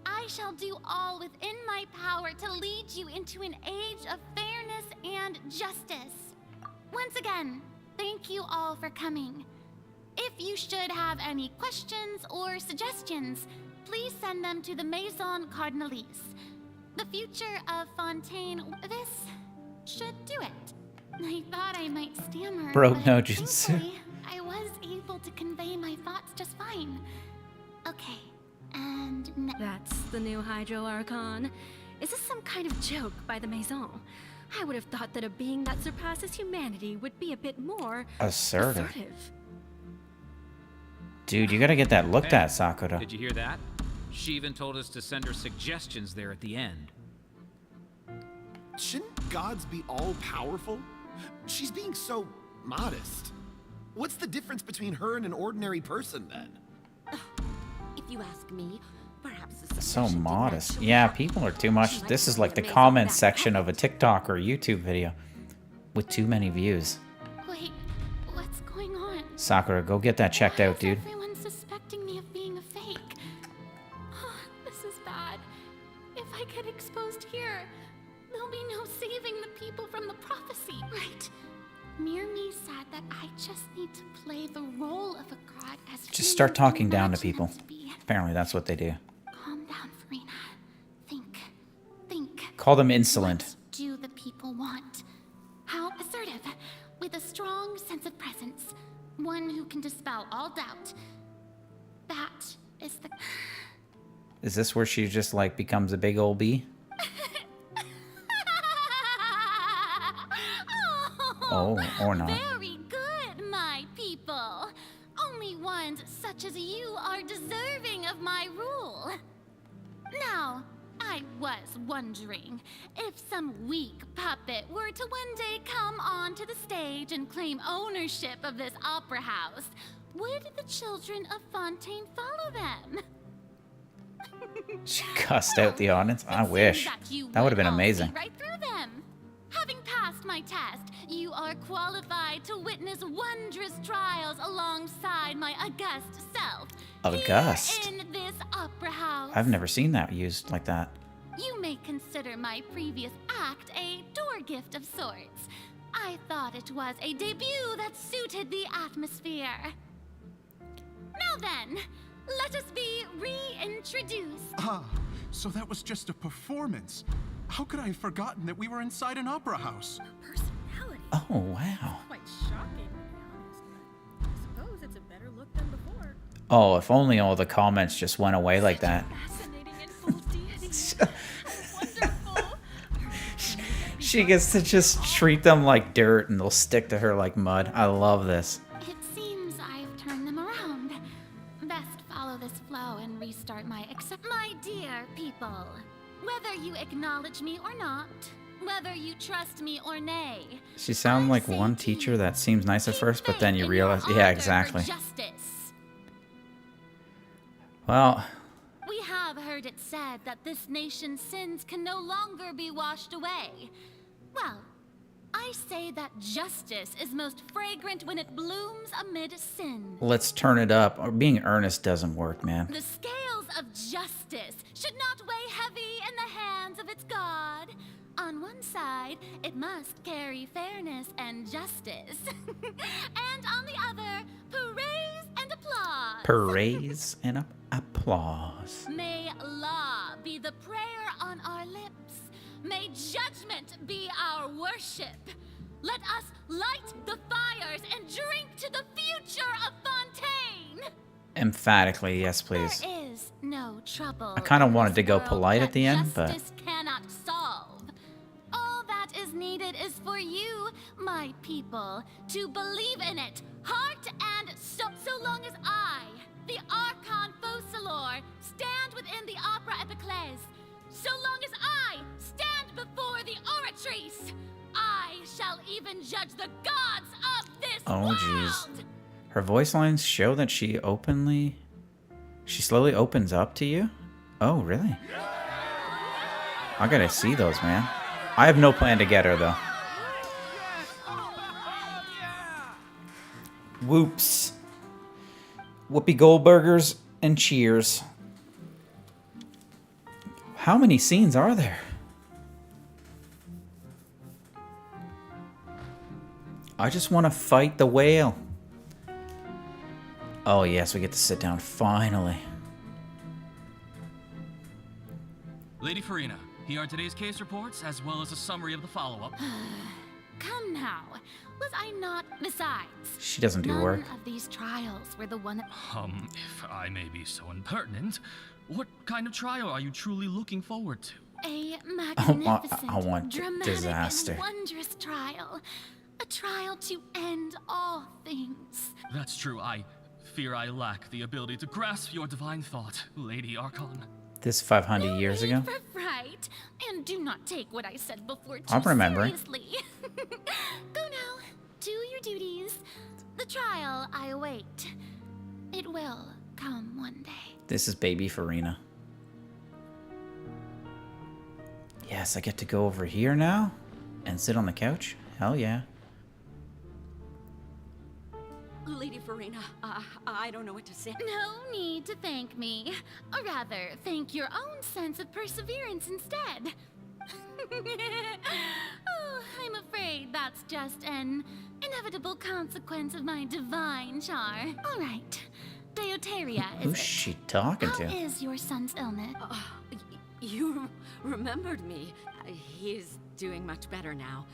I shall do all within my power to lead you into an age of fairness and justice. Once again, thank you all for coming. If you should have any questions or suggestions, please send them to the Maison Cardinalise. The future of Fontaine, this should do it. I thought I might stammer, Broke but no jutsu. thankfully, I was able to convey my thoughts just fine. Okay, and That's the new Hydro Archon. Is this some kind of joke by the Maison? I would have thought that a being that surpasses humanity would be a bit more Assertive. Dude, you gotta get that looked at, Sakura. Did you hear that? She even told us to send her suggestions there at the end. Shouldn't gods be all-powerful? She's being so modest. What's the difference between her and an ordinary person, then? If you ask me, perhaps the So modest. Yeah, people are too much. This is like the comment section of a TikTok or YouTube video with too many views. wait, what's going on? Sakura, go get that checked out, dude. Everyone's suspecting me of being a fake. Oh, this is bad. If I get exposed here, there'll be no saving the people from the prophecy. Right. Mirmi said that I just need to play the role of a god as Just start talking down to imagine people. them to be. Apparently that's what they do. Calm down, Farina. Think. Call them insolent. What do the people want? How assertive, with a strong sense of presence. One who can dispel all doubt. That is the... Is this where she just like becomes a big old bee? Oh, or not. Very good, my people. Only ones such as you are deserving of my rule. Now, I was wondering if some weak puppet were to one day come onto the stage and claim ownership of this opera house, would the children of Fontaine follow them? She cussed out the audience. I wish. That would have been amazing. Right through them. Having passed my test, you are qualified to witness wondrous trials alongside my august self. August? Here in this opera house. I've never seen that used like that. You may consider my previous act a door gift of sorts. I thought it was a debut that suited the atmosphere. Now then, let us be reintroduced. Ah, so that was just a performance. How could I have forgotten that we were inside an opera house? Oh, wow. Quite shocking, to be honest. But I suppose it's a better look than before. Oh, if only all the comments just went away like that. Fascinating and full deity. She gets to just treat them like dirt and they'll stick to her like mud. I love this. It seems I've turned them around. Best follow this flow and restart my My dear people, whether you acknowledge me or not, whether you trust me or nay, She sounds like one teacher that seems nice at first, but then you realize, yeah, exactly. Well, we have heard it said that this nation's sins can no longer be washed away. Well, I say that justice is most fragrant when it blooms amid sin. let's turn it up. Or being earnest doesn't work, man. The scales of justice should not weigh heavy in the hands of its God. On one side, it must carry fairness and justice. And on the other, praise and applause. Praise and applause. May law be the prayer on our lips. May judgment be our worship. Let us light the fires and drink to the future of Fontaine. Emphatically, yes, please. There is no trouble. I kind of in wanted this to go world polite that at the end, but justice cannot solve. All that is needed is for you, my people, to believe in it, heart and soul. So long as I, the Archon Focalor, stand within the Opera Epiclese, so long as I stand before the Oratrice, I shall even judge the gods of this oh jeez. Her voice lines show that she slowly opens up to you? Oh, really? I gotta see those, man. I have no plan to get her, though. Whoops. Whoopi Goldbergers and cheers. How many scenes are there? I just want to fight the whale. Oh yes, we get to sit down finally. Lady Farina, here are today's case reports, as well as a summary of the follow-up. Come now. Was I not? Besides, She doesn't do work. none of these trials were the one that... If I may be so impertinent, what kind of trial are you truly looking forward to? A I magnificent, want dramatic, disaster. and wondrous trial. A trial to end all things. That's true, I fear I lack the ability to grasp your divine thought, Lady Archon. This 500 years ago? For fright, and do not take what I said before too I'm remembering. seriously. Go now, do your duties. The trial I await. It will come one day. This is baby Farina. Yes, I get to go over here now and sit on the couch. Hell yeah. Lady Farina, I don't know what to say. No need to thank me. Or rather, thank your own sense of perseverance instead. Oh, I'm afraid that's just an inevitable consequence of my divine charm. All right. Deoteria, is Who's she talking How to? is your son's illness? You remembered me. He is doing much better now.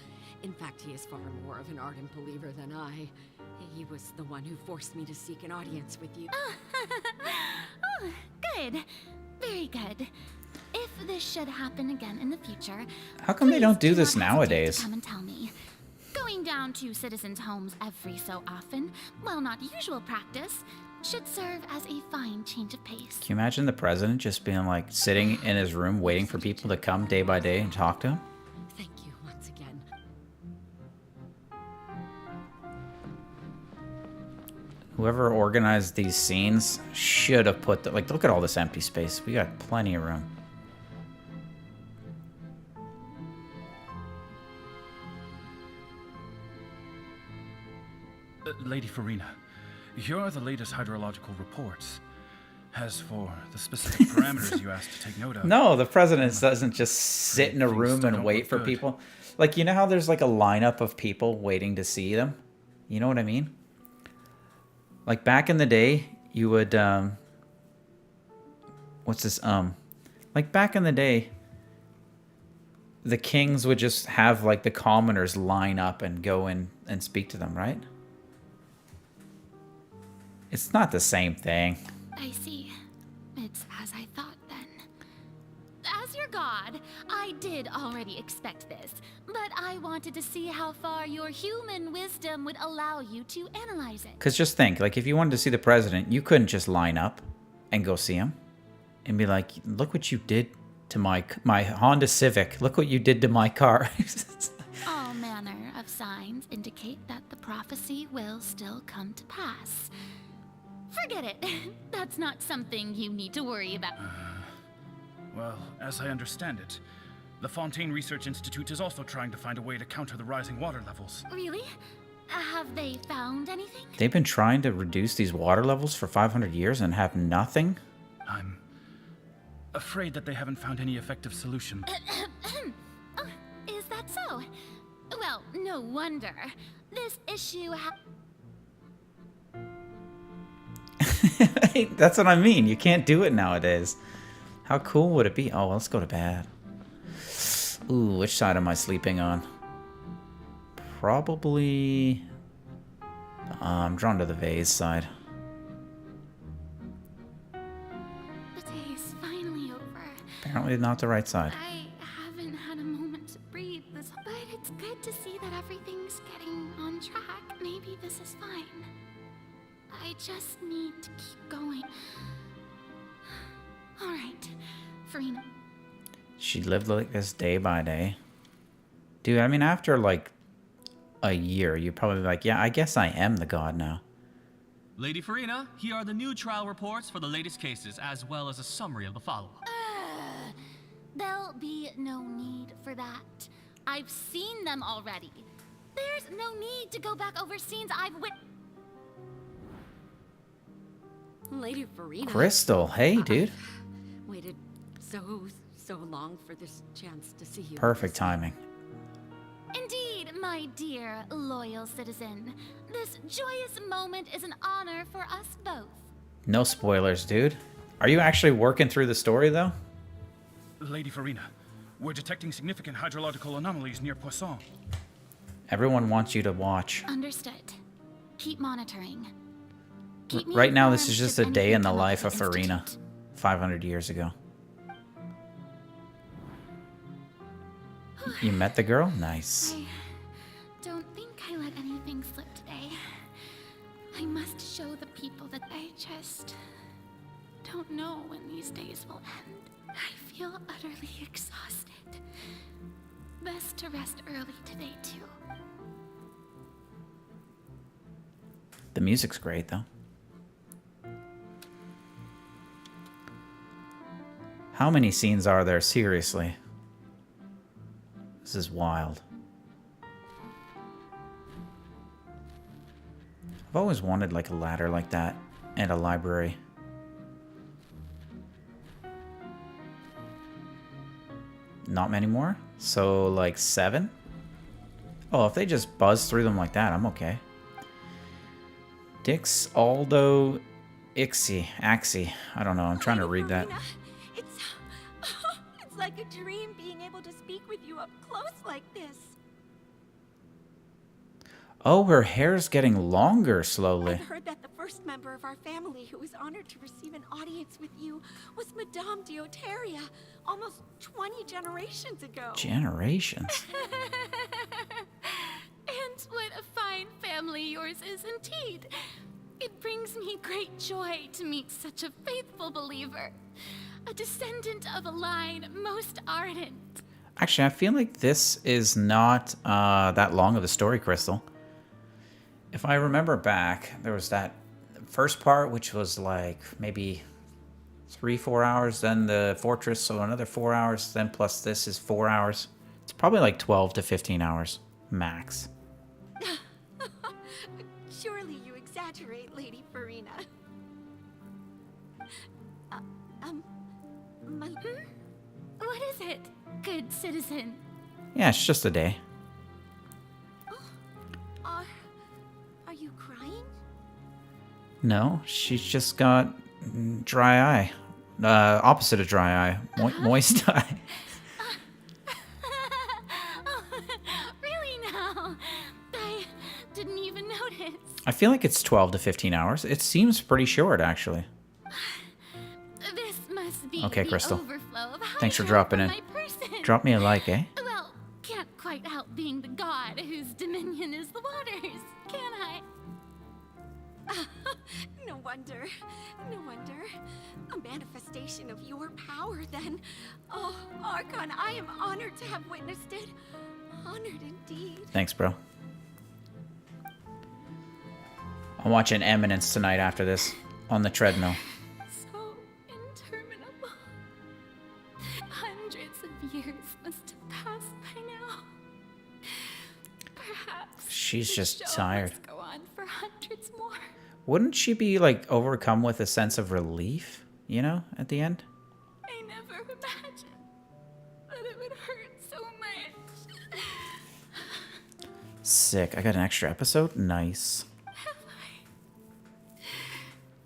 In fact, he is far more of an ardent believer than I. He was the one who forced me to seek an audience with you. Oh, good. Very good. If this should happen again in the future, How come they don't do please this not hesitate nowadays? to come and tell me. Going down to citizens' homes every so often, while not usual practice, should serve as a fine change of pace. Can you imagine the president just being like sitting in his room waiting for people to come day by day and talk to him? Thank you once again. Whoever organized these scenes should have put the, like, look at all this empty space. We got plenty of room. Lady Farina, here are the latest hydrological reports. As for the specific parameters you asked to take note of... No, the president doesn't just sit in a room and wait for people. Like, you know how there's like a lineup of people waiting to see them? You know what I mean? Like back in the day, you would, what's this, like back in the day, the kings would just have like the commoners line up and go in and speak to them, right? It's not the same thing. I see. It's as I thought then. As as your god, I did already expect this, but I wanted to see how far your human wisdom would allow you to analyze it. Because just think, like, if you wanted to see the president, you couldn't just line up and go see him and be like, look what you did to my Honda Civic. Look what you did to my car. All manner of signs indicate that the prophecy will still come to pass. Forget it. That's not something you need to worry about. Well, as I understand it, the Fontaine Research Institute is also trying to find a way to counter the rising water levels. Really? Have they found anything? They've been trying to reduce these water levels for 500 years and have nothing? I'm afraid that they haven't found any effective solution. Oh, is that so? Well, no wonder. This issue That's what I mean. You can't do it nowadays. How cool would it be? Oh, let's go to bed. Ooh, which side am I sleeping on? Probably... I'm drawn to the vase side. The day is finally over. Apparently not the right side. I haven't had a moment to breathe this, but it's good to see that everything's getting on track. Maybe this is fine. I just need to keep going. All right, Farina. She lived like this day by day. Dude, I mean, after like a year, you're probably like, yeah, I guess I am the god now. Lady Farina, here are the new trial reports for the latest cases, as well as a summary of the follow-up. There'll be no need for that. I've seen them already. There's no need to go back over scenes I've witnessed. Lady Farina. Crystal, hey, dude. Waited so long for this chance to see you. Perfect timing. Indeed, my dear loyal citizen. This joyous moment is an honor for us both. No spoilers, dude. Are you actually working through the story, though? Lady Farina, we're detecting significant hydrological anomalies near Poisson. Everyone wants you to watch. Understood. Keep monitoring. Keep me Right now, this informed is just should a day in anything the come up life at of the Farina, Institute. 500 years ago. You met the girl? Nice. I don't think I let anything slip today. I must show the people that I just don't know when these days will end. I feel utterly exhausted. Best to rest early today, too. The music's great, though. How many scenes are there, seriously? This is wild. I've always wanted like a ladder like that and a library. Not many more? So like 7? Oh, if they just buzz through them like that, I'm okay. Dix Aldo Axie. I don't know, I'm trying to read that. It's like a dream being able to speak with you up close like this. Oh, her hair's getting longer slowly. I've heard that the first member of our family who was honored to receive an audience with you was Madame Dioteria, almost 20 generations ago. Generations? And what a fine family yours is indeed. It brings me great joy to meet such a faithful believer. A descendant of a line most ardent. Actually, I feel like this is not that long of a story, Crystal. If I remember back, there was that first part, which was like maybe 3-4 hours, then the fortress, so another 4 hours, then plus this is 4 hours. It's probably like 12 to 15 hours, max. Surely you exaggerate, Lady Farina. What is it, good citizen? Yeah, it's just a day. Are you crying? No, she's just got dry eye. Opposite of dry eye, moist eye. Really now? I didn't even notice. I feel like it's 12 to 15 hours. It seems pretty short, actually. This must be Okay, the Crystal. overflow of Thanks for dropping in. My person. Drop me a like, eh? Well, can't quite help being the god whose dominion is the waters, can I? No wonder. No wonder. A manifestation of your power, then. Oh, Archon, I am honored to have witnessed it. Honored indeed. Thanks, bro. I'm watching Eminence tonight after this on the treadmill. So interminable. Hundreds of years must have passed by now. Perhaps She's the just show tired. must go on for hundreds more. Wouldn't she be like overcome with a sense of relief, you know, at the end? I never imagined that it would hurt so much. Sick. I got an extra episode. Nice.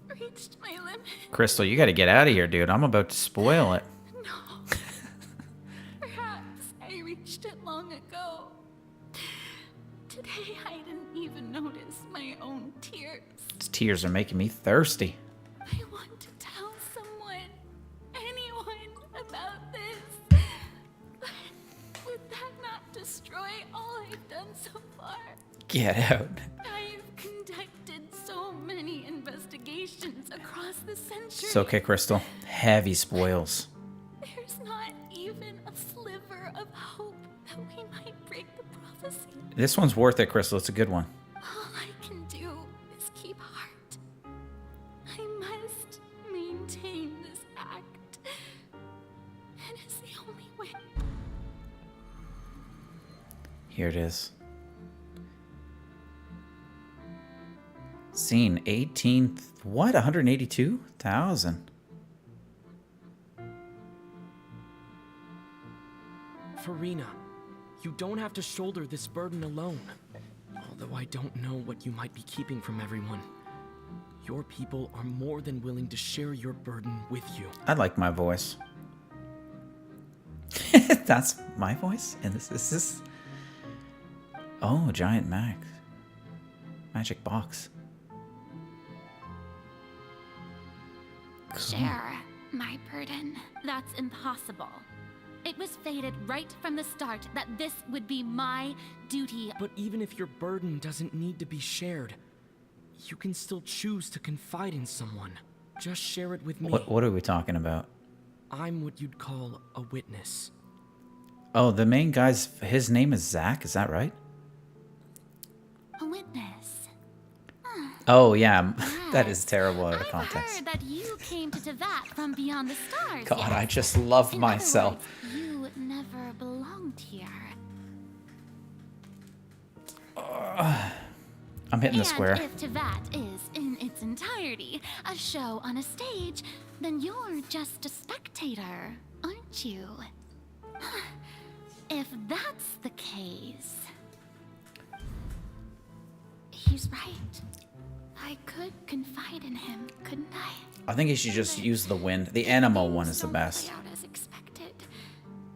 Reached my limit. Crystal, you got to get out of here, dude. I'm about to spoil it. Perhaps I reached it long ago. Today I didn't even notice my own tears. These tears are making me thirsty. I want to tell someone, anyone about this. But would that not destroy all I've done so far? Get out. I've conducted so many investigations across the century. It's okay, Crystal. Heavy spoils. There's not even a sliver of hope that we might break the prophecy. This one's worth it, Crystal. It's a good one. All I can do is keep heart. I must maintain this act. It is the only way. Here it is. Scene 18. What? 182,000. Farina, you don't have to shoulder this burden alone. Although I don't know what you might be keeping from everyone. Your people are more than willing to share your burden with you. I like my voice. That's my voice? And this is this. Oh, giant magic box. Share my burden. That's impossible. It was fated right from the start that this would be my duty. But even if your burden doesn't need to be shared, you can still choose to confide in someone. Just share it with me. What are we talking about? I'm what you'd call a witness. Oh, the main guy's, his name is Zach, is that right? A witness. Oh, yeah, that is terrible out of context. Heard that you came to Tevat from beyond the stars. God, yes? I just love In myself. Other words, you never belonged here. I'm hitting the square. And if Tevat is, in its entirety, a show on a stage, then you're just a spectator, aren't you? If that's the case... He's right. I could confide in him, couldn't I? I think he should just use the wind. The animal one is the best. Play out as expected.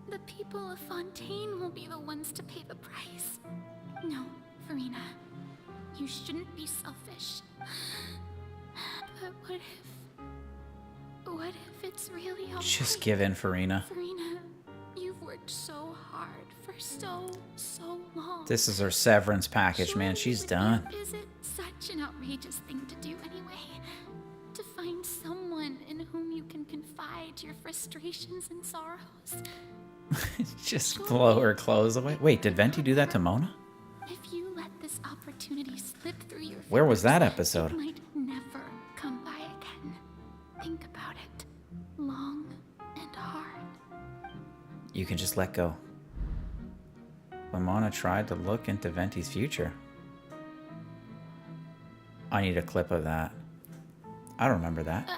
The people of Fontaine will be the ones to pay the price. No, Farina. You shouldn't be selfish. But what if it's really all Just right? give in, Farina. Farina, you've worked so hard for so long. This is her severance package, man. She's done. Is it such an outrageous thing to do anyway? To find someone in whom you can confide your frustrations and sorrows? Just blow her clothes away. Wait, did Venti do that to Mona? If you let this opportunity slip through your Where was that fingers, episode? it might never come by again. Think about it. Long and hard. You can just let go. When Mona tried to look into Venti's future. I need a clip of that. I don't remember that.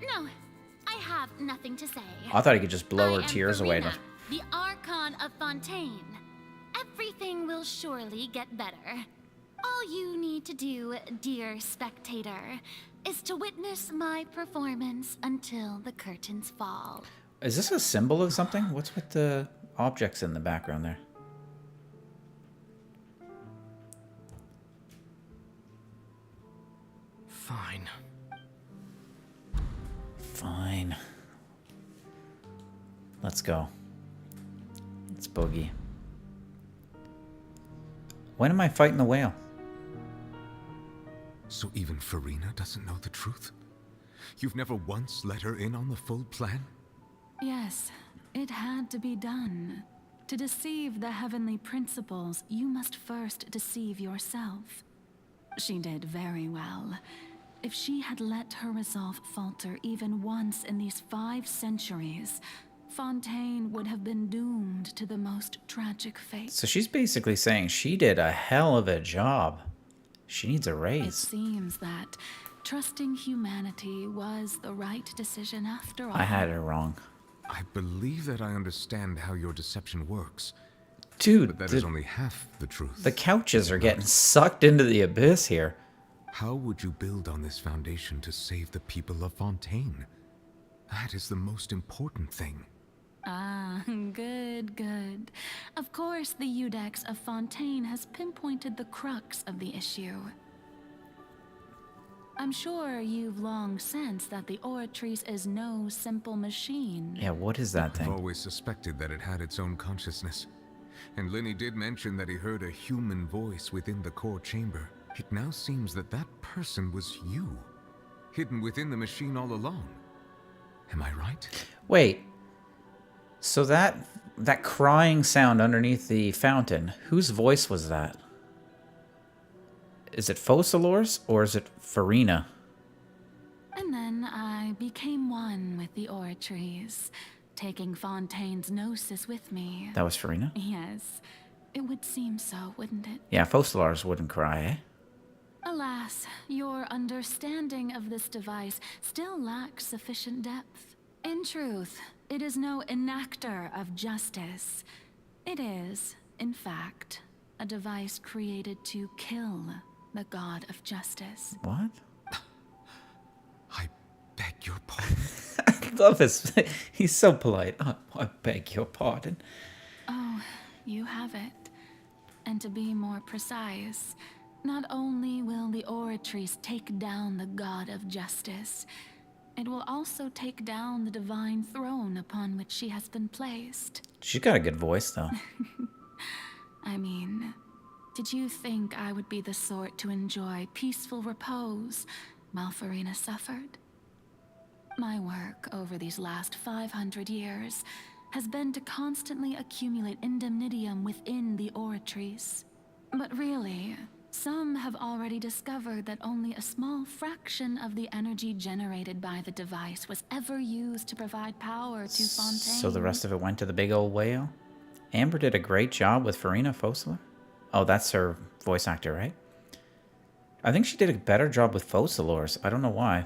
No, I have nothing to say. I thought he could just blow I her am tears away. Farina, the Archon of Fontaine. Everything will surely get better. All you need to do, dear spectator, is to witness my performance until the curtains fall. Is this a symbol of something? What's with the objects in the background there? Fine. Fine. Let's go. Let's boogie. When am I fighting the whale? So even Farina doesn't know the truth? You've never once let her in on the full plan? Yes, it had to be done. To deceive the heavenly principles, you must first deceive yourself. She did very well. If she had let her resolve falter even once in these 5 centuries, Fontaine would have been doomed to the most tragic fate. So she's basically saying she did a hell of a job. She needs a It raise. seems that trusting humanity was the right decision after all. I had her wrong. I believe that I understand how your deception works. Dude, but that is only half the truth. The couches are getting sucked into the abyss here. How would you build on this foundation to save the people of Fontaine? That is the most important thing. Ah, good, good. Of course, the Iudex of Fontaine has pinpointed the crux of the issue. I'm sure you've long sensed that the Oratrice is no simple machine. Yeah, what is that I've thing? always suspected that it had its own consciousness. And Linny did mention that he heard a human voice within the core chamber. It now seems that that person was you, hidden within the machine all along. Am I right? Wait. So that crying sound underneath the fountain, whose voice was that? Is it Focalors or is it Farina? And then I became one with the Oratrice, taking Fontaine's gnosis with me. That was Farina? Yes, it would seem so, wouldn't it? Yeah, Focalors wouldn't cry, eh? Alas, your understanding of this device still lacks sufficient depth. In truth, it is no enactor of justice. It is, in fact, a device created to kill the god of justice. What? I beg your pardon. I love this. He's so polite. I beg your pardon. Oh, you have it. And to be more precise, not only will the Oratrice take down the god of justice, it will also take down the divine throne upon which she has been placed. She's got a good voice, though. I mean, did you think I would be the sort to enjoy peaceful repose while Farina suffered? My work over these last 500 years has been to constantly accumulate indemnitium within the Oratrice. But really, some have already discovered that only a small fraction of the energy generated by the device was ever used to provide power to Fontaine. So the rest of it went to the big old whale? Amber did a great job with Farina Focalar? Oh, that's her voice actor, right? I think she did a better job with Focalors. I don't know why.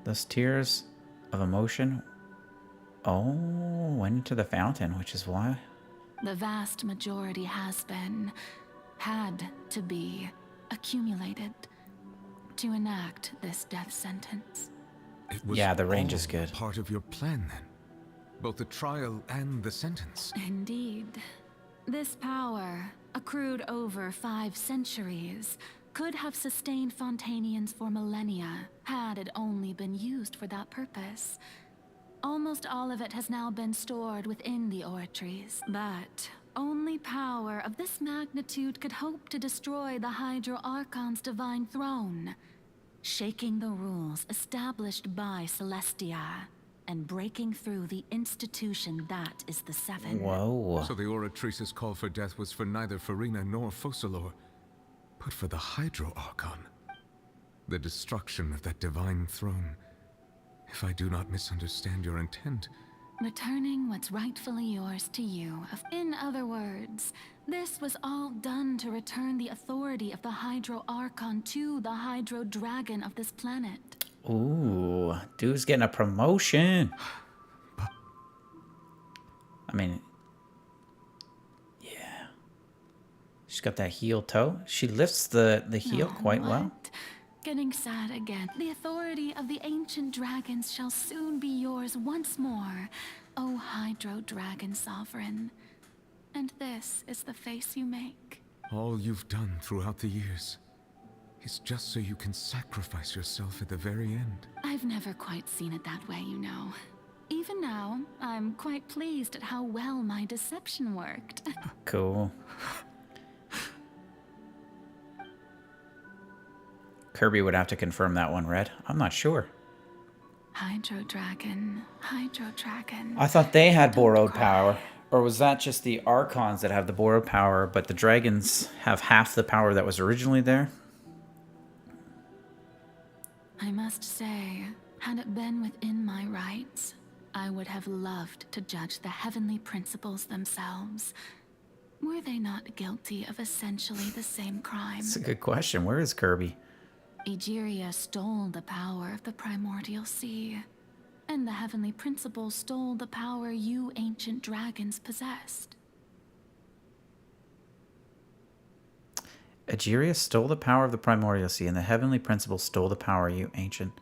Those tears of emotion... Oh, went into the fountain, which is why. The vast majority has been, had to be, accumulated to enact this death sentence. It was yeah, the range all is good. Part of your plan, then? Both the trial and the sentence? Indeed. This power, accrued over 5 centuries, could have sustained Fontainians for millennia, had it only been used for that purpose. Almost all of it has now been stored within the Oratrice, but only power of this magnitude could hope to destroy the Hydro Archon's divine throne, shaking the rules established by Celestia, and breaking through the institution that is the Seven. Whoa. So the Oratrice's call for death was for neither Farina nor Focalor, but for the Hydro Archon. The destruction of that divine throne. If I do not misunderstand your intent... Returning what's rightfully yours to you. In other words, this was all done to return the authority of the Hydro Archon to the Hydro Dragon of this planet. Ooh, dude's getting a promotion. I mean, yeah. She's got that heel toe. She lifts the heel quite well. Getting sad again. The authority of the ancient dragons shall soon be yours once more, O Hydro Dragon Sovereign. And this is the face you make. All you've done throughout the years. is just so you can sacrifice yourself at the very end. I've never quite seen it that way, you know. Even now, I'm quite pleased at how well my deception worked. Cool. Kirby would have to confirm that one, Red. I'm not sure. Hydro Dragon, Hydro Dragon. I thought they had borrowed power. Or was that just the Archons that have the borrowed power, but the dragons have half the power that was originally there? I must say, had it been within my rights, I would have loved to judge the heavenly principles themselves. Were they not guilty of essentially the same crime? That's a good question. Where is Kirby? Egeria stole the power of the primordial sea, and the heavenly principles stole the power you ancient dragons possessed. Egeria stole the power of the primordial sea, and the heavenly principles stole the power you ancient.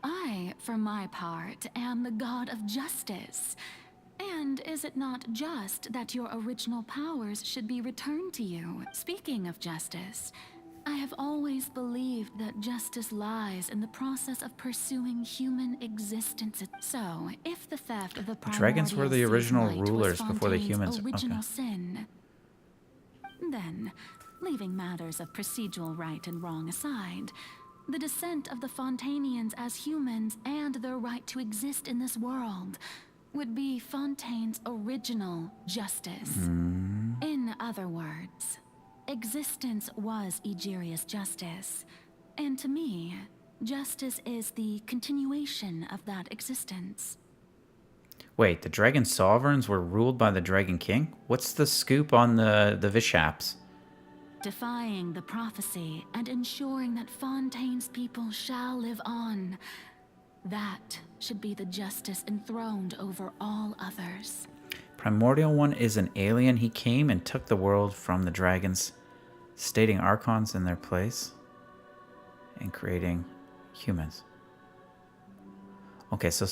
I, for my part, am the god of justice. And is it not just that your original powers should be returned to you? Speaking of justice, I have always believed that justice lies in the process of pursuing human existence. So, if the theft of the Dragons were the original rulers before the Fontaine's humans. original Okay. sin, then, leaving matters of procedural right and wrong aside, the descent of the Fontainians as humans and their right to exist in this world would be Fontaine's original justice. In other words, existence was Egeria's justice, and to me, justice is the continuation of that existence. Wait, the Dragon Sovereigns were ruled by the Dragon King? What's the scoop on the Vishaps? Defying the prophecy and ensuring that Fontaine's people shall live on. That should be the justice enthroned over all others. Primordial One is an alien. He came and took the world from the dragons, stating Archons in their place and creating humans. Okay, so...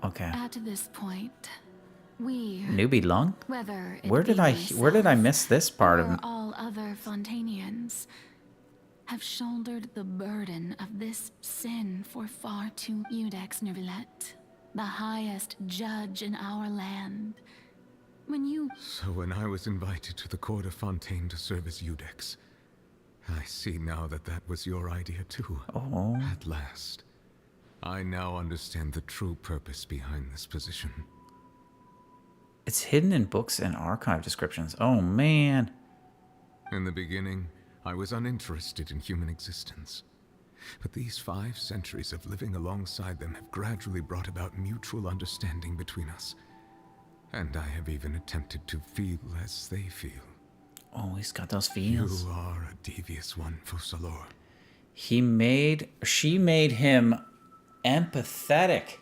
okay. At this point, we... Newbie Lung? Whether it Where did be I miss this part or of... all other Fontainians have shouldered the burden of this sin for far too. Iudex Nervillet, the highest judge in our land. When you... So when I was invited to the court of Fontaine to serve as Iudex, I see now that that was your idea too. Oh. At last. I now understand the true purpose behind this position. It's hidden in books and archive descriptions. Oh, man. In the beginning, I was uninterested in human existence. But these 5 centuries of living alongside them have gradually brought about mutual understanding between us. And I have even attempted to feel as they feel. Oh, he's got those feels. You are a devious one, Focalor. She made him empathetic.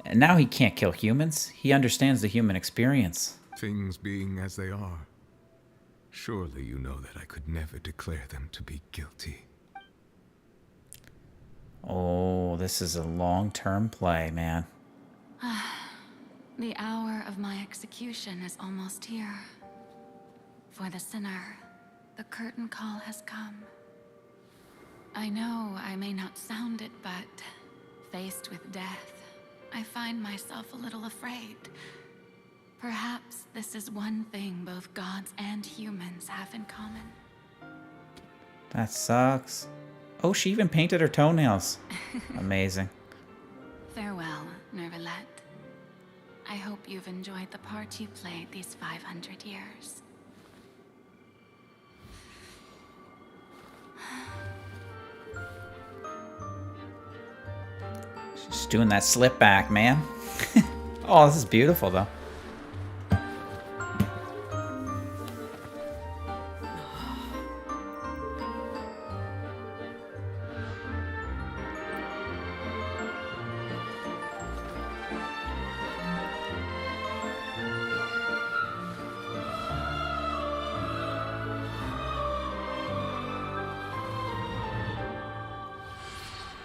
And now he can't kill humans. He understands the human experience. Things being as they are, surely you know that I could never declare them to be guilty. Oh, this is a long-term play, man. The hour of my execution is almost here. For the sinner, the curtain call has come. I know I may not sound it, but faced with death, I find myself a little afraid. Perhaps this is one thing both gods and humans have in common. That sucks. Oh, she even painted her toenails. Amazing. Farewell, Nervillet. I hope you've enjoyed the part you played these 500 years. She's doing that slip back, man. Oh, this is beautiful, though.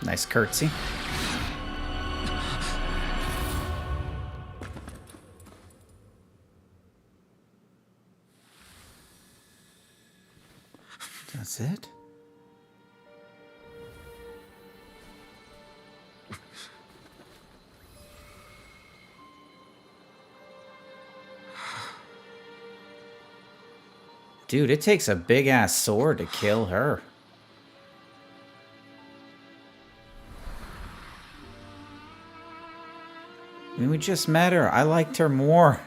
Nice curtsy. is it? Dude, it takes a big-ass sword to kill her. I mean, we just met her. I liked her more.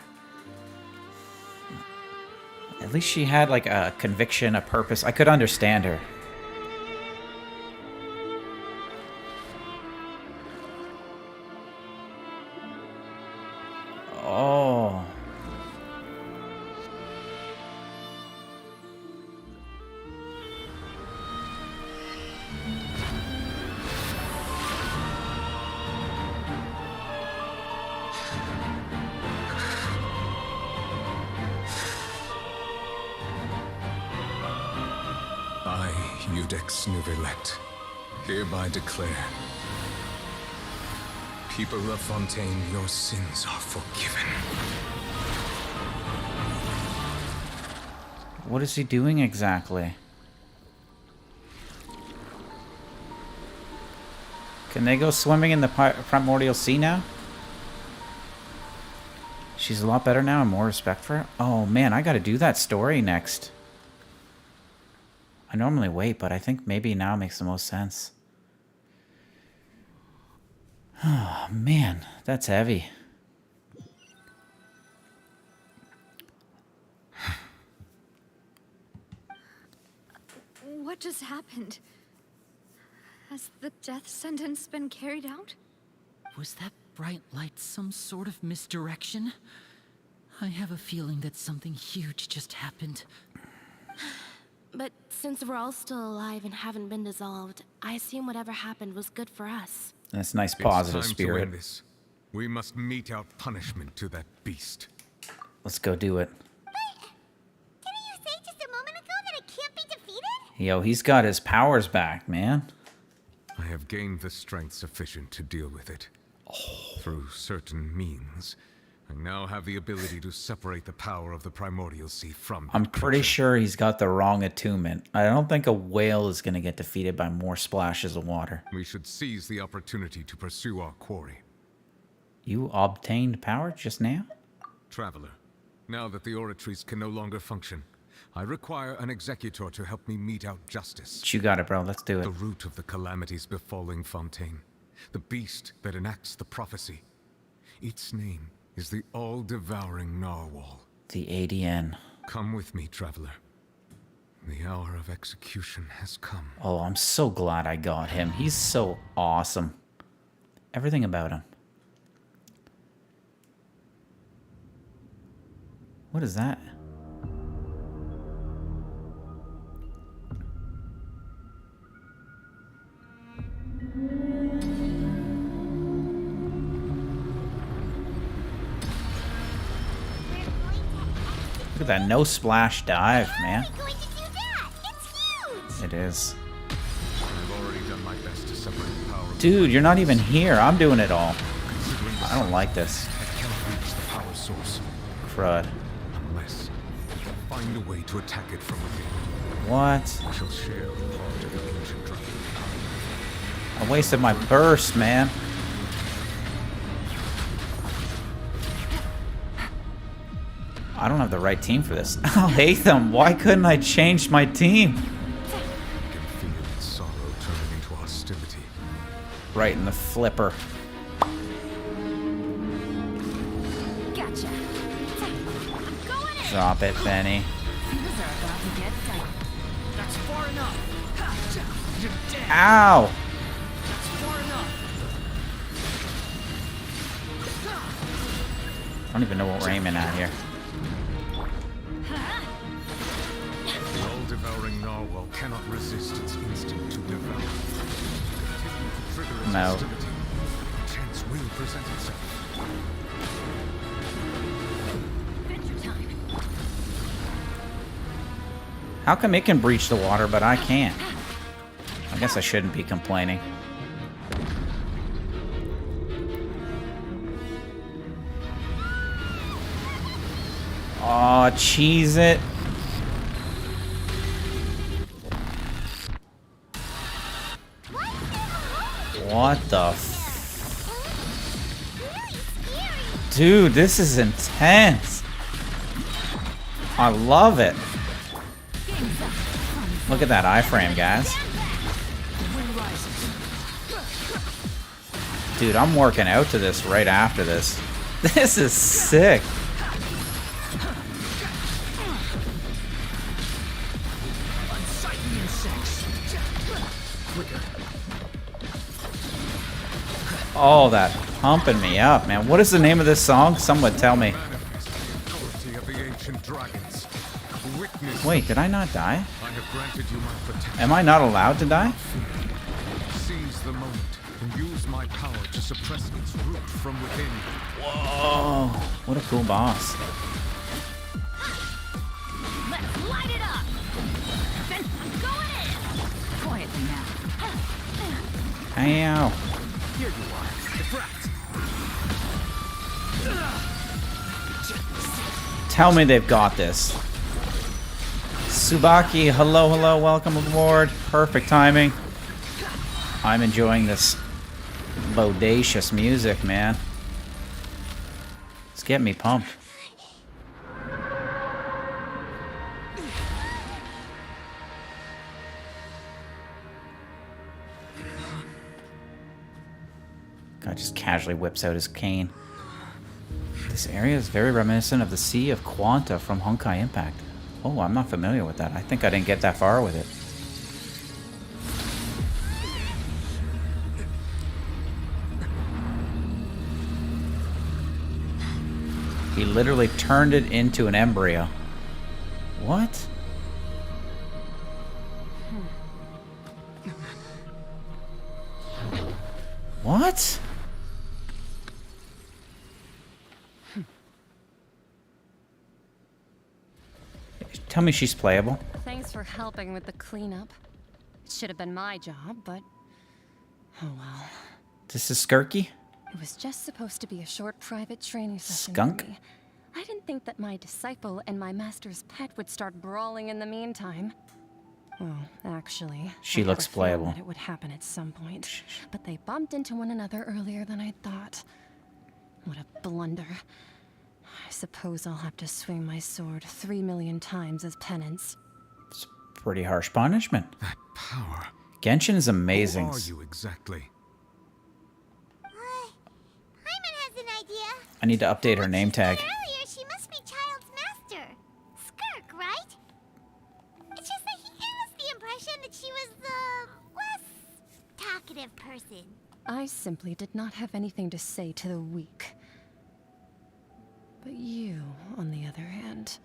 At least she had, like, a conviction, a purpose. I could understand her. Oh. I, Eudex Nuvilect, hereby declare, people of Fontaine, your sins are forgiven. What is he doing exactly? Can they go swimming in the primordial sea now? She's a lot better now and more respect for her. Oh man, I gotta do that story next. I normally wait, but I think maybe now makes the most sense. Oh man, that's heavy. What just happened? Has the death sentence been carried out? Was that bright light some sort of misdirection? I have a feeling that something huge just happened. But since we're all still alive and haven't been dissolved, I assume whatever happened was good for us. That's nice positive it's time spirit. To end this. We must mete out punishment to that beast. Let's go do it. Didn't you say just a moment ago that it can't be defeated? Yo, he's got his powers back, man. I have gained the strength sufficient to deal with it. Through certain means, I now have the ability to separate the power of the primordial sea from I'm pretty sure he's got the wrong attunement. I don't think a whale is going to get defeated by more splashes of water. We should seize the opportunity to pursue our quarry. You obtained power just now? Traveler, now that the oratories can no longer function, I require an executor to help me mete out justice. You got it, bro. Let's do it. The root of the calamities befalling Fontaine. The beast that enacts the prophecy. Its name is the all-devouring narwhal. The ADN. Come with me, traveler. The hour of execution has come. Oh, I'm so glad I got him. He's so awesome. Everything about him. What is that? Look at that no splash dive, man. It is. I've already done my best to separate the power of Dude, you're not even here. I'm doing it all. I don't like this. I cannot reach the power source. Crud. Unless I can find a way to attack it from within. What? I shall share the part of the ancient dragon power. I wasted my burst, man. I don't have the right team for this. I'll hate them. Why couldn't I change my team? I can feel its sorrow turning into hostility. Right in the flipper. Gotcha. Drop it, Benny. That's far enough. You're dead. Ow! That's far enough. I don't even know what we're aiming at here. The all-devouring narwhal cannot resist its instinct to devour. Trigger its No. hostility. Chance will present itself. How come it can breach the water, but I can't? I guess I shouldn't be complaining. Aw, cheese it. What the Dude, this is intense. I love it. Look at that iframe, guys. Dude, I'm working out to this right after this. This is sick. Oh, that pumping me up, man. What is the name of this song? Someone tell me. Wait, did I not die? Am I not allowed to die? Seize the moment and use my power to suppress its root from within. Whoa, what a cool boss. Let's light it up. Then I'm going in. Quietly now. Ow. Here you are, the brat. Tell me they've got this. Tsubaki, hello, hello, welcome aboard. Perfect timing. I'm enjoying this bodacious music, man. It's getting me pumped. Guy just casually whips out his cane. This area is very reminiscent of the Sea of Quanta from Honkai Impact. Oh, I'm not familiar with that. I think I didn't get that far with it. He literally turned it into an embryo. What? What? Tell me she's playable. Thanks for helping with the cleanup. It should have been my job, but oh well. This is Skirky? It was just supposed to be a short private training session Skunk? for me. I didn't think that my disciple and my master's pet would start brawling in the meantime. Well, actually, She I had looks a feeling playable. that it would happen at some point, but they bumped into one another earlier than I thought. What a blunder. I suppose I'll have to swing my sword 3 million times as penance. Pretty harsh punishment. That power. Genshin is amazing. Who are you exactly? Paimon has an idea. I need to update her name tag. Earlier, she must be Child's master. Skirk, right? It's just that he gave us the impression that she was the less talkative person. I simply did not have anything to say to the weak. But you, on the other hand,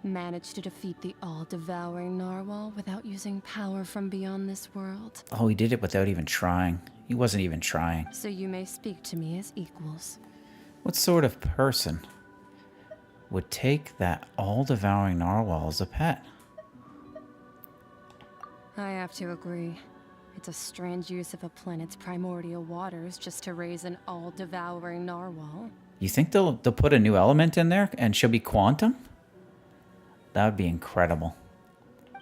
managed to defeat the all-devouring narwhal without using power from beyond this world. Oh, he did it without even trying. He wasn't even trying. So you may speak to me as equals. What sort of person would take that all-devouring narwhal as a pet? I have to agree. It's a strange use of a planet's primordial waters just to raise an all-devouring narwhal. You think they'll put a new element in there and she'll be quantum? That would be incredible.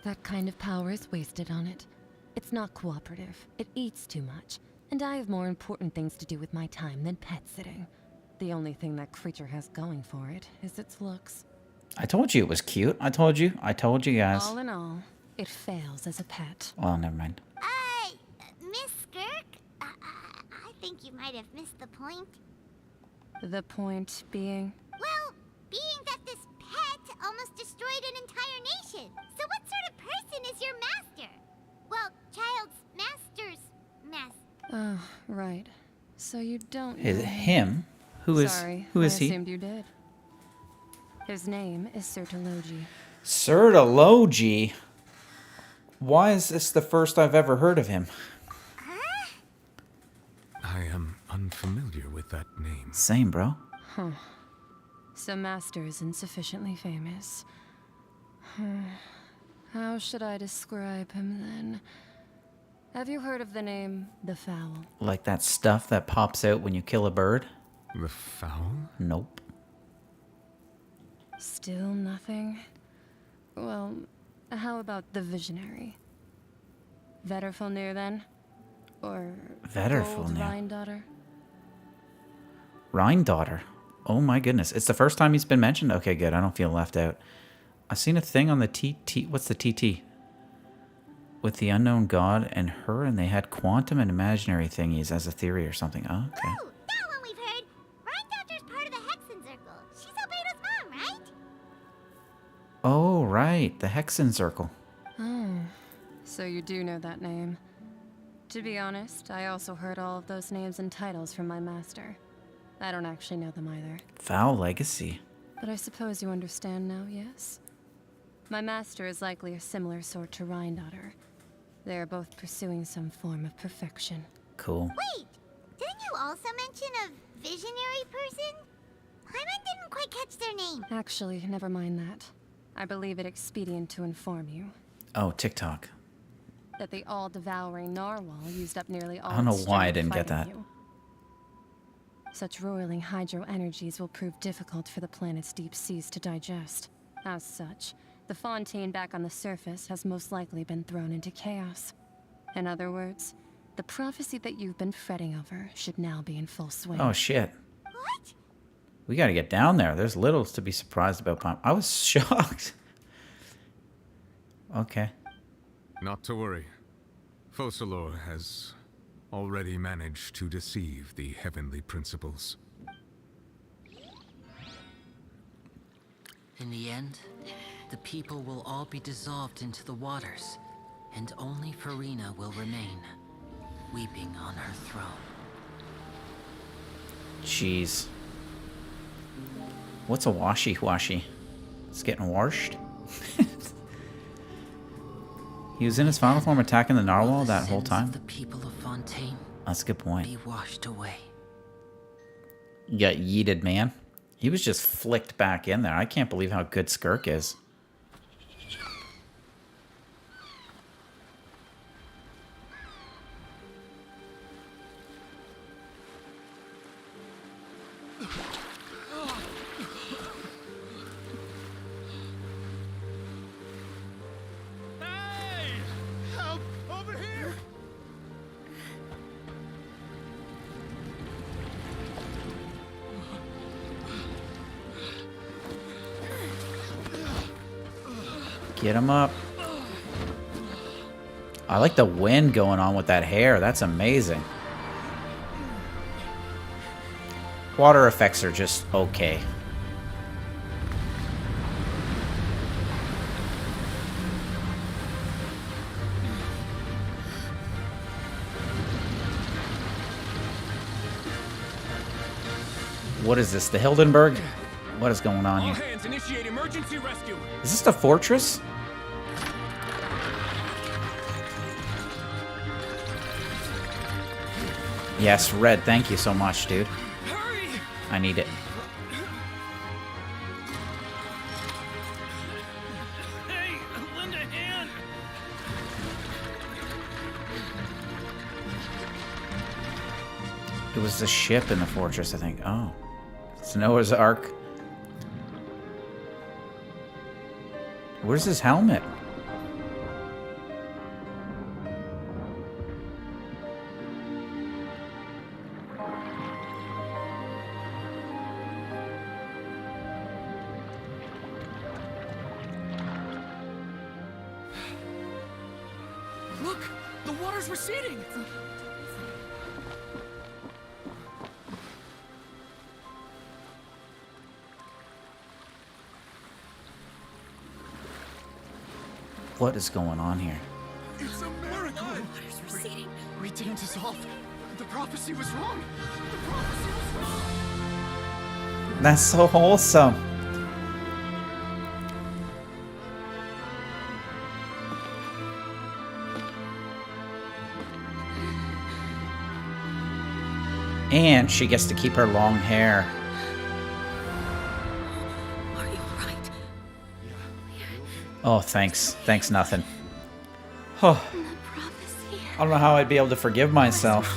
That kind of power is wasted on it. It's not cooperative. It eats too much. And I have more important things to do with my time than pet sitting. The only thing that creature has going for it is its looks. I told you it was cute. I told you guys. All in all, it fails as a pet. Well, never mind. Miss Skirk? I think you might have missed the point. The point being? Well, being that this pet almost destroyed an entire nation. So what sort of person is your master? Well, Child's master's master. Oh, right. So you don't Is know it him? Who is Sorry, who is I he? assumed you did. His name is Sertologi. Sertologi? Why is this the first I've ever heard of him? I am unfamiliar with that name. Same, bro. Huh. So Master isn't sufficiently famous. How should I describe him then? Have you heard of the name The Fowl? Like that stuff that pops out when you kill a bird? The fowl? Nope. Still nothing? Well, how about the Visionary? Vetterfulnir then? Or Vetterful Gold now. Rhine-daughter? Rhine-daughter. Oh my goodness. It's the first time he's been mentioned? Okay, good. I don't feel left out. I've seen a thing on the TT. What's the TT? With the unknown god and her, and they had quantum and imaginary thingies as a theory or something. Oh, okay. Ooh, that one we've heard. Rhine-daughter's part of the Hexen Circle. She's Albedo's mom, right? Oh, right. The Hexen Circle. Oh, so you do know that name. To be honest, I also heard all of those names and titles from my master. I don't actually know them either. Foul legacy. But I suppose you understand now, yes? My master is likely a similar sort to Rhine-daughter. They are both pursuing some form of perfection. Cool. Wait, didn't you also mention a visionary person? Hyman didn't quite catch their name. Actually, never mind that. I believe it expedient to inform you Oh, TikTok. that the all-devouring narwhal used up nearly all I don't know its why I strength didn't get fighting that. you. Such roiling hydro energies will prove difficult for the planet's deep seas to digest. As such, the Fontaine back on the surface has most likely been thrown into chaos. In other words, the prophecy that you've been fretting over should now be in full swing. Oh, shit. What? We gotta get down there. There's little to be surprised about. I was shocked. Okay. Not to worry. Focalor has already managed to deceive the heavenly principles. In the end, the people will all be dissolved into the waters, and only Farina will remain, weeping on her throne. Jeez. What's a washy-washy? It's getting washed? He was in his final form attacking the narwhal that whole time? The people of Fontaine That's a good point. be washed away. You got yeeted, man. He was just flicked back in there. I can't believe how good Skirk is. Help! Over here! Get him up. I like the wind going on with that hair. That's amazing. Water effects are just okay. What is this? The Hildenberg? What is going on All here? hands, initiate emergency rescue. Is this the fortress? Yes, Red, thank you so much, dude. I need it. Hey, lend a hand. It was the ship in the fortress, I think. Oh. It's Noah's Ark. Where's his helmet? Look! The water's receding! What is going on here? It's a miracle. Water's receding. We didn't dissolve. The prophecy was wrong. That's so wholesome. And she gets to keep her long hair. Are you alright? Oh, thanks. Thanks, nothing. Oh. I don't know how I'd be able to forgive myself.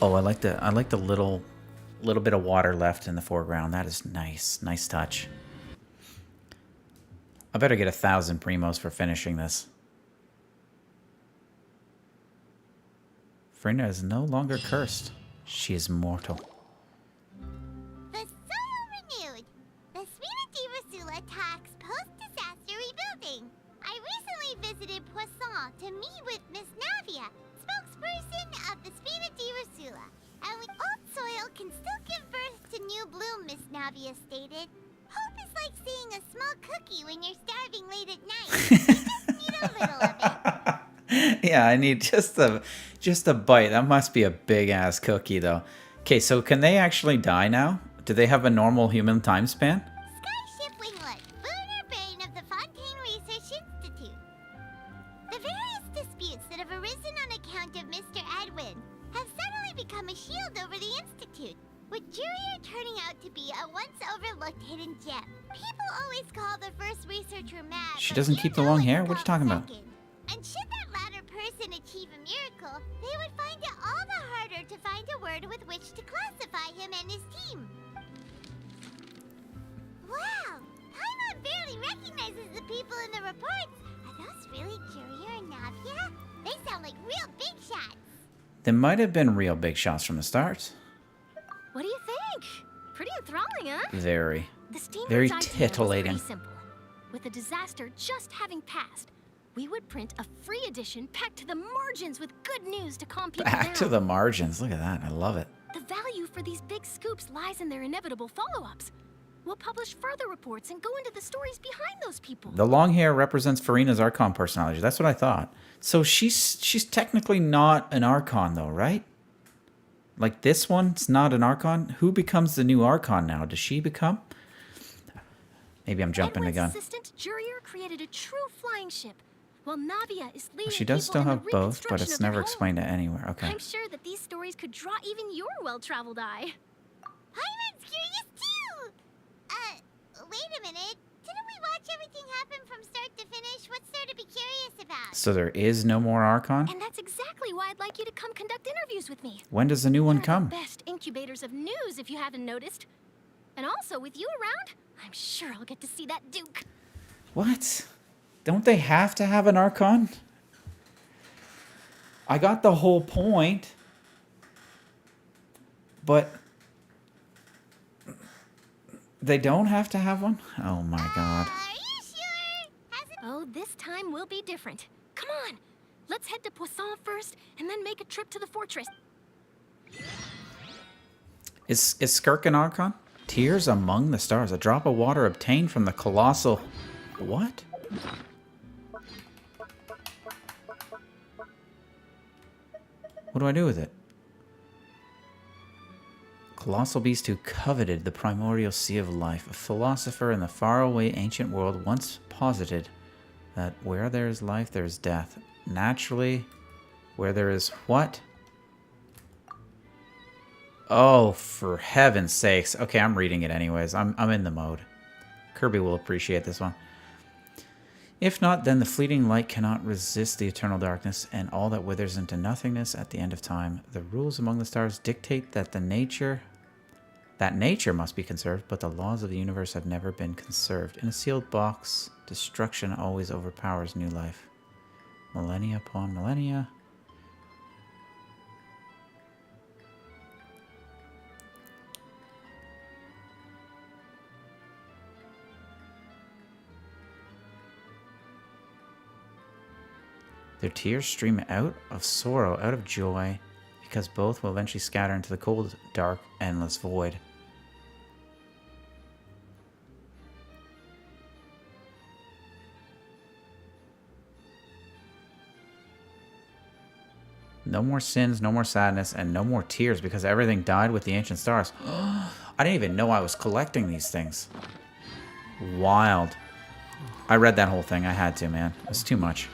Oh, I like the little A little bit of water left in the foreground. That is nice. Nice touch. I better get 1,000 primos for finishing this. Farina is no longer cursed. She is mortal. The soil renewed. The Spirit Diva attacks post-disaster rebuilding. I recently visited Poisson to meet with Miss Navia, spokesperson of the Spirit Diva. And with old soil can still give birth to new bloom, Miss Navia stated. Hope is like seeing a small cookie when you're starving late at night. You just need a little of it. Yeah, I need just a bite. That must be a big ass cookie though. Okay, so can they actually die now? Do they have a normal human time span? Skyship Winglet, lunar brain of the Fontaine Research Institute. The various disputes that have arisen on account of Mr. Edwin have suddenly become a shield over the Institute, with Jurier turning out to be a once overlooked hidden gem. People always call the first researcher mad. She doesn't keep the long hair? What are you talking about? And should that latter person achieve a miracle, they would find it all the harder to find a word with which to classify him and his team. Wow! Paimon barely recognizes the people in the reports. Are those really Jurier and Navia? They sound like real big shots. There might have been real big shots from the start. What do you think? Pretty enthralling, huh? Very. The steamer's Very idea was titillating. pretty simple. With the disaster just having passed, we would print a free edition packed to the margins with good news to calm people down. Back to the margins. Look at that. I love it. The value for these big scoops lies in their inevitable follow-ups. We'll publish further reports and go into the stories behind those people. The long hair represents Farina's Archon personality. That's what I thought. So she's technically not an Archon though, right? Like this one's not an Archon? Who becomes the new Archon now? Does she become? Maybe I'm jumping the gun. Assistant Jurier created a true flying ship, while Navia is leading She does still people in have the both, but reconstruction it's of their never home. explained anywhere. Okay. I'm sure that these stories could draw even your well-traveled eye. Paimon's curious too! Wait a minute. Didn't we watch everything happen from start to finish? What's there to be curious about? So there is no more Archon? And that's exactly why I'd like you to come conduct interviews with me. When does the new one come? Best incubators of news, if you haven't noticed. And also, with you around, I'm sure I'll get to see that Duke. What? Don't they have to have an Archon? I got the whole point. But they don't have to have one? Oh my god. Oh, this time will be different. Come on, let's head to Poisson first, and then make a trip to the fortress. Is Skirk an Archon? Tears among the stars. A drop of water obtained from the colossal... What? What do I do with it? Colossal beast who coveted the primordial sea of life. A philosopher in the faraway ancient world once posited that where there is life, there is death. Naturally, where there is what? Oh, for heaven's sakes. Okay, I'm reading it anyways. I'm in the mode. Kirby will appreciate this one. If not, then the fleeting light cannot resist the eternal darkness, and all that withers into nothingness at the end of time. The rules among the stars dictate that nature must be conserved, but the laws of the universe have never been conserved. In a sealed box, destruction always overpowers new life. Millennia upon millennia. Their tears stream out of sorrow, out of joy, because both will eventually scatter into the cold, dark, endless void. No more sins, no more sadness, and no more tears because everything died with the ancient stars. I didn't even know I was collecting these things. Wild. I read that whole thing. I had to, man. It was too much.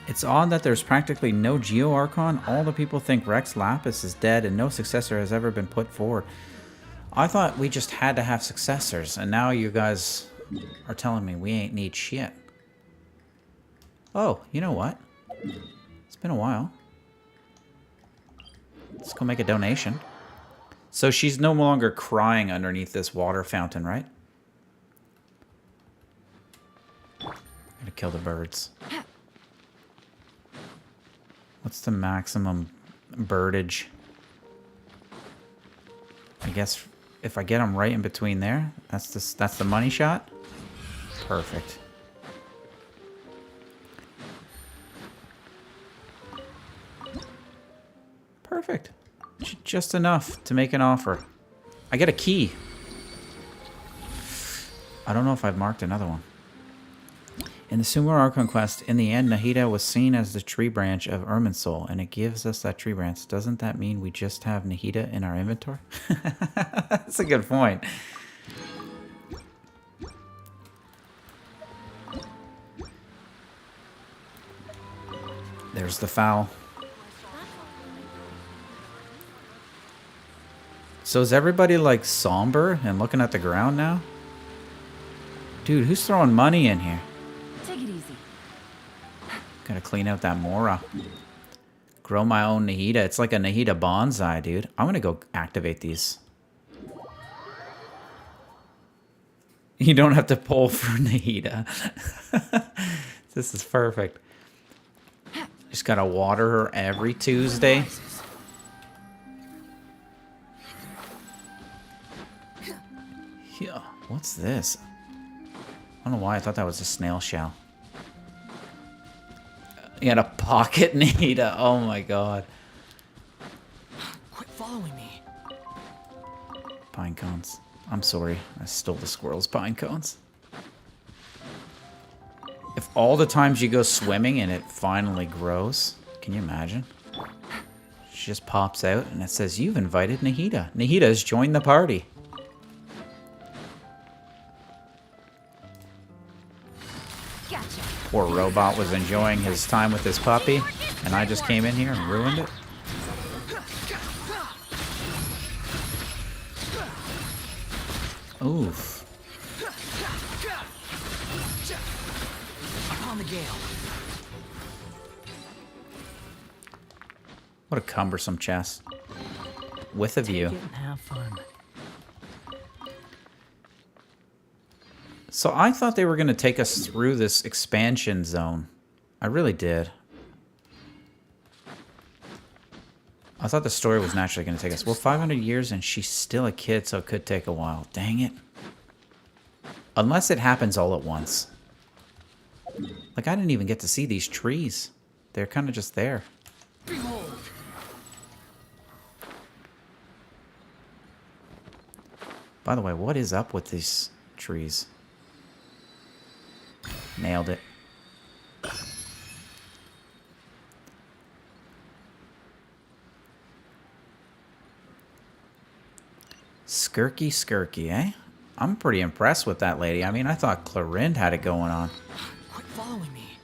It's odd that there's practically no Geo Archon. All the people think Rex Lapis is dead and no successor has ever been put forward. I thought we just had to have successors, and now you guys are telling me we ain't need shit. Oh, you know what? It's been a while. Let's go make a donation. So she's no longer crying underneath this water fountain, right? Gotta kill the birds. What's the maximum birdage? I guess if I get them right in between there, that's the money shot. Perfect. Perfect. Just enough to make an offer. I get a key. I don't know if I've marked another one. In the Sumer Archon quest, in the end, Nahida was seen as the tree branch of Irminsul, and it gives us that tree branch. Doesn't that mean we just have Nahida in our inventory? That's a good point. There's the fowl. So is everybody like somber and looking at the ground now? Dude, who's throwing money in here? Take it easy. Gotta clean out that Mora. Grow my own Nahida. It's like a Nahida bonsai, dude. I'm gonna go activate these. You don't have to pull for Nahida. This is perfect. Just gotta water her every Tuesday. Yeah, what's this? I don't know why I thought that was a snail shell. You got a pocket Nahida. Oh my god. Quit following me. Pine cones. I'm sorry. I stole the squirrel's pine cones. If all the times you go swimming and it finally grows, can you imagine? She just pops out and it says, "You've invited Nahida. Nahida has joined the party." Gotcha. Poor robot was enjoying his time with his puppy, and I just came in here and ruined it. Oof. Upon the gale. What a cumbersome chest. With a view. Take it and have fun. So I thought they were going to take us through this expansion zone. I really did. I thought the story was naturally going to take us. Well, 500 years and she's still a kid, so it could take a while. Dang it. Unless it happens all at once. Like, I didn't even get to see these trees. They're kind of just there. By the way, what is up with these trees? Nailed it. Skirky, eh? I'm pretty impressed with that lady. I mean, I thought Clorinde had it going on. Quit following me.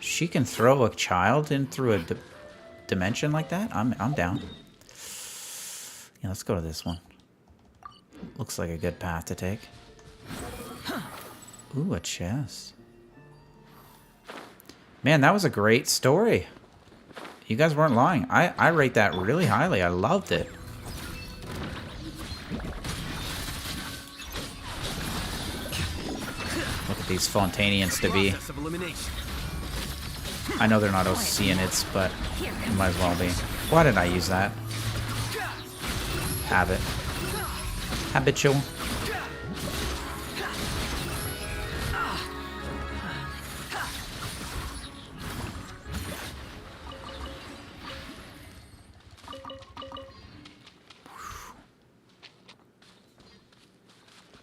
She can throw a child in through a dimension like that? I'm down. Yeah, let's go to this one. Looks like a good path to take. Ooh, a chest. Man, that was a great story. You guys weren't lying. I rate that really highly. I loved it. Look at these Fontainians to be. I know they're not Oceanids, but it might as well be. Why did I use that? Habit. Habitual.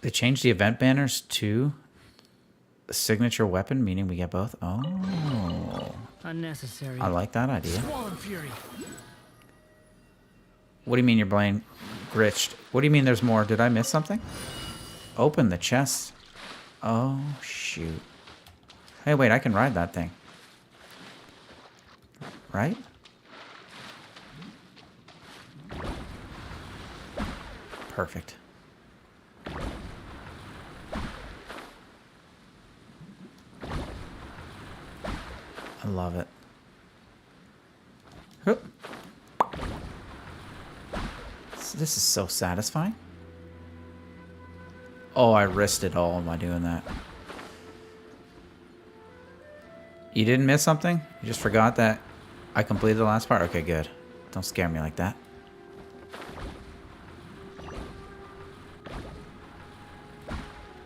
They changed the event banners to a signature weapon, meaning we get both. Oh. Unnecessary. I like that idea. Swollen fury. What do you mean you're playing glitched? What do you mean there's more? Did I miss something? Open the chest. Oh, shoot. Hey, wait, I can ride that thing. Right? Perfect. I love it. Hup. This is so satisfying. Oh, I risked it all by doing that. You didn't miss something? You just forgot that I completed the last part? Okay, good. Don't scare me like that.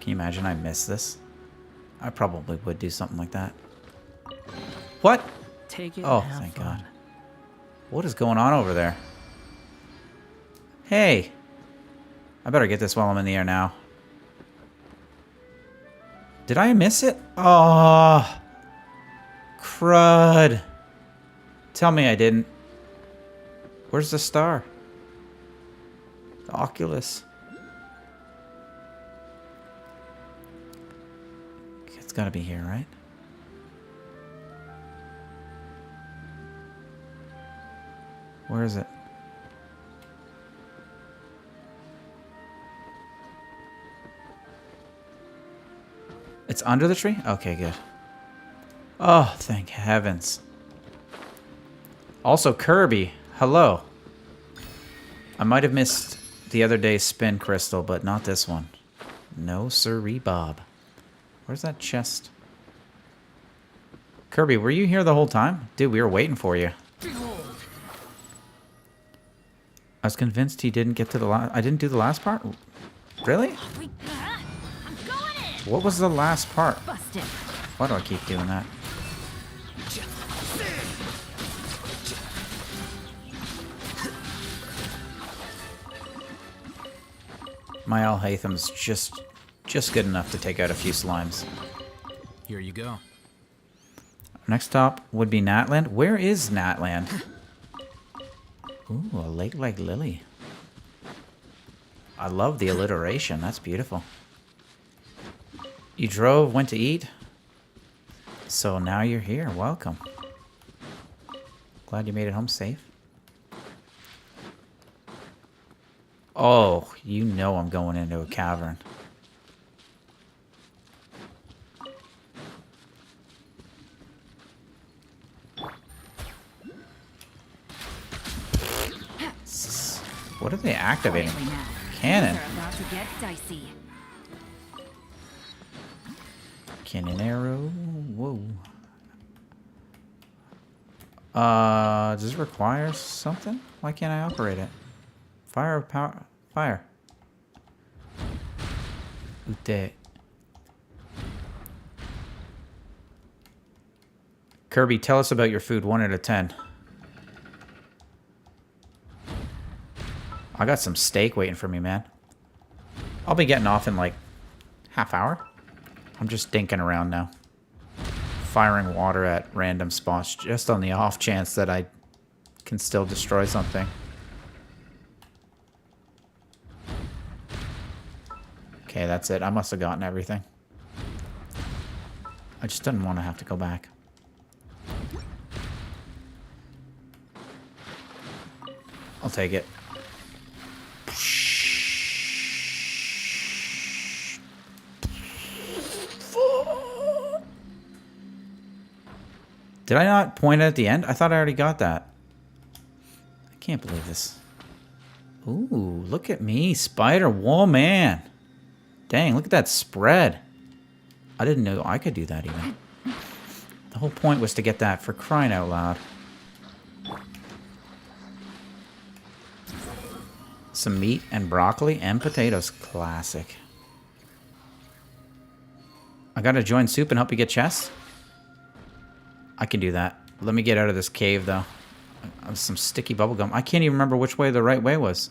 Can you imagine I missed this? I probably would do something like that. What? Take it. Oh, thank God. What is going on over there? Hey! I better get this while I'm in the air now. Did I miss it? Oh, crud. Tell me I didn't. Where's the star? The Oculus. It's gotta be here, right? Where is it? It's under the tree? Okay, good. Oh, thank heavens. Also, Kirby, hello. I might have missed the other day's spin crystal, but not this one. No siree, Bob. Where's that chest? Kirby, were you here the whole time? Dude, we were waiting for you. I was convinced he didn't get to the last... I didn't do the last part? Really? What was the last part? Why do I keep doing that? My Al-Haytham's just good enough to take out a few slimes. Here you go. Next stop would be Natland. Where is Natland? Ooh, a lake like Lily. I love the alliteration. That's beautiful. You drove, went to eat. So now you're here. Welcome. Glad you made it home safe. Oh, you know I'm going into a cavern. What are they activating? Cannon. Cannon arrow. Whoa. Does it require something? Why can't I operate it? Fire power. Fire. Ute. Kirby, tell us about your food 1 out of 10. I got some steak waiting for me, man. I'll be getting off in like half hour. I'm just dinking around now. Firing water at random spots just on the off chance that I can still destroy something. Okay, that's it. I must have gotten everything. I just didn't want to have to go back. I'll take it. Did I not point it at the end? I thought I already got that. I can't believe this. Ooh, look at me, Spider-Woman. Dang, look at that spread. I didn't know I could do that even. The whole point was to get that, for crying out loud. Some meat and broccoli and potatoes. Classic. I gotta join soup and help you get chests? I can do that. Let me get out of this cave, though. Some sticky bubblegum. I can't even remember which way the right way was.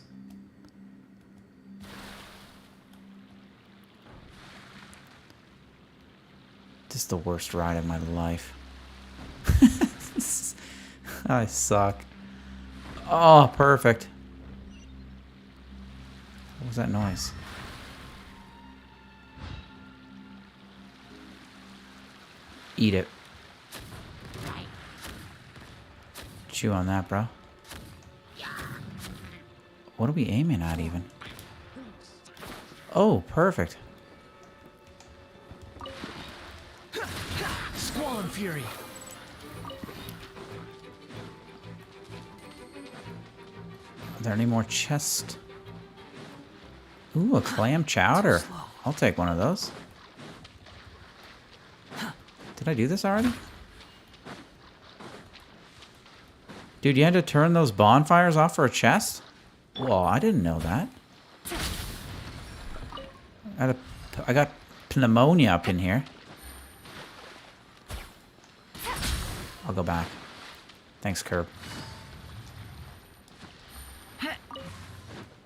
This is the worst ride of my life. I suck. Oh, perfect. What was that noise? Eat it. Chew on that, bro. What are we aiming at, even? Oh, perfect. Squall and Fury. Are there any more chests? Ooh, a clam chowder. I'll take one of those. Did I do this already? Dude, you had to turn those bonfires off for a chest? Well, I didn't know that. I got pneumonia up in here. I'll go back. Thanks, Curb.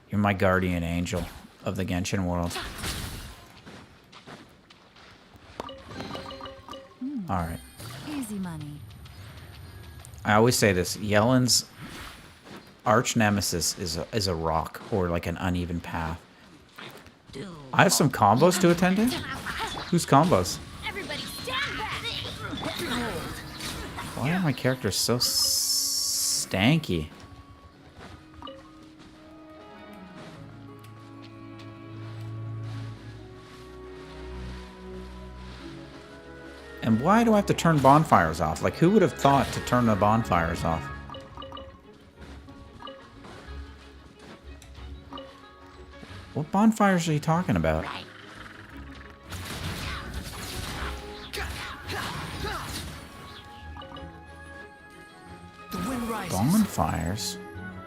You're my guardian angel of the Genshin world. Alright. Easy money. I always say this. Yellen's arch nemesis is a rock or like an uneven path. I have some combos to attend to. Whose combos? Why are my characters so stanky? And why do I have to turn bonfires off? Like, who would have thought to turn the bonfires off? What bonfires are you talking about? Bonfires?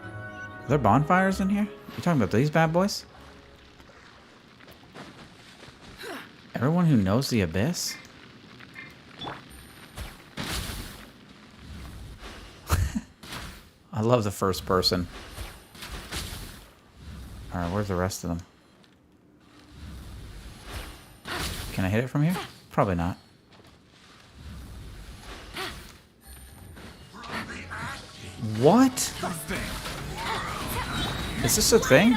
Are there bonfires in here? You talking about these bad boys? Everyone who knows the abyss? I love the first person. Alright, where's the rest of them? Can I hit it from here? Probably not. What? Is this a thing?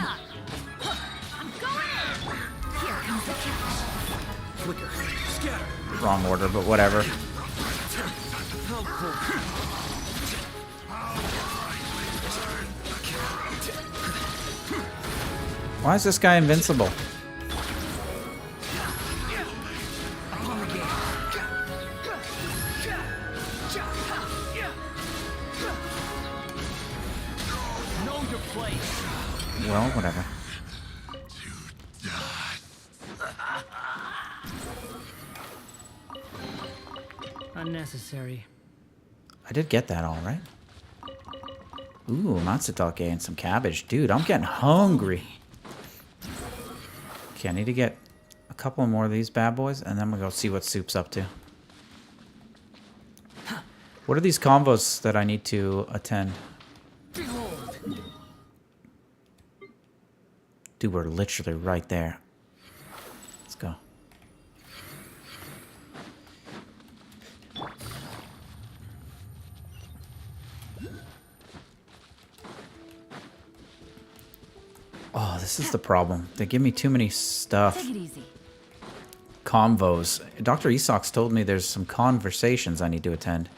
Wrong order, but whatever. Why is this guy invincible? Well, whatever. Unnecessary. I did get that all right. Ooh, Matsutake and some cabbage. Dude, I'm getting hungry. Okay, I need to get a couple more of these bad boys, and then we'll go see what Soup's up to. What are these combos that I need to attend? Dude, we're literally right there. Let's go. Oh, this is the problem. They give me too many stuff. Take it easy. Convos. Dr. Esox told me there's some conversations I need to attend.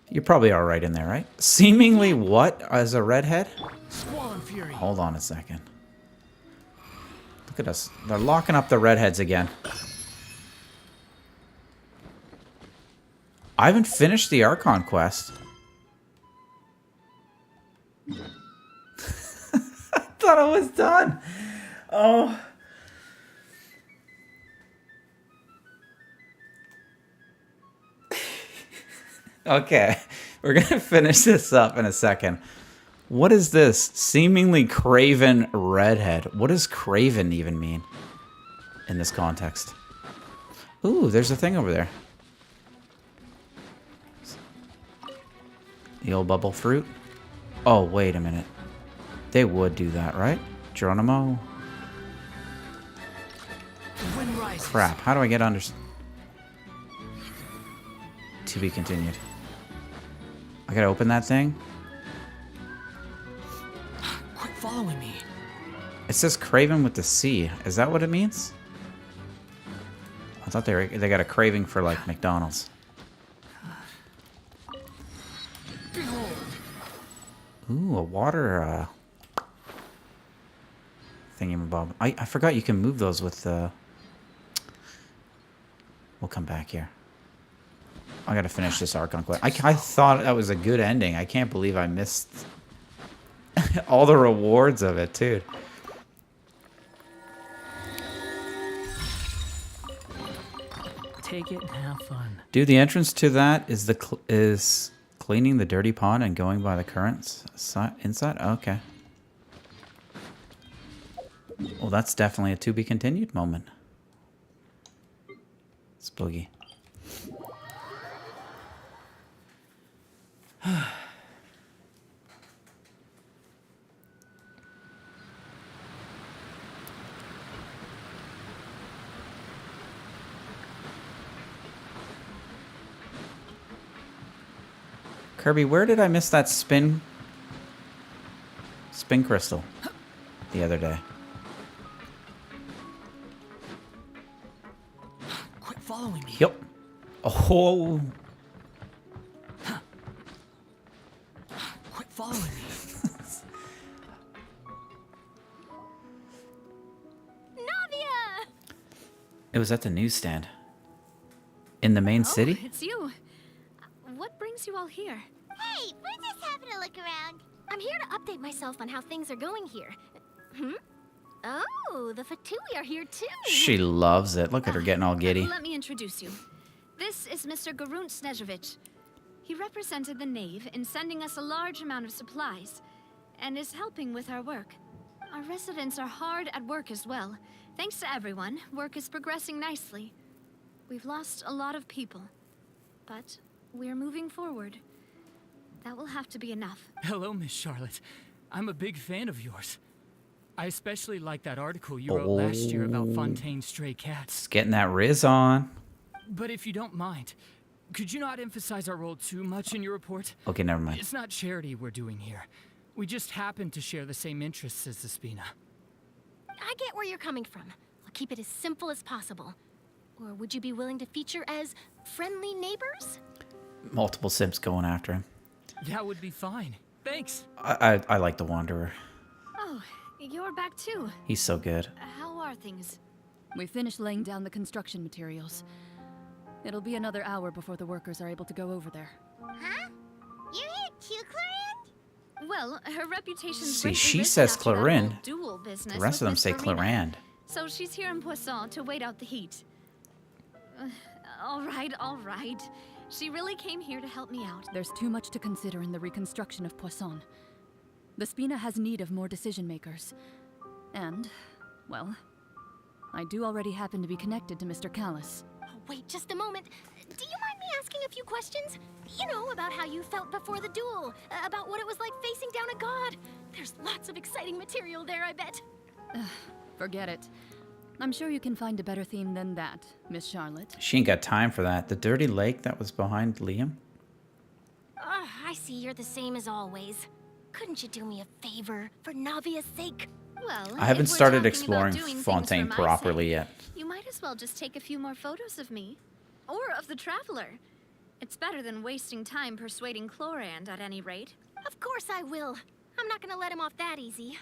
You're probably alright in there, right? Seemingly what as a redhead? Hold on a second. Look at us. They're locking up the redheads again. I haven't finished the Archon quest. I thought I was done. Oh. Okay, we're gonna finish this up in a second. What is this? Seemingly craven redhead. What does craven even mean in this context? Ooh, there's a thing over there. The old bubble fruit. Oh, wait a minute. They would do that, right? Geronimo. Crap, how do I get under... To be continued. I gotta open that thing? Quit following me. It says craven with the C. Is that what it means? I thought they got a craving for like McDonald's. Ooh, a water thingamabob. I forgot you can move those with the... We'll come back here. I gotta finish this Archon quest. I thought that was a good ending. I can't believe I missed All the rewards of it, too. Take it and have fun. Dude, the entrance to that is is cleaning the dirty pond and going by the currents inside? Okay. Well, that's definitely a to be continued moment. Spooky. Kirby, where did I miss that spin crystal the other day? Quit following me. Yep. Oh. Quit following me. Navia! It was at the newsstand. In the main city? It's you. What brings you all here? Hey, we're just having a look around. I'm here to update myself on how things are going here. Oh, the Fatui are here too. She loves it. Look at her getting all giddy. Let me introduce you. This is Mr. Garunt Snežević. He represented the Knave in sending us a large amount of supplies, and is helping with our work. Our residents are hard at work as well. Thanks to everyone, work is progressing nicely. We've lost a lot of people, but we're moving forward. That will have to be enough. Hello, Miss Charlotte. I'm a big fan of yours. I especially like that article you wrote last year about Fontaine's stray cats. It's getting that Riz on. But if you don't mind, could you not emphasize our role too much in your report? Okay, never mind. It's not charity we're doing here. We just happen to share the same interests as the Spina. I get where you're coming from. I'll keep it as simple as possible. Or would you be willing to feature as friendly neighbors? Multiple simps going after him. That would be fine. Thanks. I like the Wanderer. Oh, you're back too. He's so good. How are things? We finished laying down the construction materials. It'll be another hour before the workers are able to go over there. Huh? You're here too, Clarand? Well, her reputation's See, greatly she risen says after that Clarand. whole duel business The rest with of them Miss say Verena. Clarand. So she's here in Poisson to wait out the heat. All right. She really came here to help me out. There's too much to consider in the reconstruction of Poisson. The Spina has need of more decision makers. And, well, I do already happen to be connected to Mr. Callis. Oh, wait just a moment. Do you mind me asking a few questions? You know, about how you felt before the duel, about what it was like facing down a god. There's lots of exciting material there, I bet. Forget it. I'm sure you can find a better theme than that, Miss Charlotte. She ain't got time for that. The dirty lake that was behind Liam? I see you're the same as always. Couldn't you do me a favor, for Navia's sake? Well, I haven't if we're started talking exploring about doing things Fontaine for my properly sake, yet. You might as well just take a few more photos of me. Or of the Traveler. It's better than wasting time persuading Chlorand at any rate. Of course I will. I'm not gonna let him off that easy.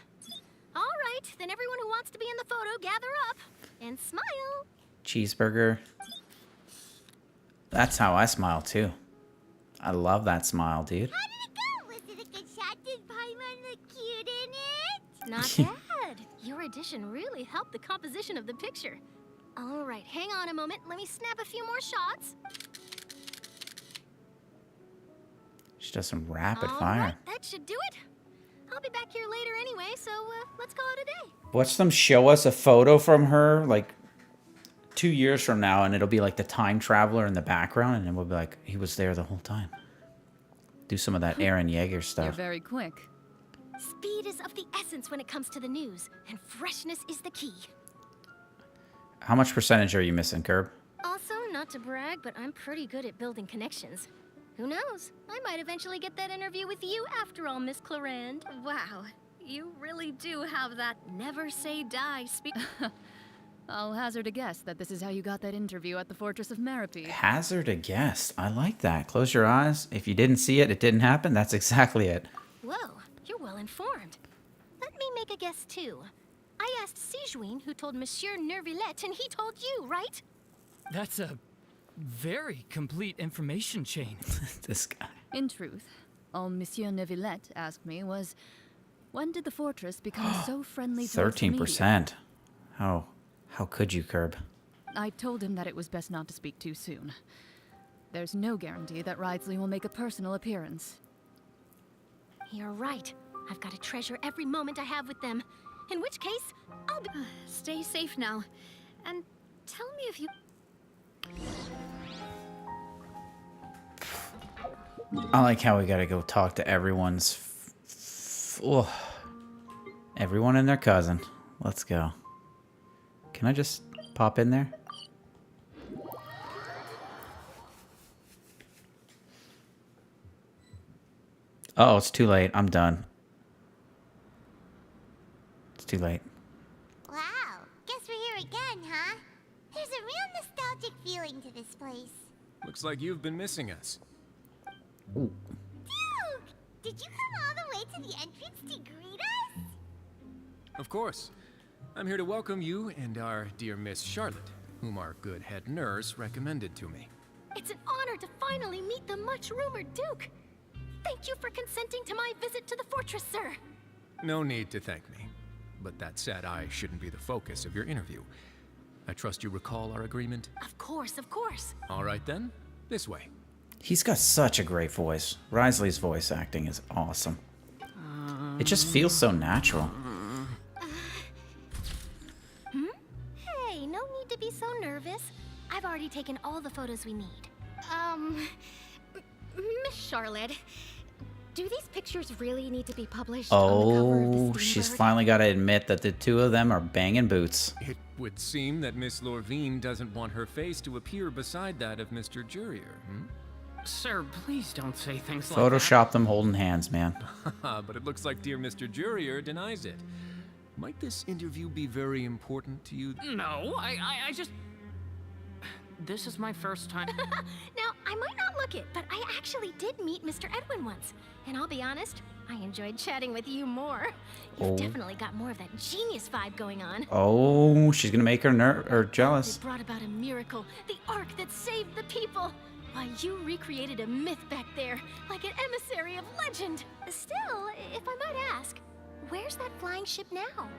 All right, then everyone who wants to be in the photo, gather up. And smile. Cheeseburger. That's how I smile, too. I love that smile, dude. How did it go? Was it a good shot? Did Paimon look cute in it? Not bad. Your addition really helped the composition of the picture. All right, hang on a moment. Let me snap a few more shots. She does some rapid All fire. right, that should do it. I'll be back here later anyway, so let's call it a day. Watch them show us a photo from her, like, 2 years from now, and it'll be like the time traveler in the background, and then we'll be like, he was there the whole time. Do some of that Eren Yeager You're stuff. very quick. Speed is of the essence when it comes to the news, and freshness is the key. How much percentage are you missing, Curb? Also, not to brag, but I'm pretty good at building connections. Who knows? I might eventually get that interview with you after all, Miss Clarand. Wow, you really do have that never say die speak. I'll hazard a guess that this is how you got that interview at the Fortress of Meropide. Hazard a guess. I like that. Close your eyes. If you didn't see it, it didn't happen. That's exactly it. Whoa, you're well informed. Let me make a guess too. I asked Sijuin who told Monsieur Nervillet, and he told you, right? That's a very complete information chain. This guy. In truth, all Monsieur Neuvillette asked me was, When did the fortress become so friendly towards me? 13%. How could you, Curb? I told him that it was best not to speak too soon. There's no guarantee that Ridesley will make a personal appearance. You're right. I've got to treasure every moment I have with them. In which case, I'll be... Stay safe now. And tell me if you... I like how we gotta go talk to everyone's... everyone and their cousin. Let's go. Can I just pop in there? Oh, it's too late. I'm done. It's too late. Wow, guess we're here again, huh? There's a real nostalgic feeling to this place. Looks like you've been missing us. Duke! Did you come all the way to the entrance to greet us? Of course. I'm here to welcome you and our dear Miss Charlotte, whom our good head nurse recommended to me. It's an honor to finally meet the much-rumored Duke. Thank you for consenting to my visit to the fortress, sir. No need to thank me. But that said, I shouldn't be the focus of your interview. I trust you recall our agreement? Of course, of course. All right then, this way. He's got such a great voice. Risley's voice acting is awesome. It just feels so natural. Hey, no need to be so nervous. I've already taken all the photos we need. Miss Charlotte, do these pictures really need to be published on the cover of the Oh, she's finally got to admit that the two of them are banging boots. It would seem that Miss Lorvine doesn't want her face to appear beside that of Mr. Jurier, Sir, please don't say things like Photoshop them holding hands, man. But it looks like dear Mr. Jurier denies it. Might this interview be very important to you? No, I just... This is my first time... Now, I might not look it, but I actually did meet Mr. Edwin once. And I'll be honest, I enjoyed chatting with you more. You've definitely got more of that genius vibe going on. Oh, she's gonna make her jealous. It brought about a miracle, the Ark that saved the people. Why, you recreated a myth back there, like an emissary of legend. Still, if I might ask, where's that flying ship now?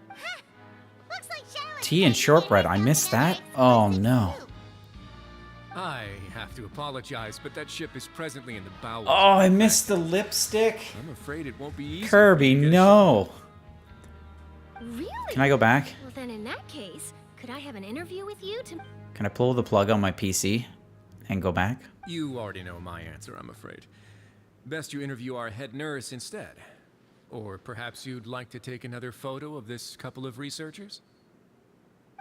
Looks like Charlotte. Tea and shortbread. I missed that. Oh no. I have to apologize, but that ship is presently in the bowels. Oh, I missed the lipstick. I'm afraid it won't be easy. Kirby, no. Really? Can I go back? Well, then in that case, could I have an interview with you to... Can I pull the plug on my PC and go back? You already know my answer, I'm afraid. Best you interview our head nurse instead. Or perhaps you'd like to take another photo of this couple of researchers?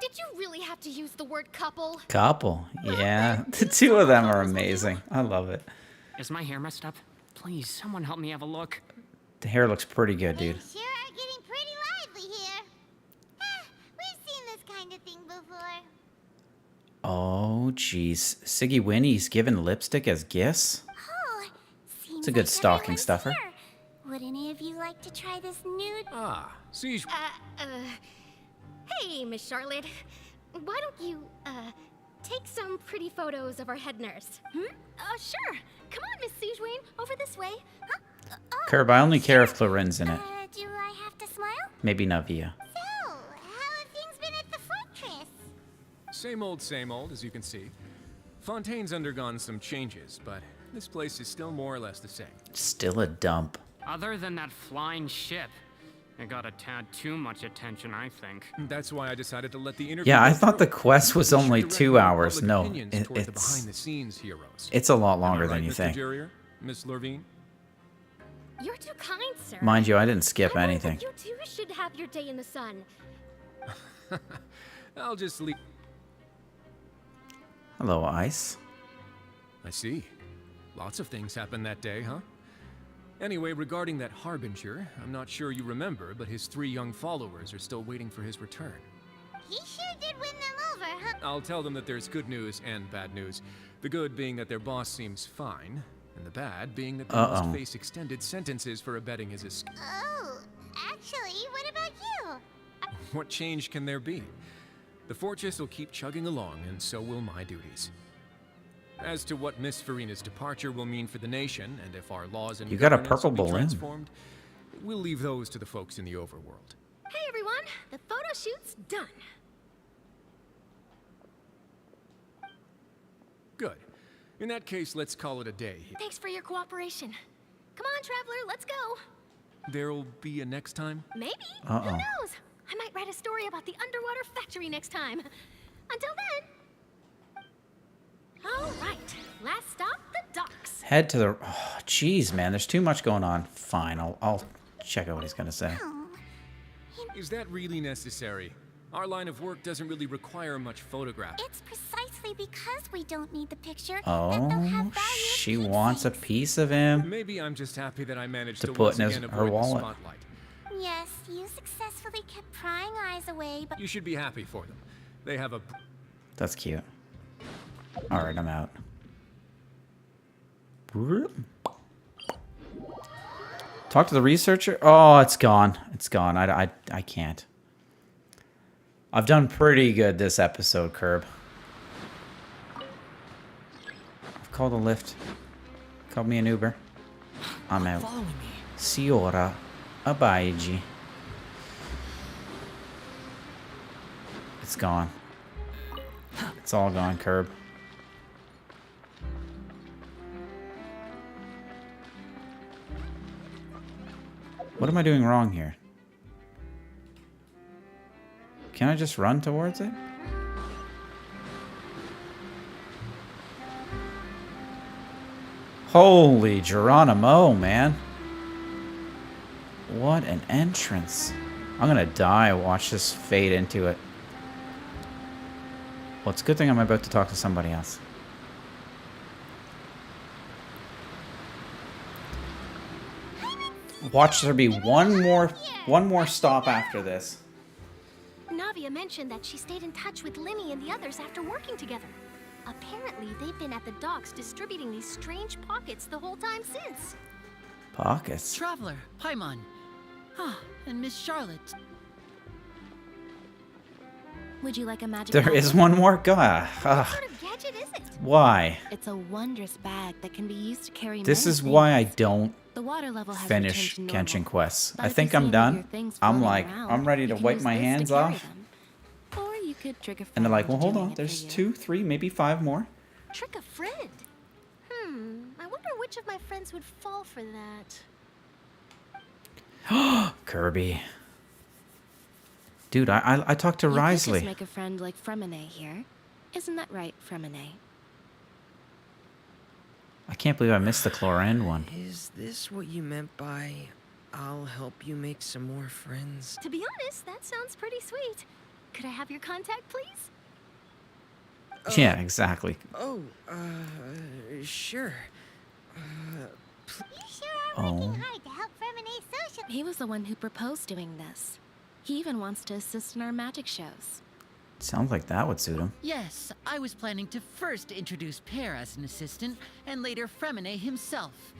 Did you really have to use the word couple? Couple. Yeah. The two of them are amazing. I love it. Is my hair messed up? Please, someone help me have a look. The hair looks pretty good, dude. Sure are getting pretty lively here. We've seen this kind of thing before. Oh, jeez. Siggy Winnie's given lipstick as gifts? Oh, It's a good stocking stuffer. Would any of you like to try this nude? Ah, Siege. Hey, Miss Charlotte. Why don't you, take some pretty photos of our head nurse? Sure. Come on, Miss Siegewayne. Over this way. Huh? Curb, I only care if Clarin's in it. Do I have to smile? Maybe Navia. So, how have things been at the fortress? Same old, as you can see. Fontaine's undergone some changes, but this place is still more or less the same. Still a dump. Other than that flying ship, it got a tad too much attention, I think. That's why I decided to let the interview. Yeah, I go thought the through. quest was only 2 hours. No, Opinions toward the it's behind-the-scenes heroes. it's a lot longer Am I than right, you Mr. think. Jurier, Miss Lorvine? You're too kind, sir. Mind you, I didn't skip anything. You too should have your day in the sun. I'll just leave. Hello, Ice. I see. Lots of things happened that day, huh? Anyway, regarding that Harbinger, I'm not sure you remember, but his 3 young followers are still waiting for his return. He sure did win them over, huh? I'll tell them that there's good news and bad news. The good being that their boss seems fine, and the bad being that they must face extended sentences for abetting his escape. Oh, actually, what about you? What change can there be? The fortress will keep chugging along, and so will my duties. As to what Miss Farina's departure will mean for the nation, and if our laws and You got a governance purple will be balloon. transformed, we'll leave those to the folks in the overworld. Hey everyone, the photo shoot's done. Good. In that case, let's call it a day. Thanks for your cooperation. Come on, Traveler, let's go. There'll be a next time? Maybe. Uh-oh. Who knows? I might write a story about the underwater factory next time. Until then. All right, last stop, the docks. Head to the... Oh, jeez, man. There's too much going on. Fine, I'll check out what he's going to say. Is that really necessary? Our line of work doesn't really require much photographing. It's precisely because we don't need the picture that they'll have Oh, value. she wants a piece of him Maybe I'm just happy that I managed to to put once in his, again her avoid the wallet. spotlight. Yes, you successfully kept prying eyes away, but You should be happy for them. They have a... That's cute. All right, I'm out. Talk to the researcher. Oh, it's gone. It's gone. I can't. I've done pretty good this episode, Curb. I've called a lift. Called me an Uber. I'm out. Follow me. Siora Abaiji. It's gone. It's all gone, Curb. What am I doing wrong here? Can I just run towards it? Holy Geronimo, man. What an entrance. I'm gonna die watch this fade into it. Well, it's a good thing I'm about to talk to somebody else. Watch there be one more stop after this. Navia mentioned that she stayed in touch with Limmy and the others after working together. Apparently, they've been at the docks distributing these strange pockets the whole time since. Pockets. Traveler, Paimon. Ah, and Miss Charlotte. Would you like a magic There bag? is one more guy. What sort of gadget is it? Why? It's a wondrous bag that can be used to carry This many is why I things. don't The water level has finish returned to normal. Genshin quests. But I if think you I'm see any of done. your things I'm floating like, around, I'm ready you to can wipe use my this to hands carry off. them. Or you could trick a friend And they're like, well, into hold doing on. it for There's you. 2, 3, maybe 5 more. Trick a friend. I wonder which of my friends would fall for that. Kirby. Dude, I talked to You could just Risley. make a friend like Fremine here. Isn't that right, Fremine? I can't believe I missed the Chlorend one. Is this what you meant by I'll help you make some more friends? To be honest, that sounds pretty sweet. Could I have your contact, please? Yeah, exactly. Oh, sure. Oh. He was the one who proposed doing this. He even wants to assist in our magic shows. Sounds like that would suit him. Yes, I was planning to first introduce Pear as an assistant, and later Fremine himself.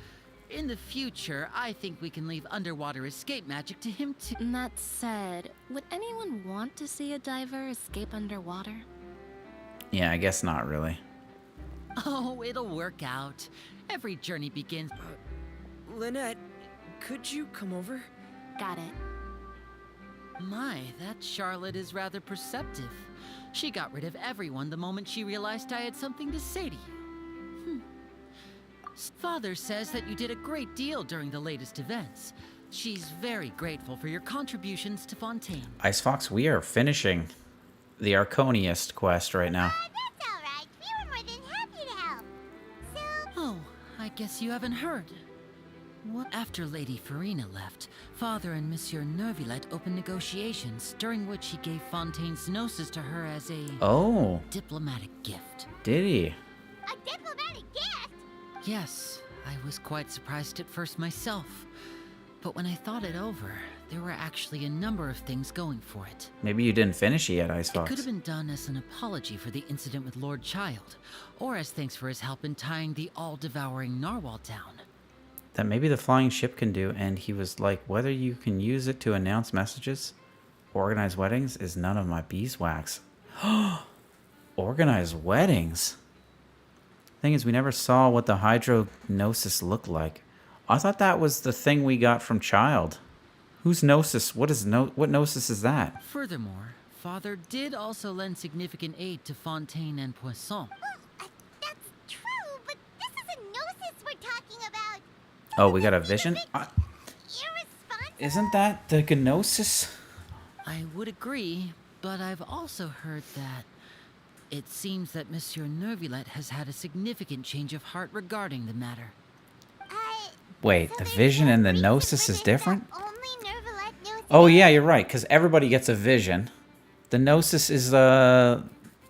In the future, I think we can leave underwater escape magic to him too. That said, would anyone want to see a diver escape underwater? Yeah, I guess not really. Oh, it'll work out. Every journey begins... Lynette, could you come over? Got it. My, that Charlotte is rather perceptive. She got rid of everyone the moment she realized I had something to say to you. Father says that you did a great deal during the latest events. She's very grateful for your contributions to Fontaine. Ice Fox, we are finishing the Archoniest quest right now. Oh, I guess you haven't heard. What? After Lady Farina left, Father and Monsieur Nervillet opened negotiations, during which he gave Fontaine's gnosis to her as a diplomatic gift. Did he? A diplomatic gift? Yes, I was quite surprised at first myself. But when I thought it over, there were actually a number of things going for it. Maybe you didn't finish it yet, Ice It Fox. could have been done as an apology for the incident with Lord Child, or as thanks for his help in tying the all-devouring narwhal down. That maybe the flying ship can do, and he was like, whether you can use it to announce messages, organize weddings, is none of my beeswax. Organize weddings? Thing is, we never saw what the hydrognosis looked like. I thought that was the thing we got from Child. Who's Gnosis? What Gnosis is that? Furthermore, Father did also lend significant aid to Fontaine and Poisson. That's true, but this is a Gnosis we're talking about. Oh, we got a vision? Isn't that the Gnosis? I would agree, but I've also heard that it seems that Monsieur Nervulet has had a significant change of heart regarding the matter. Wait, the vision and the Gnosis is different? Oh yeah, you're right, because everybody gets a vision. The Gnosis is the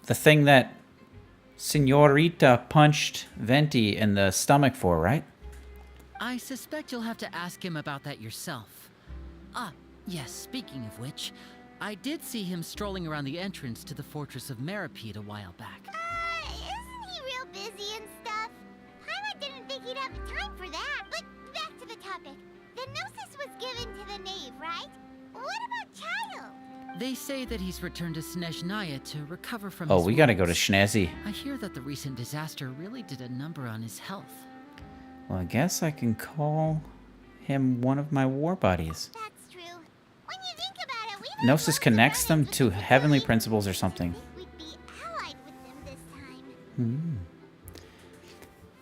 thing that Senorita punched Venti in the stomach for, right? I suspect you'll have to ask him about that yourself. Ah, yes, speaking of which, I did see him strolling around the entrance to the Fortress of Meripede a while back. Isn't he real busy and stuff? Paimon didn't think he'd have time for that. But back to the topic. The Gnosis was given to the knave, right? What about Child? They say that he's returned to Snezhnaya to recover from Oh, his we gotta go to wounds. Schnezzy. I hear that the recent disaster really did a number on his health. Well, I guess I can call him one of my war buddies. That's true. When you think about it, Gnosis connects them to heavenly principles or something.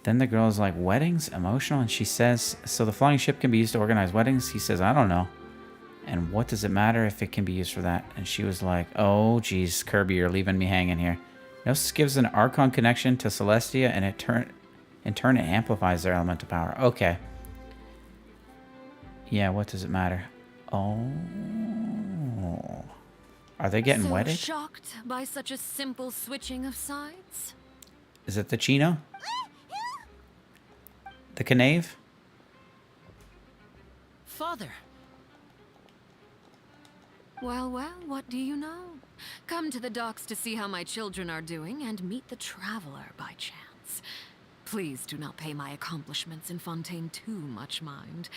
Then the girl is like, weddings? Emotional? And she says, so the flying ship can be used to organize weddings? He says, I don't know. And what does it matter if it can be used for that? And she was like, oh, geez, Kirby, you're leaving me hanging here. Gnosis gives an Archon connection to Celestia, and in turn, it amplifies their elemental power. Okay. Yeah, what does it matter? Oh. Are they getting wedded? Shocked by such a simple switching of sides? Is it the Chino? The Knave? Father! Well, what do you know? Come to the docks to see how my children are doing and meet the Traveler by chance. Please do not pay my accomplishments in Fontaine too much mind.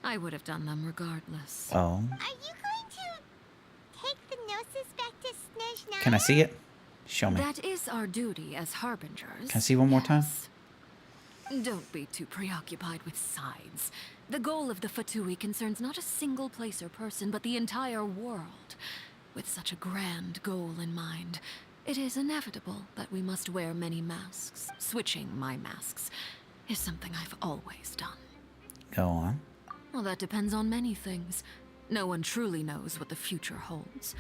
I would have done them regardless. Oh. Are you going to take the Gnosis back to Snezhnaya? Can I see it? Show me. That is our duty as harbingers. Can I see one more time? Don't be too preoccupied with sides. The goal of the Fatui concerns not a single place or person, but the entire world. With such a grand goal in mind, it is inevitable that we must wear many masks. Switching my masks is something I've always done. Go on. Well, that depends on many things. No one truly knows what the future holds.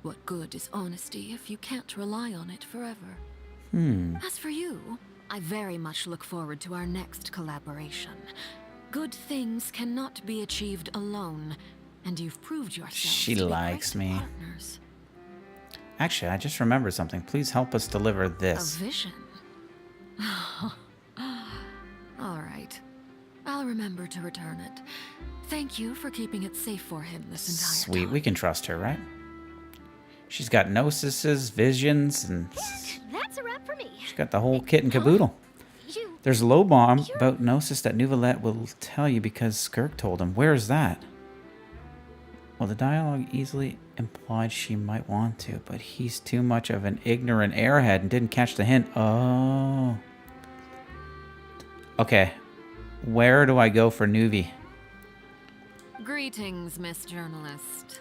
What good is honesty if you can't rely on it forever? As for you, I very much look forward to our next collaboration. Good things cannot be achieved alone, and you've proved yourself. She to be likes great me. partners. Actually, I just remembered something. Please help us deliver this. A vision? All right. I'll remember to return it. Thank you for keeping it safe for him this entire Sweet, we can trust her, right? She's got Gnosises, visions, and That's a wrap for me. she's got the whole kit and caboodle. There's a low bomb about Gnosis that Nouvelet will tell you because Skirk told him. Where is that? Well, the dialogue easily implied she might want to, but he's too much of an ignorant airhead and didn't catch the hint. Oh. Okay. Where do I go for Nuvi? Greetings, Miss Journalist.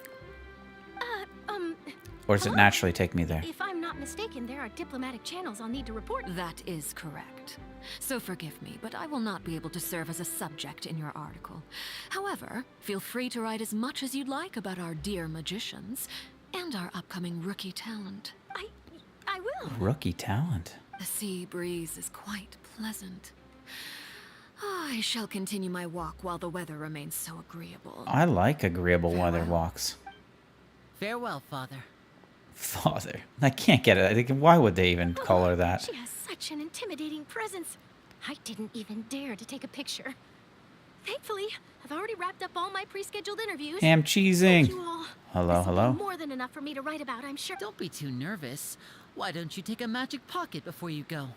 Or does it naturally take me there? If I'm not mistaken, there are diplomatic channels I'll need to report. That is correct. So forgive me, but I will not be able to serve as a subject in your article. However, feel free to write as much as you'd like about our dear magicians and our upcoming rookie talent. I will. Rookie talent. The sea breeze is quite pleasant. I shall continue my walk while the weather remains so agreeable. I like agreeable weather walks. Farewell, Father. Father. I can't get it. I think, why would they even call her that? She has such an intimidating presence. I didn't even dare to take a picture. Thankfully, I've already wrapped up all my pre-scheduled interviews. Ham cheesing. Thank you all. Hello, This will be hello. More than enough for me to write about, I'm sure. Don't be too nervous. Why don't you take a magic pocket before you go?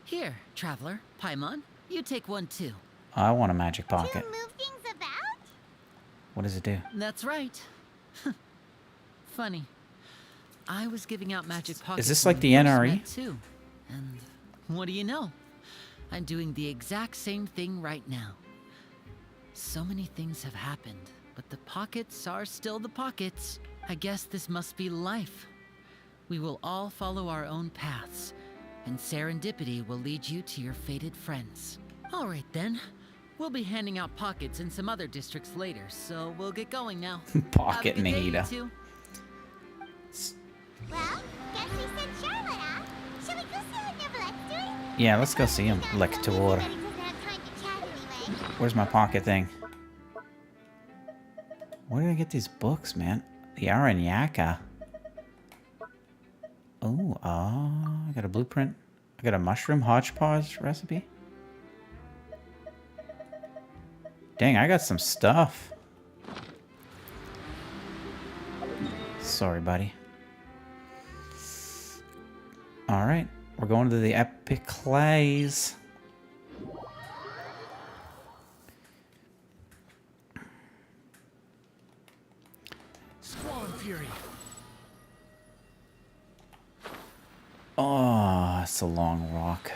Here, Traveler, Paimon, you take one too. I want a magic pocket. Move things about? What does it do? That's right. Funny. I was giving out magic pockets. Is this when like we the first NRE? met, too. And what do you know? I'm doing the exact same thing right now. So many things have happened. but the pockets are still the pockets. I guess this must be life. We will all follow our own paths, and serendipity will lead you to your fated friends. All right then. We'll be handing out pockets in some other districts later, so we'll get going now. Pocket Have a good day, you Nahida. two. Well, guess we sent Charlotte off. Shall we go see how Neverlette's doing? Yeah, let's go see him. Lector. Where's my pocket thing? Where did I get these books, man? The Aranyaka. Oh, I got a blueprint. I got a mushroom hodgepodge recipe. Dang, I got some stuff. Sorry, buddy. Alright, we're going to the Epiclase. Squall Fury. Oh, it's a long walk.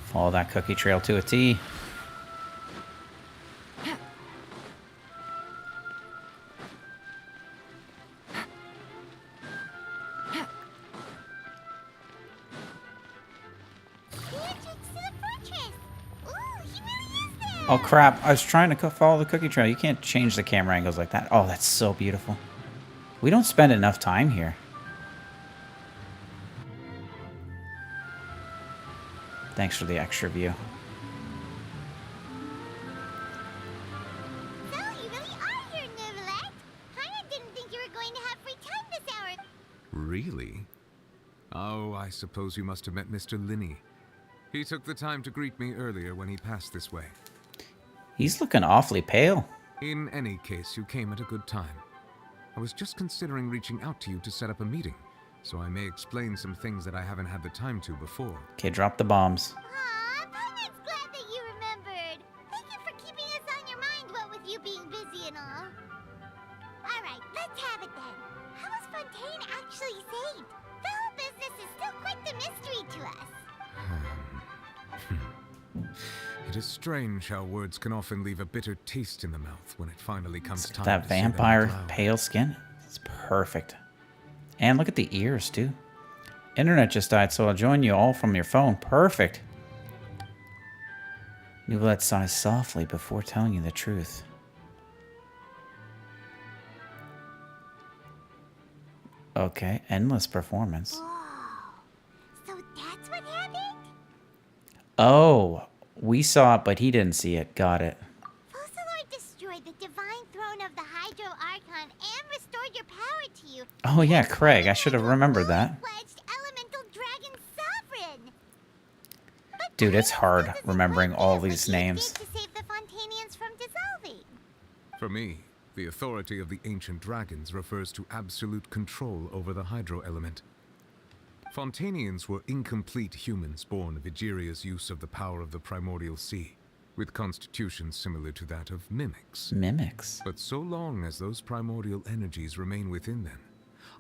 Follow that cookie trail to a T. Oh crap, I was trying to follow the cookie trail. You can't change the camera angles like that. Oh, that's so beautiful. We don't spend enough time here. Thanks for the extra view. So, you really are here, Neverlette. Kinda didn't think you were going to have free time this hour. Really? Oh, I suppose you must have met Mr. Linney. He took the time to greet me earlier when he passed this way. He's looking awfully pale. In any case, you came at a good time. I was just considering reaching out to you to set up a meeting, so I may explain some things that I haven't had the time to before. Okay, drop the bombs. Aw, Paimon's glad that you remembered. Thank you for keeping us on your mind, what with you being busy and all. Alright, let's have it then. How was Fontaine actually saved? The whole business is still quite the mystery to us. It is strange how words can often leave a bitter taste in the mouth when it finally comes time That to say them out vampire loud. pale skin. It's perfect. And look at the ears, too. Internet just died, so I'll join you all from your phone. Perfect. Neverlette sighs softly before telling you the truth. Okay, endless performance. So that's what happened? Oh, we saw it, but he didn't see it. Got it. Fossilor destroyed the divine throne of the Hydro Archon and restored your power to you. Oh yeah, Craig. I should have remembered that. Pledged Elemental Dragon Sovereign. Dude, it's hard remembering all these names. To save the Fontainians from dissolving. For me, the authority of the ancient dragons refers to absolute control over the hydro element. Fontainians were incomplete humans born of Egeria's use of the power of the primordial sea, with constitutions similar to that of mimics. Mimics? But so long as those primordial energies remain within them,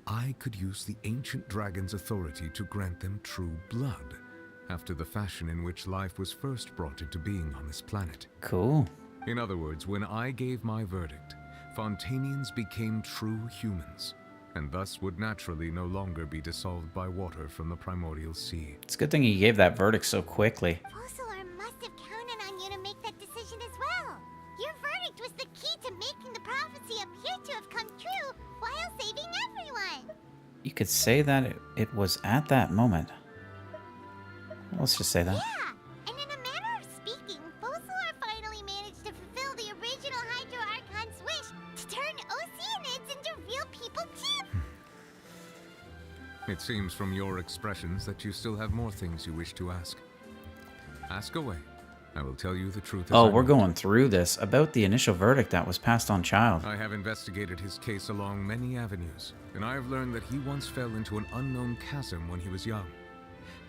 I could use the ancient dragon's authority to grant them true blood, after the fashion in which life was first brought into being on this planet. Cool. In other words, when I gave my verdict, Fontainians became true humans, and thus would naturally no longer be dissolved by water from the primordial sea. It's a good thing he gave that verdict so quickly. Fossilor must have counted on you to make that decision as well. Your verdict was the key to making the prophecy appear to have come true while saving everyone. You could say that it was at that moment. Let's just say that. Yeah, and in a manner of speaking, Fossilor finally managed to fulfill the original Hydro Archon's wish to turn Oceanids into real people too. It seems from your expressions that you still have more things you wish to ask. Ask away. I will tell you the truth. Oh, we're going through this. About the initial verdict that was passed on Child. I have investigated his case along many avenues, and I have learned that he once fell into an unknown chasm when he was young.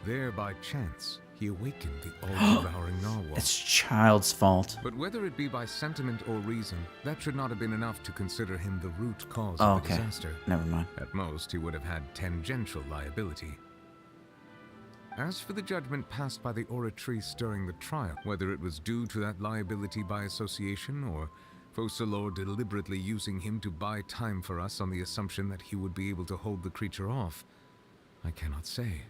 There, by chance, he awakened the all-devouring narwhal. It's Child's fault. But whether it be by sentiment or reason, that should not have been enough to consider him the root cause Oh, of the okay. disaster. Never mind. At most, he would have had tangential liability. As for the judgment passed by the Oratrice during the trial, whether it was due to that liability by association or Focalor deliberately using him to buy time for us on the assumption that he would be able to hold the creature off, I cannot say.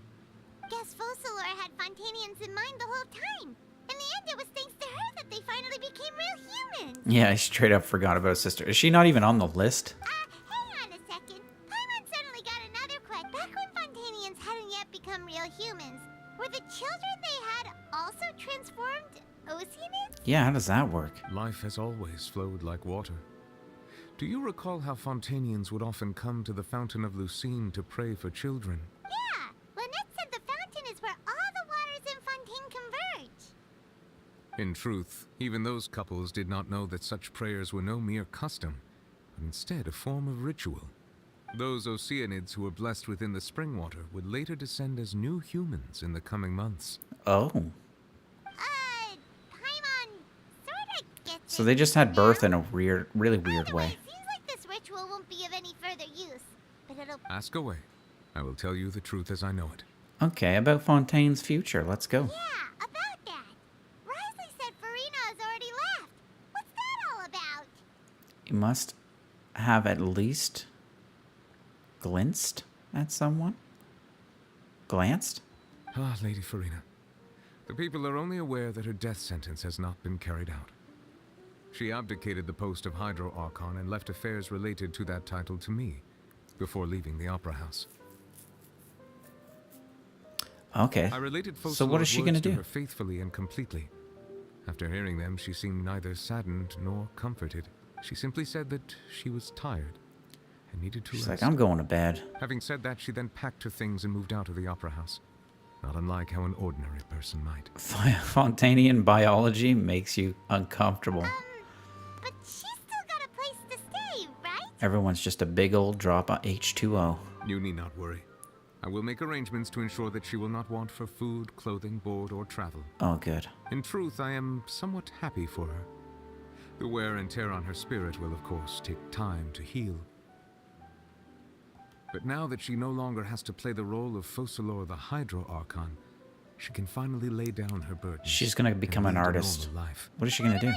Guess Focalor had Fontanians in mind the whole time. In the end, it was thanks to her that they finally became real humans. Yeah, I straight up forgot about his sister. Is she not even on the list? Hang on a second. Paimon suddenly got another question. Back when Fontanians hadn't yet become real humans, were the children they had also transformed Oceanids? Yeah, how does that work? Life has always flowed like water. Do you recall how Fontanians would often come to the Fountain of Lucine to pray for children? Yeah, Lynette said the fountain is where all the waters in Fontaine converge. In truth, even those couples did not know that such prayers were no mere custom, but instead a form of ritual. Those Oceanids who were blessed within the spring water would later descend as new humans in the coming months. Oh. Paimon sorta gets So they just had birth in a weird, really weird way. Seems like this ritual won't be of any further use, but it'll... Ask away. I will tell you the truth as I know it. Okay, about Fontaine's future. Let's go. Yeah, about that. Risley said Farina has already left. What's that all about? You must have at least glimpsed at someone? Glanced? Ah, Lady Farina. The people are only aware that her death sentence has not been carried out. She abdicated the post of Hydro Archon and left affairs related to that title to me before leaving the Opera House. Okay. I related So what is she going to do? her faithfully and completely. After hearing them, she seemed neither saddened nor comforted. She simply said that she was tired and needed to She's rest. like, I'm going to bed. Having said that, she then packed her things and moved out of the Opera House. Not unlike how an ordinary person might. Fontainian biology makes you uncomfortable. But she's still got a place to stay, right? Everyone's just a big old drop of H2O. You need not worry. I will make arrangements to ensure that she will not want for food, clothing, board, or travel. Oh, good. In truth, I am somewhat happy for her. The wear and tear on her spirit will, of course, take time to heal. But now that she no longer has to play the role of Focalor the Hydro Archon, she can finally lay down her burden. She's going to become an artist. What is she going to do?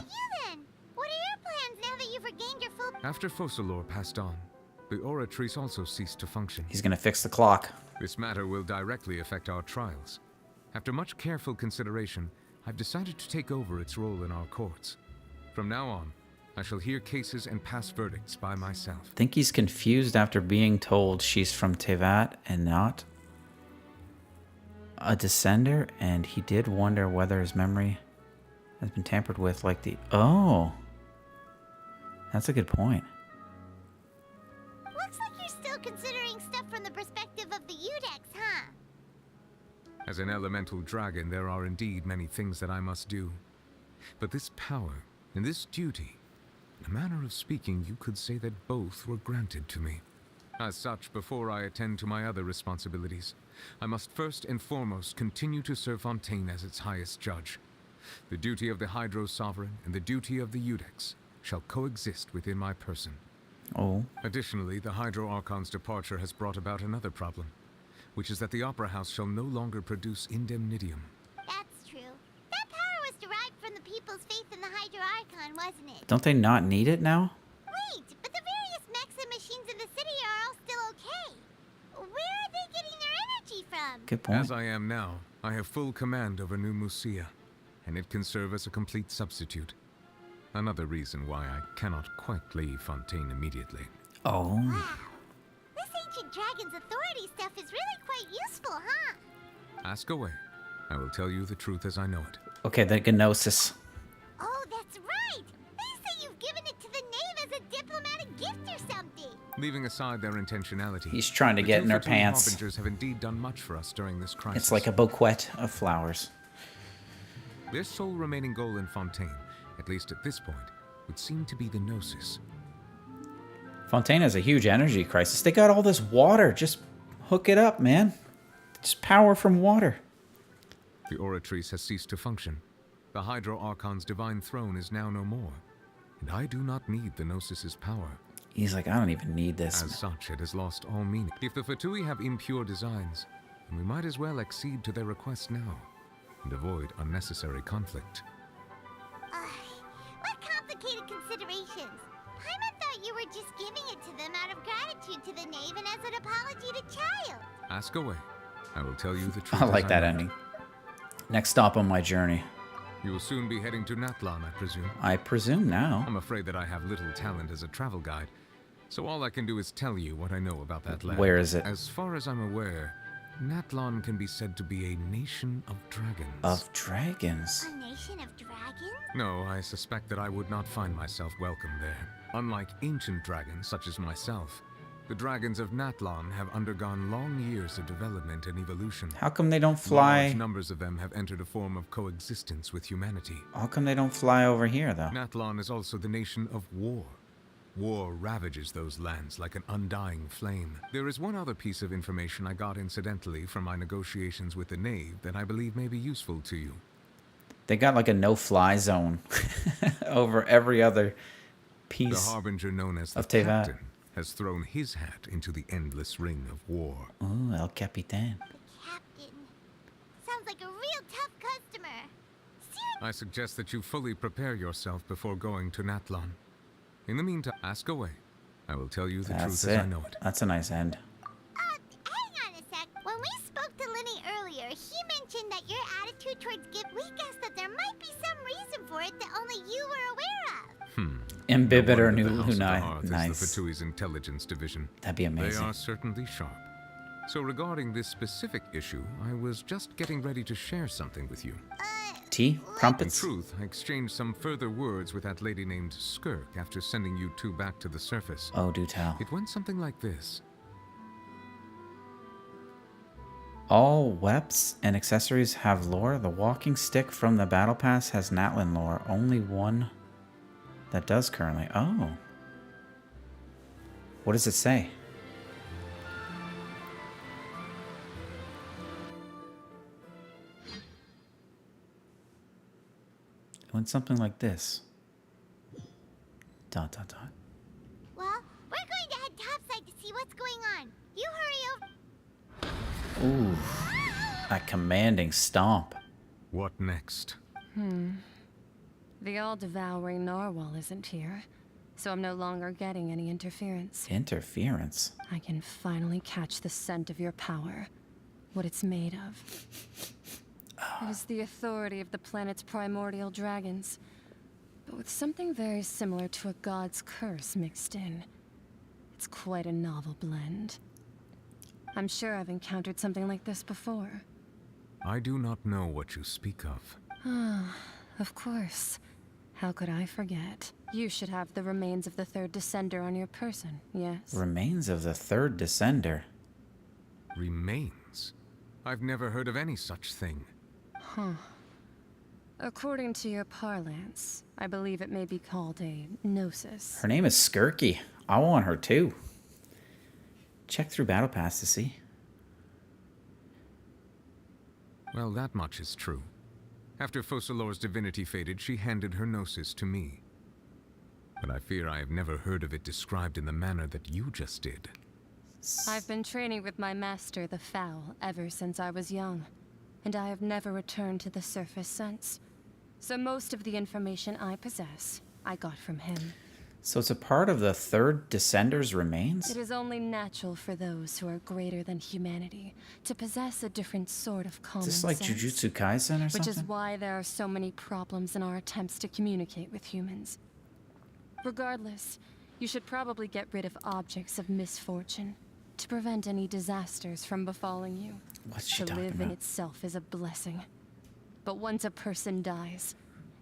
What are your plans now that you've regained your full... After Focalor passed on, the Oratrice also ceased to function. He's going to fix the clock. This matter will directly affect our trials. After much careful consideration, I've decided to take over its role in our courts. From now on, I shall hear cases and pass verdicts by myself. I think he's confused after being told she's from Tevat and not a descender, and he did wonder whether his memory has been tampered with like the... Oh! That's a good point. Looks like you're still considering stuff from the perspective of the Udex, huh? As an elemental dragon, there are indeed many things that I must do. But this power and this duty, in a manner of speaking, you could say that both were granted to me. As such, before I attend to my other responsibilities, I must first and foremost continue to serve Fontaine as its highest judge. The duty of the Hydro Sovereign and the duty of the Udex shall coexist within my person. Oh. Additionally, the Hydro Archon's departure has brought about another problem, which is that the Opera House shall no longer produce indemnitium. That's true. That power was derived from the people's faith in the Hydro Archon, wasn't it? Don't they not need it now? Wait, but the various mechs and machines in the city are all still okay. Where are they getting their energy from? Good point. As I am now, I have full command over New Musia, and it can serve as a complete substitute. Another reason why I cannot quite leave Fontaine immediately. Oh. Wow. This ancient dragon's authority stuff is really quite useful, huh? Ask away. I will tell you the truth as I know it. Okay, the Gnosis. Oh, that's right! They say you've given it to the knave as a diplomatic gift or something! Leaving aside their intentionality, He's trying to get in her pants. The Harbingers have indeed done much for us during this crisis. It's like a bouquet of flowers. Their sole remaining goal in Fontaine, at least at this point, would seem to be the Gnosis. Fontaine has a huge energy crisis. They got all this water. Just hook it up, man. Just power from water. The Oratrice has ceased to function. The Hydro Archon's divine throne is now no more, and I do not need the Gnosis's power. He's like, I don't even need this. As such, it has lost all meaning. If the Fatui have impure designs, and we might as well accede to their request now and avoid unnecessary conflict. What complicated considerations? Paimon thought you were just giving it to them out of gratitude to the knave and as an apology to Child. Ask away. I will tell you the truth. I like as that know it. ending. Next stop on my journey. You will soon be heading to Natlan, I presume. I presume now. I'm afraid that I have little talent as a travel guide, so all I can do is tell you what I know about that land. Where is it? As far as I'm aware, Natlan can be said to be a nation of dragons. Of dragons? A nation of dragons? No, I suspect that I would not find myself welcome there. Unlike ancient dragons such as myself, the dragons of Natlan have undergone long years of development and evolution. How come they don't fly? Large numbers of them have entered a form of coexistence with humanity. How come they don't fly over here, though? Natlan is also the nation of war. War ravages those lands like an undying flame. There is one other piece of information I got incidentally from my negotiations with the knave that I believe may be useful to you. They got like a no-fly zone over every other piece The harbinger known as the of Tevat. captain has thrown his hat into the endless ring of war. Oh, El Capitan. Captain. Sounds like a real tough customer. I suggest that you fully prepare yourself before going to Natlan. In the meantime, ask away. I will tell you the That's truth as I it. know it. That's a nice end. Hang on a sec. When we spoke to Lenny earlier, he mentioned that your attitude towards gift, we guessed that there might be some reason for it that only you were aware of. Imbibit or No wonder the House of Nunai. Hearth is Nice. the Fatui's intelligence division. That'd be amazing. They are certainly sharp. So regarding this specific issue, I was just getting ready to share something with you. Tea? Crumpets? In truth, I exchanged some further words with that lady named Skirk after sending you two back to the surface. Oh, do tell. It went something like this. All weps and accessories have lore. The walking stick from the battle pass has Natlan lore. Only one that does currently. Oh. What does it say? It went something like this. ... Well, we're going to head topside to see what's going on. You hurry over. Ooh. A commanding stomp. What next? The all-devouring narwhal isn't here, so I'm no longer getting any interference. Interference? I can finally catch the scent of your power, what it's made of. It is the authority of the planet's primordial dragons, but with something very similar to a god's curse mixed in. It's quite a novel blend. I'm sure I've encountered something like this before. I do not know what you speak of. Ah, of course. How could I forget? You should have the remains of the third descender on your person, yes? Remains of the third descender. Remains? I've never heard of any such thing. Huh. According to your parlance, I believe it may be called a gnosis. Her name is Skirky. I want her too. Check through Battle Pass to see. Well, that much is true. After Focalor's divinity faded, she handed her gnosis to me. But I fear I have never heard of it described in the manner that you just did. I've been training with my master, the Foul, ever since I was young, and I have never returned to the surface since. So most of the information I possess, I got from him. So it's a part of the third descender's remains? It is only natural for those who are greater than humanity to possess a different sort of common Is this like sense. Jujutsu Kaisen or Which something? is why there are so many problems in our attempts to communicate with humans. Regardless, you should probably get rid of objects of misfortune to prevent any disasters from befalling you. What's she to talking live in about? itself is a blessing. But once a person dies,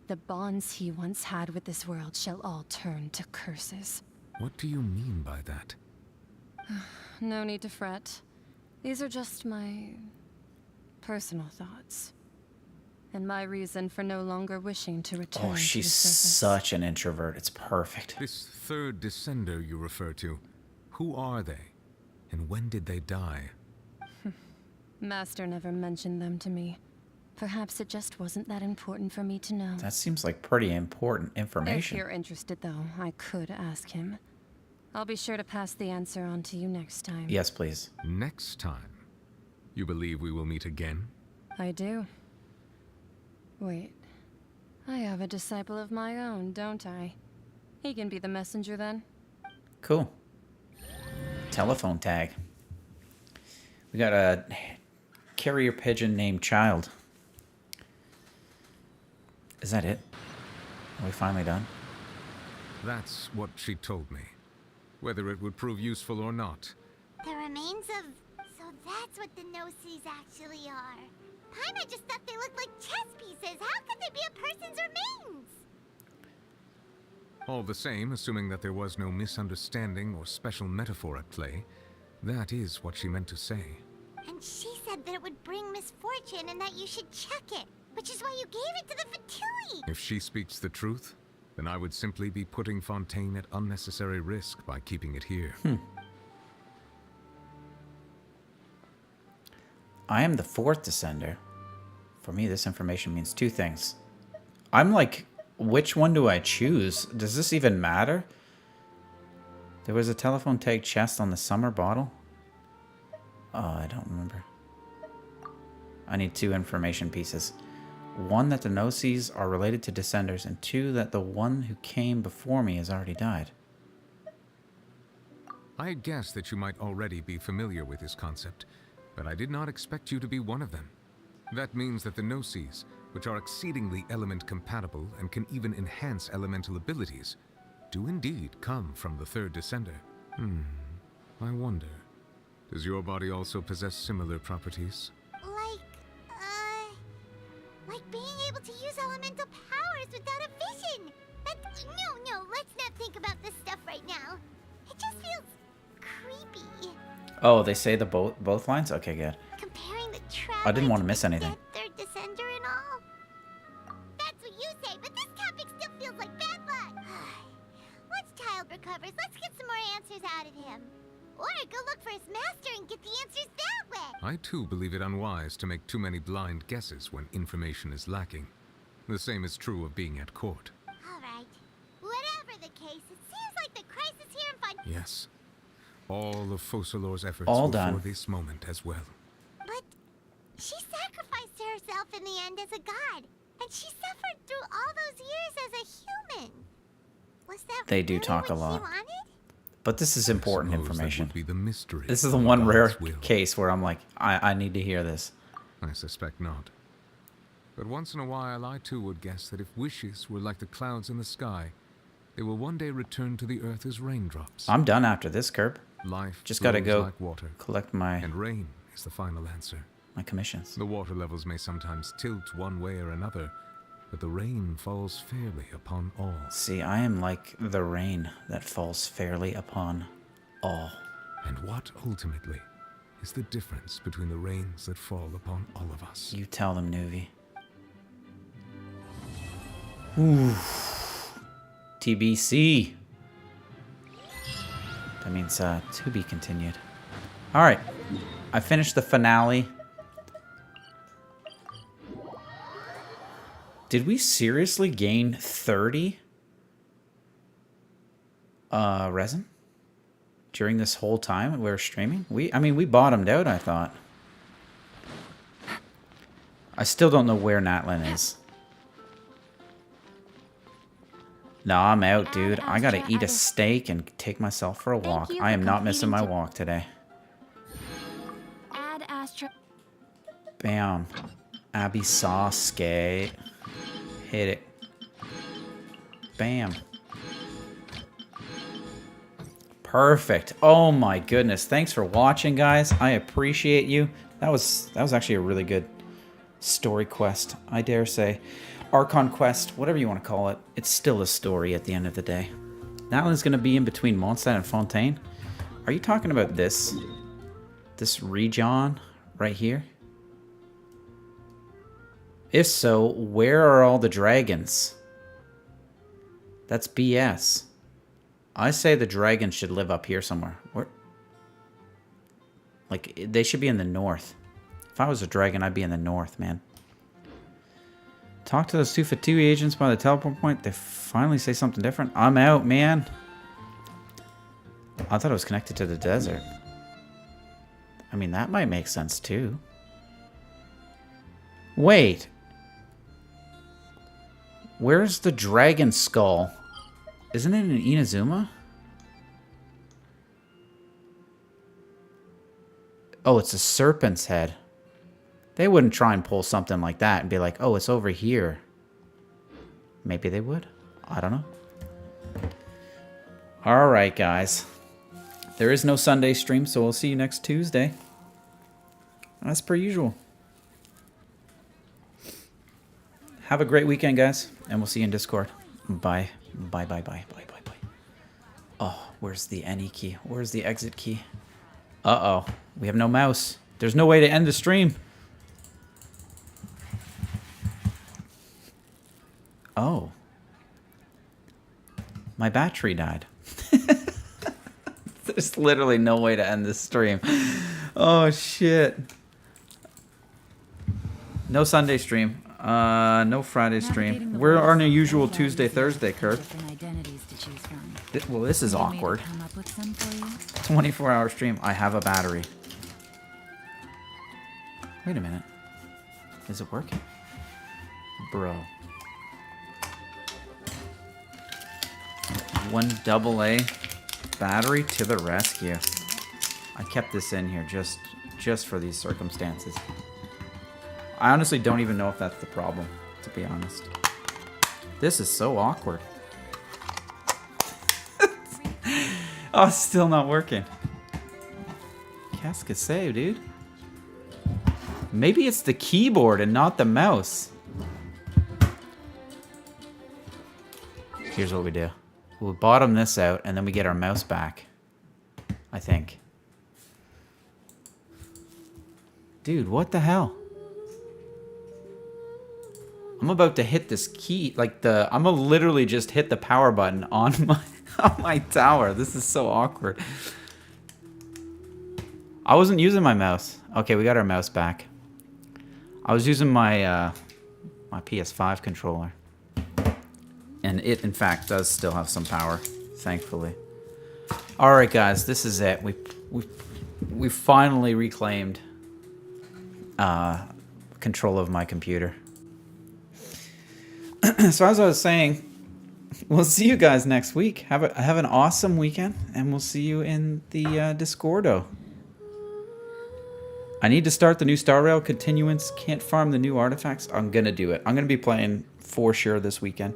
the bonds he once had with this world shall all turn to curses. What do you mean by that? No need to fret. These are just my personal thoughts. And my reason for no longer wishing to return Oh, to the she's surface. such an introvert. It's perfect. This third descender you refer to, who are they? And when did they die? Master never mentioned them to me. Perhaps it just wasn't that important for me to know. That seems like pretty important If information. you're interested, though, I could ask him. I'll be sure to pass the answer on to you next time. Yes, please. Next time? You believe we will meet again? I do. Wait. I have a disciple of my own, don't I? He can be the messenger then. Cool. Telephone tag. We got a carrier pigeon named Child. Is that it? Are we finally done? That's what she told me. Whether it would prove useful or not. The remains of... So that's what the no-sees actually are. Paimon just thought they looked like chess pieces. How could they be a person's remains? All the same, assuming that there was no misunderstanding or special metaphor at play, that is what she meant to say. And she said that it would bring misfortune and that you should check it, which is why you gave it to the Fatui. If she speaks the truth, then I would simply be putting Fontaine at unnecessary risk by keeping it here. I am the 4th descender. For me, this information means 2 things. I'm like, which one do I choose? Does this even matter? There was a telephone tag chest on the summer bottle. Oh, I don't remember. I need 2 information pieces. 1, that the no-sees are related to descenders, and 2, that the one who came before me has already died. I had guessed that you might already be familiar with this concept, but I did not expect you to be one of them. That means that the no-sees, which are exceedingly element-compatible and can even enhance elemental abilities, do indeed come from the 3rd descender. I wonder, does your body also possess similar properties? Like being able to use elemental powers without a vision. No, let's not think about this stuff right now. It just feels creepy. Oh, they say the both lines? Okay, good. Comparing the I didn't want to miss anything. 3rd descender and all. That's what you say, but this topic still feels like bad luck. Once Child recovers, let's get some more answers out of him. Or go look for his master and get the answers that way. I too believe it unwise to make too many blind guesses when information is lacking. The same is true of being at court. Alright. Whatever the case, it seems like the crisis here in Fontaine... Yes. All of Focalor's efforts All were done. for this moment as well. But she sacrificed herself in the end as a god. And she suffered through all those years as a human. Was that They do really talk a what lot. she wanted? But this is important Suppose that information. would be the mystery This is the of one rare God's will. case where I'm like, I need to hear this. I suspect not. But once in a while, I too would guess that if wishes were like the clouds in the sky, they will one day return to the earth as raindrops. I'm done after this, Kerb. Life Just gotta flows go like water, collect my and rain is the final answer. my commissions. The water levels may sometimes tilt one way or another, but the rain falls fairly upon all. See, I am like the rain that falls fairly upon all. And what ultimately is the difference between the rains that fall upon all of us? You tell them, Nuvi. Ooh. TBC. That means to be continued. Alright. I finished the finale. Did we seriously gain 30 resin during this whole time we were streaming? I mean, we bottomed out, I thought. I still don't know where Natlin is. No, I'm out, dude. I gotta eat a steak and take myself for a walk. I am not missing my walk today. Add Astra. Bam. Abby Sasuke. Hit it. Bam. Perfect. Oh my goodness. Thanks for watching, guys. I appreciate you. That was actually a really good story quest, I dare say. Archon quest, whatever you want to call it. It's still a story at the end of the day. Natlin's going to be in between Mondstadt and Fontaine. Are you talking about this? This region right here? If so, where are all the dragons? That's BS. I say the dragons should live up here somewhere. Where? Like, they should be in the north. If I was a dragon, I'd be in the north, man. Talk to those 2 Fatui agents by the teleport point. They finally say something different. I'm out, man. I thought it was connected to the desert. I mean, that might make sense, too. Wait. Where's the dragon skull? Isn't it in Inazuma? Oh, it's a serpent's head. They wouldn't try and pull something like that and be like, oh, it's over here. Maybe they would. I don't know. Alright, guys. There is no Sunday stream, so we'll see you next Tuesday. As per usual. Have a great weekend, guys. And we'll see you in Discord. Bye. Bye, bye, bye, bye, bye, bye. Oh, where's the any key? Where's the exit key? Uh-oh. We have no mouse. There's no way to end the stream. Oh. My battery died. There's literally no way to end this stream. Oh, shit. No Sunday stream. No Friday stream. We're on a usual Tuesday, Thursday, Kurt. Well, this is awkward. 24-hour stream. I have a battery. Wait a minute. Is it working? Bro. 1 AA battery to the rescue. I kept this in here just for these circumstances. I honestly don't even know if that's the problem, to be honest. This is so awkward. Oh, it's still not working. Qu'est-ce que c'est, dude? Maybe it's the keyboard and not the mouse. Here's what we do. We'll bottom this out, and then we get our mouse back. I think. Dude, what the hell? I'm about to hit this key, like I'm gonna literally just hit the power button on my tower. This is so awkward. I wasn't using my mouse. Okay, we got our mouse back. I was using my my PS5 controller. And it, in fact, does still have some power, thankfully. All right, guys, this is it. We finally reclaimed control of my computer. So as I was saying, we'll see you guys next week. Have an awesome weekend, and we'll see you in the Discordo. I need to start the new Star Rail continuance. Can't farm the new artifacts. I'm gonna do it. I'm gonna be playing for sure this weekend.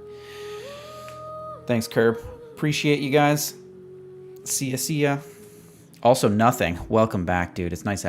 Thanks, Curb. Appreciate you guys. See ya. Also, Nothing. Welcome back, dude. It's nice having you.